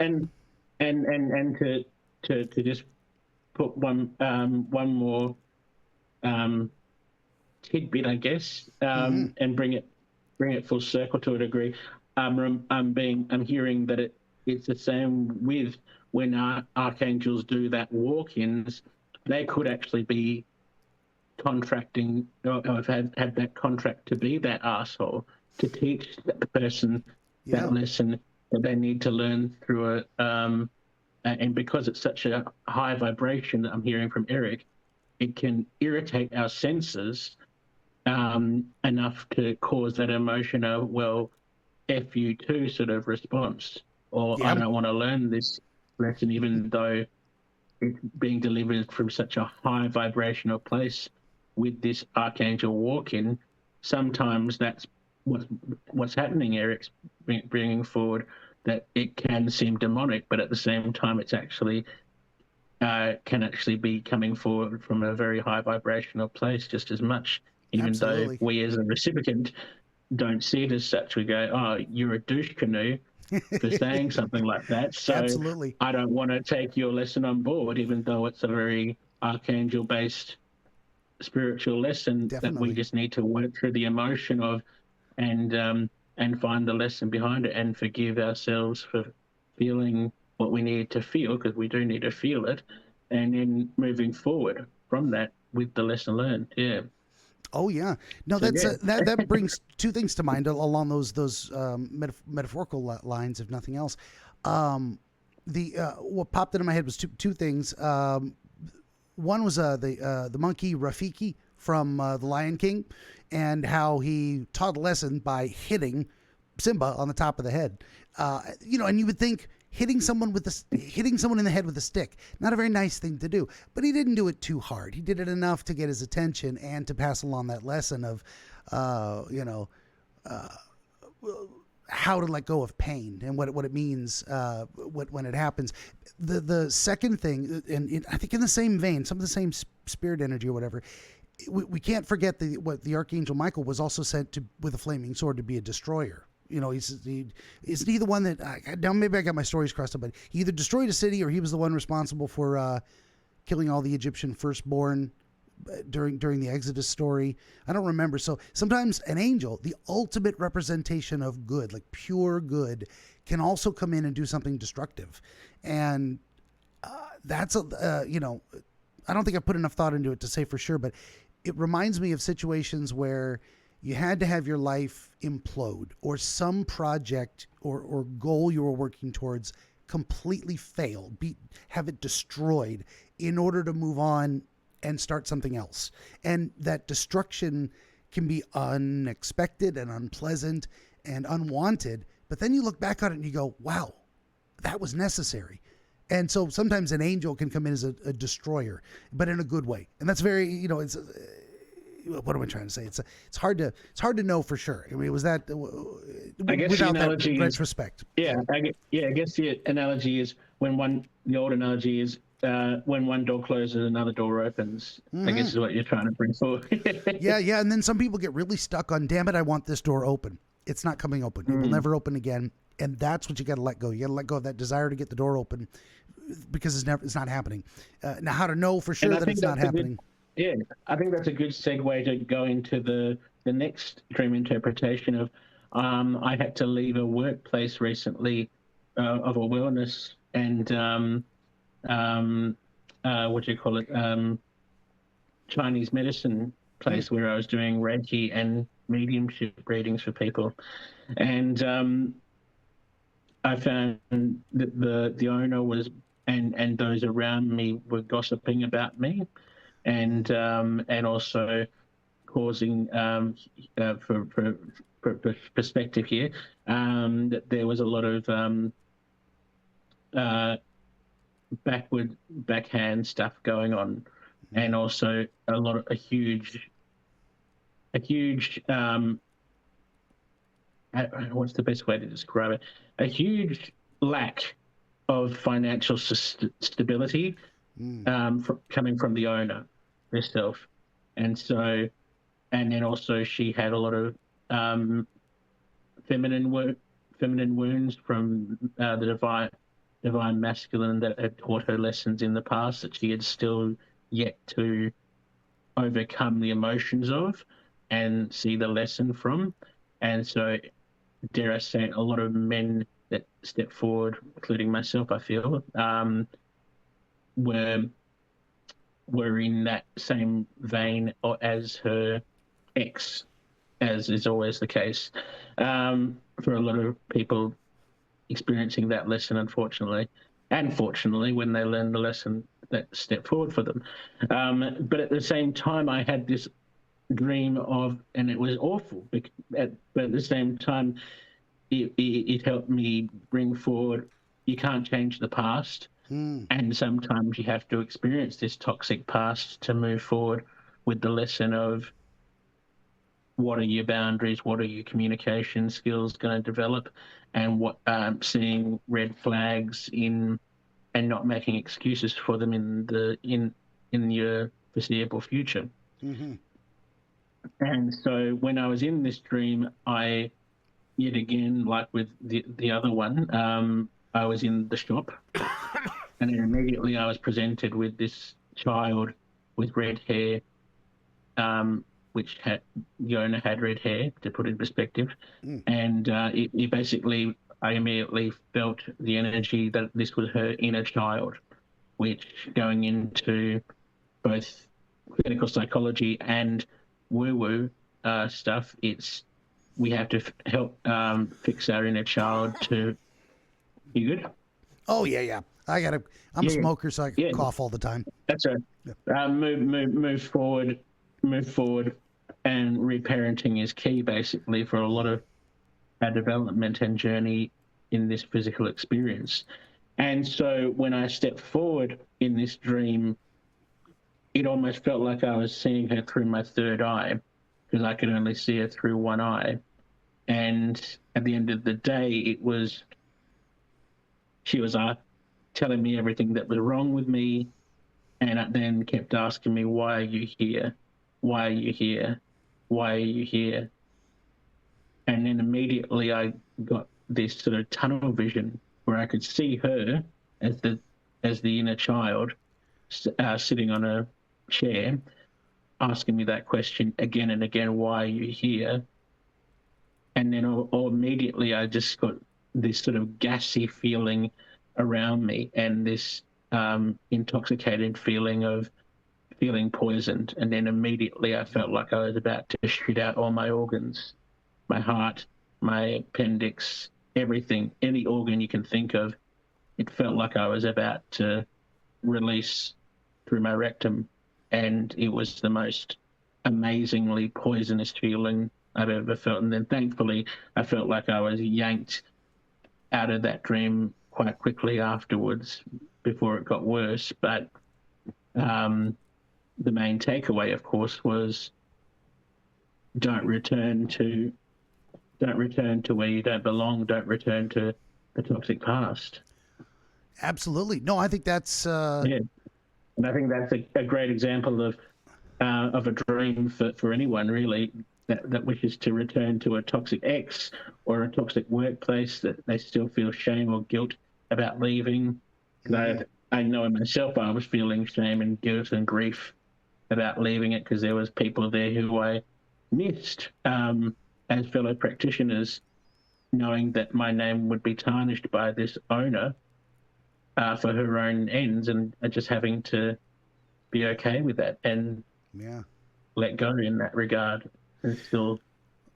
And to just put one more tidbit, I guess, and bring it full circle to a degree. I'm hearing that it's the same with when archangels do that walk-ins. They could actually be contracting or have had that contract to be that asshole, to teach that person that lesson that they need to learn through it. And because it's such a high vibration that I'm hearing from Eric, it can irritate our senses enough to cause that emotion of, well, F you too sort of response, or I don't want to learn this lesson even though it's being delivered from such a high vibrational place with this archangel walk-in. Sometimes that's what's happening. Eric's bringing forward that it can seem demonic, but at the same time, it's actually can actually be coming forward from a very high vibrational place just as much. Even though we as a recipient don't see it as such, we go, "Oh, you're a douche canoe for saying something like that." So I don't want to take your lesson on board, even though it's a very archangel-based spiritual lesson that we just need to work through the emotion of and find the lesson behind it and forgive ourselves for feeling what we need to feel, because we do need to feel it, and then moving forward from that with the lesson learned. Oh yeah, no, that brings two things to mind along those metaphorical lines, if nothing else. What popped into my head was two things. One was the monkey Rafiki from The Lion King, and how he taught a lesson by hitting Simba on the top of the head. And you would think hitting someone in the head with a stick, not a very nice thing to do, but he didn't do it too hard. He did it enough to get his attention and to pass along that lesson of, how to let go of pain and what it means when it happens. The second thing, and I think in the same vein, some of the same spirit energy or whatever, we can't forget what the Archangel Michael was also sent with a flaming sword to be a destroyer. Isn't he the one that now maybe I got my stories crossed up, but he either destroyed a city or he was the one responsible for killing all the Egyptian firstborn during the Exodus story. I don't remember. So sometimes an angel, the ultimate representation of good, like pure good, can also come in and do something destructive. And that's I don't think I put enough thought into it to say for sure, but it reminds me of situations where you had to have your life implode, or some project or goal you were working towards completely fail, have it destroyed in order to move on and start something else. And that destruction can be unexpected and unpleasant and unwanted, but then you look back on it and you go, wow, that was necessary. And so sometimes an angel can come in as a destroyer, but in a good way. And that's very, it's what am I trying to say? It's hard to know for sure. I mean, was that I guess without the analogy that retrospect? I guess the analogy is the old analogy is when one door closes, another door opens. I guess is what you're trying to bring forward. Yeah. And then some people get really stuck on, damn it, I want this door open. It's not coming open. It will never open again. And that's what you got to let go. You got to let go of that desire to get the door open, because it's not happening. Now, how to know for sure that it's not happening? Yeah, I think that's a good segue to go into the next dream interpretation of I had to leave a workplace recently of a wellness and um, what do you call it? Chinese medicine place where I was doing Reiki and mediumship readings for people. And I found that the owner was and those around me were gossiping about me and also causing for perspective here that there was a lot of uh, backhand stuff going on, and also a huge what's the best way to describe it? A huge lack of financial stability coming from the owner herself, and so, and then also she had a lot of feminine wounds from the divine masculine that had taught her lessons in the past that she had still yet to overcome the emotions of and see the lesson from. And so, dare I say, a lot of men that step forward, including myself, I feel, were in that same vein as her ex, as is always the case for a lot of people experiencing that lesson, unfortunately, and fortunately, when they learn the lesson that step forward for them. But at the same time, I had this dream of, and it was awful, but at the same time, it helped me bring forward, you can't change the past. And sometimes you have to experience this toxic past to move forward with the lesson of what are your boundaries, what are your communication skills going to develop, and what seeing red flags in and not making excuses for them in your foreseeable future. And so when I was in this dream, I yet again, like with the other one, I was in the shop, and then immediately I was presented with this child with red hair, which had the owner had red hair, to put it in perspective, and it basically, I immediately felt the energy that this was her inner child, which going into both clinical psychology and woo-woo stuff, we have to help fix our inner child to. You good? Oh yeah. I'm a smoker, so I cough all the time. That's right. Yeah. Move forward, and reparenting is key, basically, for a lot of our development and journey in this physical experience. And so when I stepped forward in this dream, it almost felt like I was seeing her through my third eye, because I could only see her through one eye. And at the end of the day, she was telling me everything that was wrong with me, and then kept asking me, why are you here? Why are you here? Why are you here? And then immediately I got this sort of tunnel vision where I could see her as the inner child sitting on a chair, asking me that question again and again, why are you here? And then immediately I just got this sort of gassy feeling around me, and this intoxicated feeling of feeling poisoned. And then immediately I felt like I was about to shoot out all my organs, my heart, my appendix, everything, any organ you can think of. It felt like I was about to release through my rectum, and it was the most amazingly poisonous feeling I've ever felt. And then thankfully I felt like I was yanked out of that dream quite quickly afterwards before it got worse. But the main takeaway, of course, was don't return to where you don't belong. Don't return to the toxic past. Absolutely. No, I think that's yeah. And I think that's a great example of a dream for anyone, really, that wishes to return to a toxic ex or a toxic workplace that they still feel shame or guilt about leaving. Because I know in myself I was feeling shame and guilt and grief about leaving it because there was people there who I missed as fellow practitioners, knowing that my name would be tarnished by this owner for her own ends, and just having to be okay with that and let go in that regard. And still,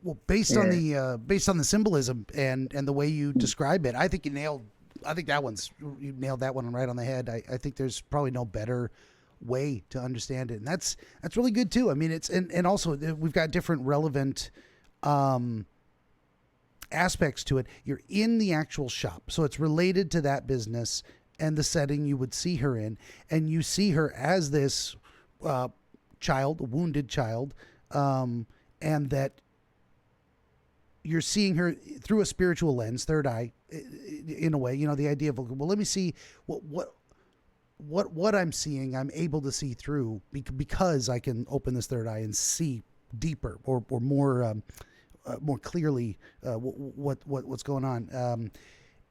well, based on the symbolism and the way you describe it, I think you nailed that one right on the head. I think there's probably no better way to understand it, and that's really good too. I mean, it's and also we've got different relevant aspects to it. You're in the actual shop, so it's related to that business and the setting you would see her in, and you see her as this child, a wounded child, and that you're seeing her through a spiritual lens, third eye, in a way. You know, the idea of, well, let me see what I'm seeing. I'm able to see through because I can open this third eye and see deeper or more clearly what's going on.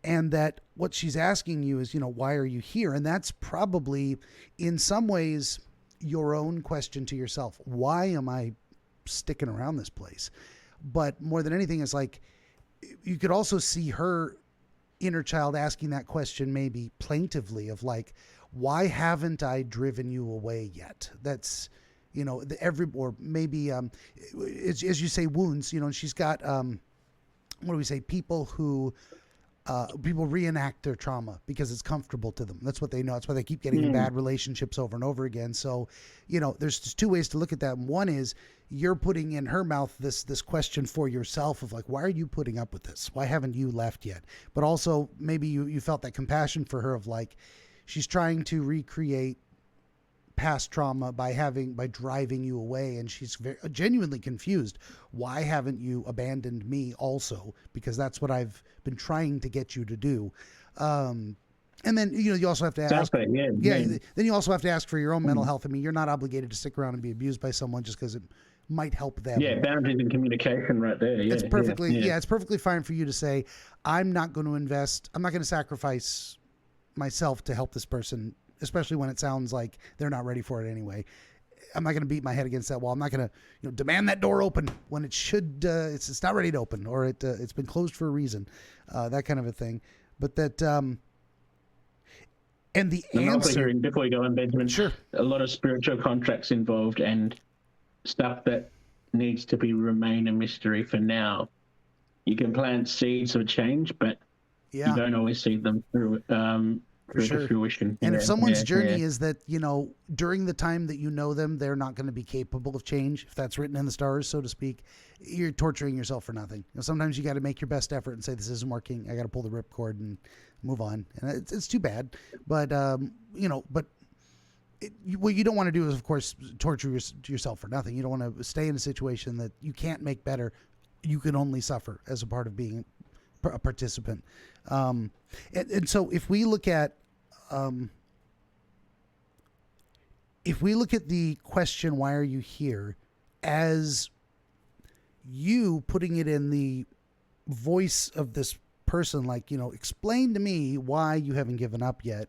And that what she's asking you is, you know, why are you here? And that's probably in some ways your own question to yourself. Why am I sticking around this place? But more than anything, it's like you could also see her inner child asking that question, maybe plaintively, of like, why haven't I driven you away yet? That's, you know, or maybe as you say, wounds, you know, and she's got what do we say, people reenact their trauma because it's comfortable to them. That's what they know. That's why they keep getting in bad relationships over and over again. So, you know, there's just two ways to look at that. One is you're putting in her mouth this question for yourself of like, why are you putting up with this? Why haven't you left yet? But also maybe you felt that compassion for her of like, she's trying to recreate past trauma by driving you away, and she's genuinely confused. Why haven't you abandoned me also? Because that's what I've been trying to get you to do. And then, you know, you also have to ask. Then you also have to ask for your own mental health. I mean, you're not obligated to stick around and be abused by someone just because it might help them. Yeah, boundaries and communication right there. Yeah, it's perfectly fine for you to say, I'm not going to sacrifice myself to help this person, especially when it sounds like they're not ready for it anyway. I'm not going to beat my head against that wall. I'm not going to, you know, demand that door open when it should, it's not ready to open, or it's been closed for a reason, that kind of a thing. But that, and the answer. Before you go on, Benjamin, sure. A lot of spiritual contracts involved and stuff that needs to remain a mystery for now. You can plant seeds of change, but you don't always see them through. For sure. Fruition. And if someone's journey is that, you know, during the time that you know them, they're not going to be capable of change, if that's written in the stars, so to speak, you're torturing yourself for nothing. You know, sometimes you got to make your best effort and say, this isn't working. I got to pull the ripcord and move on. And it's too bad. But, you know, what you don't want to do is, of course, torture yourself for nothing. You don't want to stay in a situation that you can't make better. You can only suffer as a part of being a participant. And so if we look at the question, why are you here, as you putting it in the voice of this person, like, you know, explain to me why you haven't given up yet.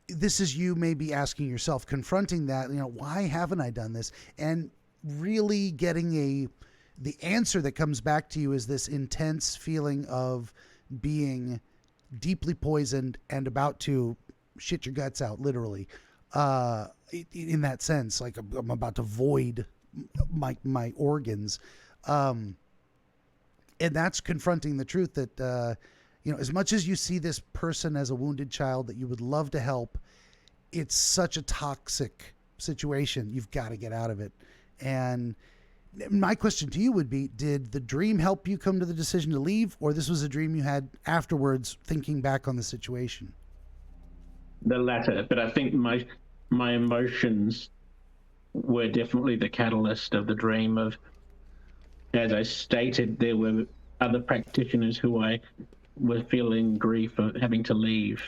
This is you maybe asking yourself, confronting that, you know, why haven't I done this? And really getting the answer that comes back to you is this intense feeling of being deeply poisoned and about to shit your guts out, literally, in that sense, like I'm about to void my organs. And that's confronting the truth that, you know, as much as you see this person as a wounded child that you would love to help, it's such a toxic situation. You've got to get out of it. And my question to you would be, did the dream help you come to the decision to leave, or this was a dream you had afterwards thinking back on the situation? The latter, but I think my emotions were definitely the catalyst of the dream. Of, as I stated, there were other practitioners who I were feeling grief of having to leave,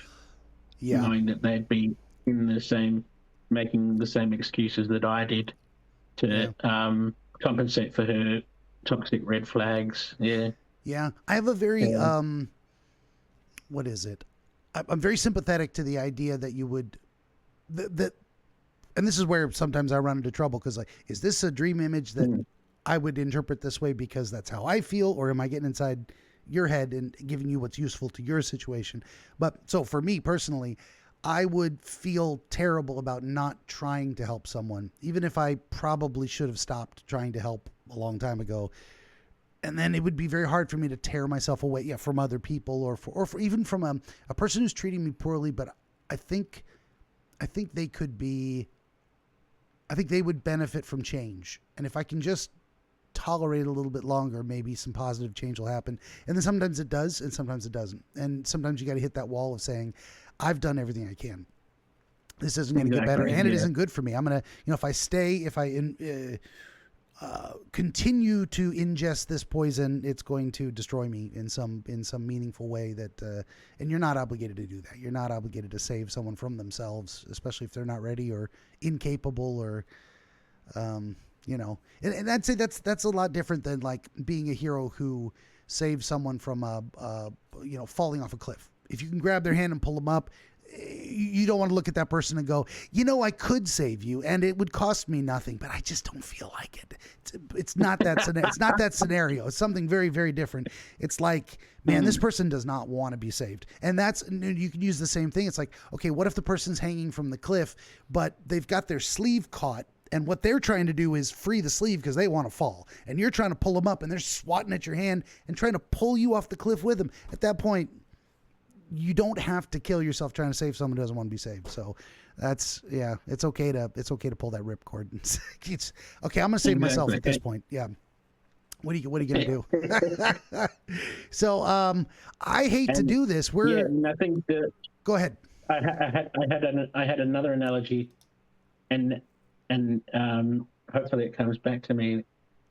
knowing that they'd be in the same, making the same excuses that I did to compensate for her toxic red flags. Yeah. I have a very what is it? I'm very sympathetic to the idea that you would that And this is where sometimes I run into trouble because, like, is this a dream image that I would interpret this way because that's how I feel, or am I getting inside your head and giving you what's useful to your situation? But so for me personally, I would feel terrible about not trying to help someone, even if I probably should have stopped trying to help a long time ago. And then it would be very hard for me to tear myself away, from other people or for even from a person who's treating me poorly. But I think they could be, I think they would benefit from change. And if I can just tolerate a little bit longer, maybe some positive change will happen. And then sometimes it does, and sometimes it doesn't. And sometimes you got to hit that wall of saying, I've done everything I can. This isn't going to get better, and it isn't good for me. I'm going to, if I continue to ingest this poison, it's going to destroy me in some meaningful way. That, and you're not obligated to do that. You're not obligated to save someone from themselves, especially if they're not ready or incapable or, and I'd say that's a lot different than like being a hero who saves someone from falling off a cliff. If you can grab their hand and pull them up, you don't want to look at that person and go, I could save you and it would cost me nothing, but I just don't feel like it. It's not that it's not that scenario. It's something very, very different. It's like, man, this person does not want to be saved. And you can use the same thing. It's like, okay, what if the person's hanging from the cliff, but they've got their sleeve caught, and what they're trying to do is free the sleeve because they want to fall, and you're trying to pull them up and they're swatting at your hand and trying to pull you off the cliff with them. At that point, you don't have to kill yourself trying to save someone who doesn't want to be saved. So it's okay to pull that ripcord. It's okay. I'm going to save myself at this point. Yeah. What are you going to do? So, I hate to do this. And I think go ahead. I had another analogy and hopefully it comes back to me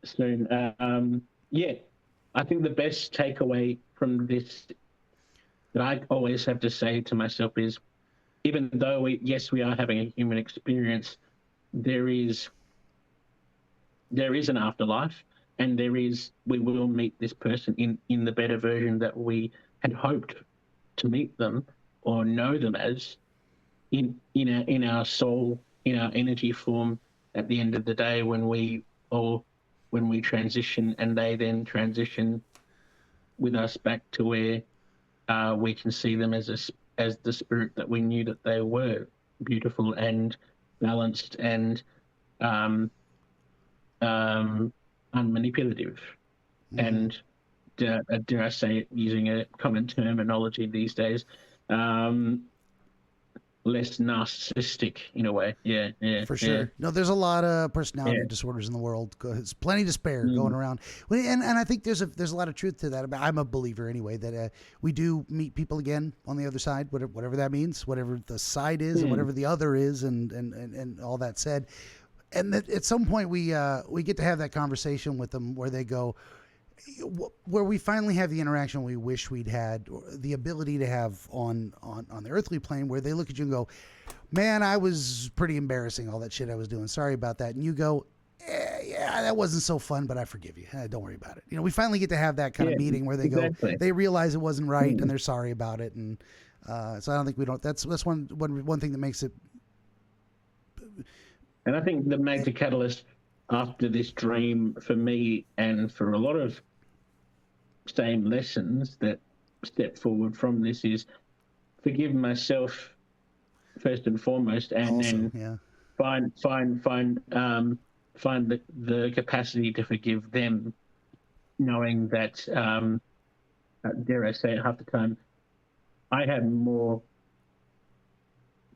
soon. I think the best takeaway from this that I always have to say to myself is, even though we are having a human experience, there is an afterlife, and we will meet this person in the better version that we had hoped to meet them or know them as in our soul, in our energy form at the end of the day, when we transition, and they then transition with us back to where we can see them as the spirit that we knew that they were, beautiful and balanced and unmanipulative. And dare I say it, using a common terminology these days, less narcissistic in a way. For sure. Yeah. No, there's a lot of personality disorders in the world. There's plenty to spare going around, and I think there's a lot of truth to that. I'm a believer anyway that we do meet people again on the other side, whatever that means, whatever the side is, and whatever the other is, and all that said. And that at some point we get to have that conversation with them where they go, where we finally have the interaction we wish we'd had, or the ability to have on the earthly plane, where they look at you and go, man, I was pretty embarrassing, all that shit I was doing. Sorry about that. And you go, yeah, that wasn't so fun, but I forgive you. Don't worry about it. We finally get to have that kind of meeting where they go, they realize it wasn't right and they're sorry about it. And so I don't think that's one thing that makes it. And I think the major catalyst after this dream for me, and for a lot of same lessons that step forward from this, is forgive myself first and foremost, and then find the capacity to forgive them, knowing that dare I say it, half the time I have more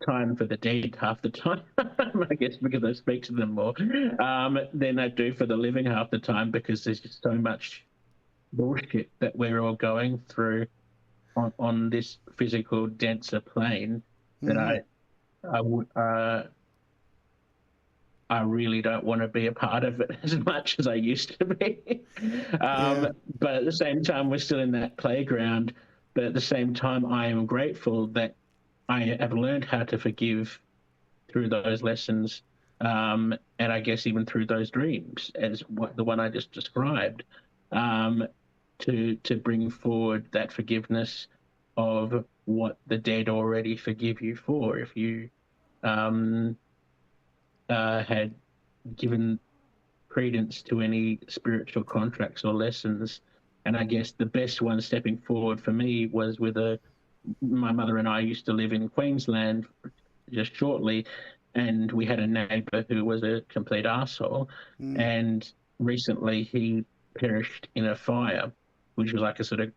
time for the dead half the time, I guess because I speak to them more, than I do for the living half the time, because there's just so much bullshit that we're all going through on this physical, denser plane that I really don't want to be a part of it as much as I used to be. But at the same time, we're still in that playground. But at the same time, I am grateful that I have learned how to forgive through those lessons, and I guess even through those dreams, as the one I just described, to bring forward that forgiveness of what the dead already forgive you for. If you had given credence to any spiritual contracts or lessons. And I guess the best one stepping forward for me was with my mother and I used to live in Queensland just shortly, and we had a neighbour who was a complete arsehole. And recently he perished in a fire, which was like a sort of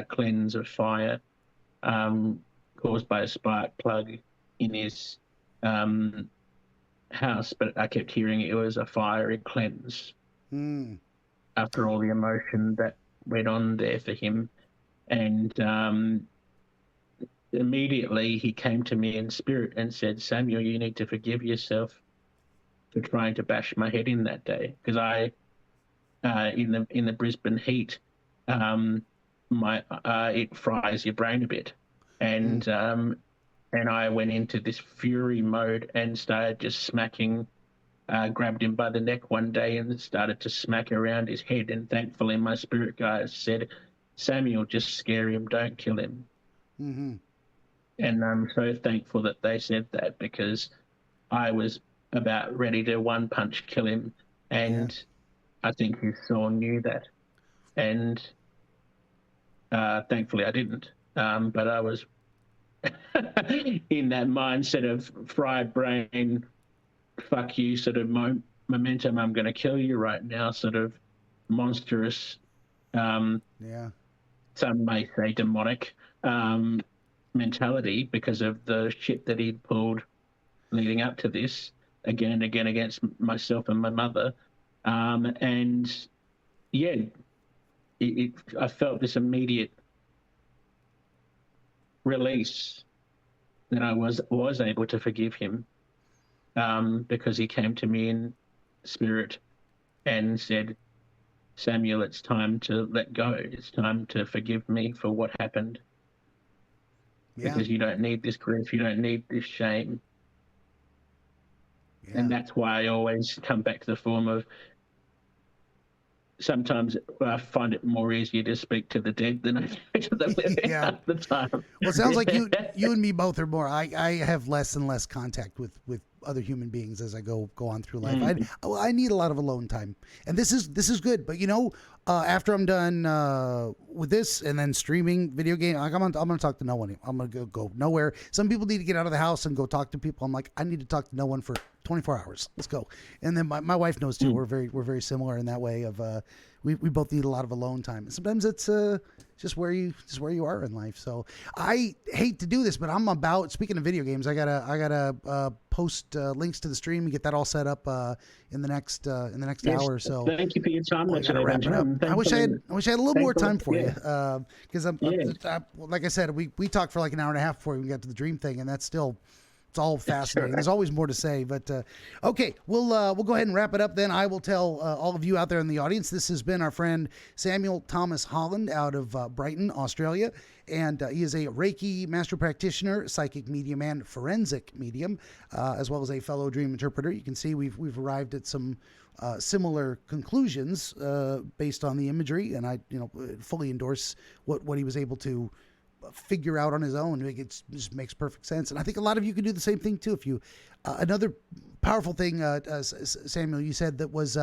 cleanse of fire caused by a spark plug in his house. But I kept hearing it was a fiery cleanse after all the emotion that went on there for him. And immediately he came to me in spirit and said, "Samuel, you need to forgive yourself for trying to bash my head in that day." Because in the Brisbane heat, it fries your brain a bit. And I went into this fury mode and started just smacking, grabbed him by the neck one day and started to smack around his head. And thankfully my spirit guides said, "Samuel, just scare him, don't kill him." And I'm so thankful that they said that, because I was about ready to one punch kill him. And I think his soul knew that. And thankfully I didn't. But I was in that mindset of fried brain, fuck you sort of momentum, I'm going to kill you right now, sort of monstrous, some may say demonic mentality, because of the shit that he'd pulled leading up to this again and again against myself and my mother. And yeah, I felt this immediate release that I was able to forgive him, because he came to me in spirit and said, "Samuel, it's time to let go. It's time to forgive me for what happened. Because you don't need this grief. You don't need this shame." And that's why I always come back to the form of, sometimes I find it more easier to speak to the dead than I do to the living at the time. Well, it sounds like you and me both are more. I have less and less contact with other human beings as I go on through life. I need a lot of alone time, and this is good. But after I'm done with this and then streaming video game, I'm gonna talk to no one. I'm gonna go nowhere. Some people need to get out of the house and go talk to people. I'm like, I need to talk to no one for 24 hours. Let's go. And then my wife knows too. We're very similar in that way of we both need a lot of alone time. And sometimes it's just where you are in life. So I hate to do this, but I'm about, speaking of video games, I gotta post links to the stream and get that all set up in the next hour or so. Thank you for your time. I wish I had a little more time for you, because like I said, we talked for like an hour and a half before we got to the dream thing, and that's still. It's all fascinating. There's always more to say, but okay, we'll go ahead and wrap it up. Then I will tell all of you out there in the audience, this has been our friend Samuel Thomas-Holland out of Brighton, Australia, and he is a Reiki master practitioner, psychic medium, and forensic medium, as well as a fellow dream interpreter. You can see we've arrived at some similar conclusions based on the imagery, and I fully endorse what he was able to figure out on his own. It just makes perfect sense, and I think a lot of you can do the same thing too. If you another powerful thing, Samuel, you said that was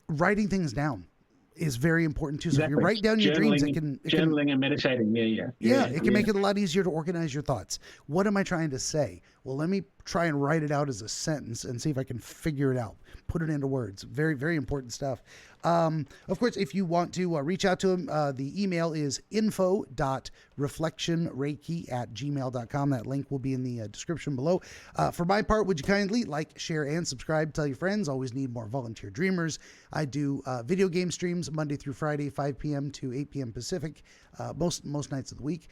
writing things down is very important too. So Exactly. if you write down your dreams, it can journaling and meditating. It can make it a lot easier to organize your thoughts. What am I trying to say? Well, let me try and write it out as a sentence and see if I can figure it out, put it into words. Very, very important stuff. Of course, if you want to reach out to him, the email is info.reflectionreiki@gmail.com. That link will be in the description below. For my part, would you kindly like, share, and subscribe? Tell your friends. Always need more volunteer dreamers. I do video game streams Monday through Friday, 5 p.m. to 8 p.m. Pacific, most nights of the week.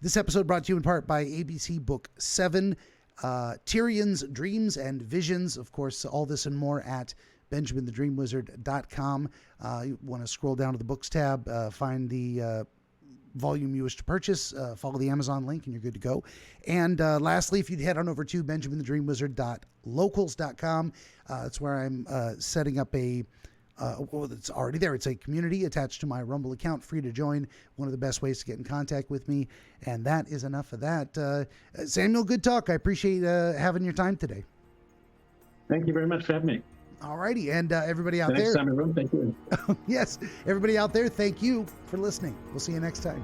This episode brought to you in part by ABC Book 7, Tyrion's Dreams and Visions. Of course, all this and more at BenjaminTheDreamWizard.com. You want to scroll down to the books tab, find the volume you wish to purchase, follow the Amazon link, and you're good to go. And lastly, if you'd head on over to BenjaminTheDreamWizard.locals.com, that's where I'm setting up a well, it's already there. It's a community attached to my Rumble account, free to join. One of the best ways to get in contact with me. And that is enough of that. Samuel, good talk. I appreciate having your time today. Thank you very much for having me. All righty. And everybody out there. Next time, everyone, thank you. Yes. Everybody out there, thank you for listening. We'll see you next time.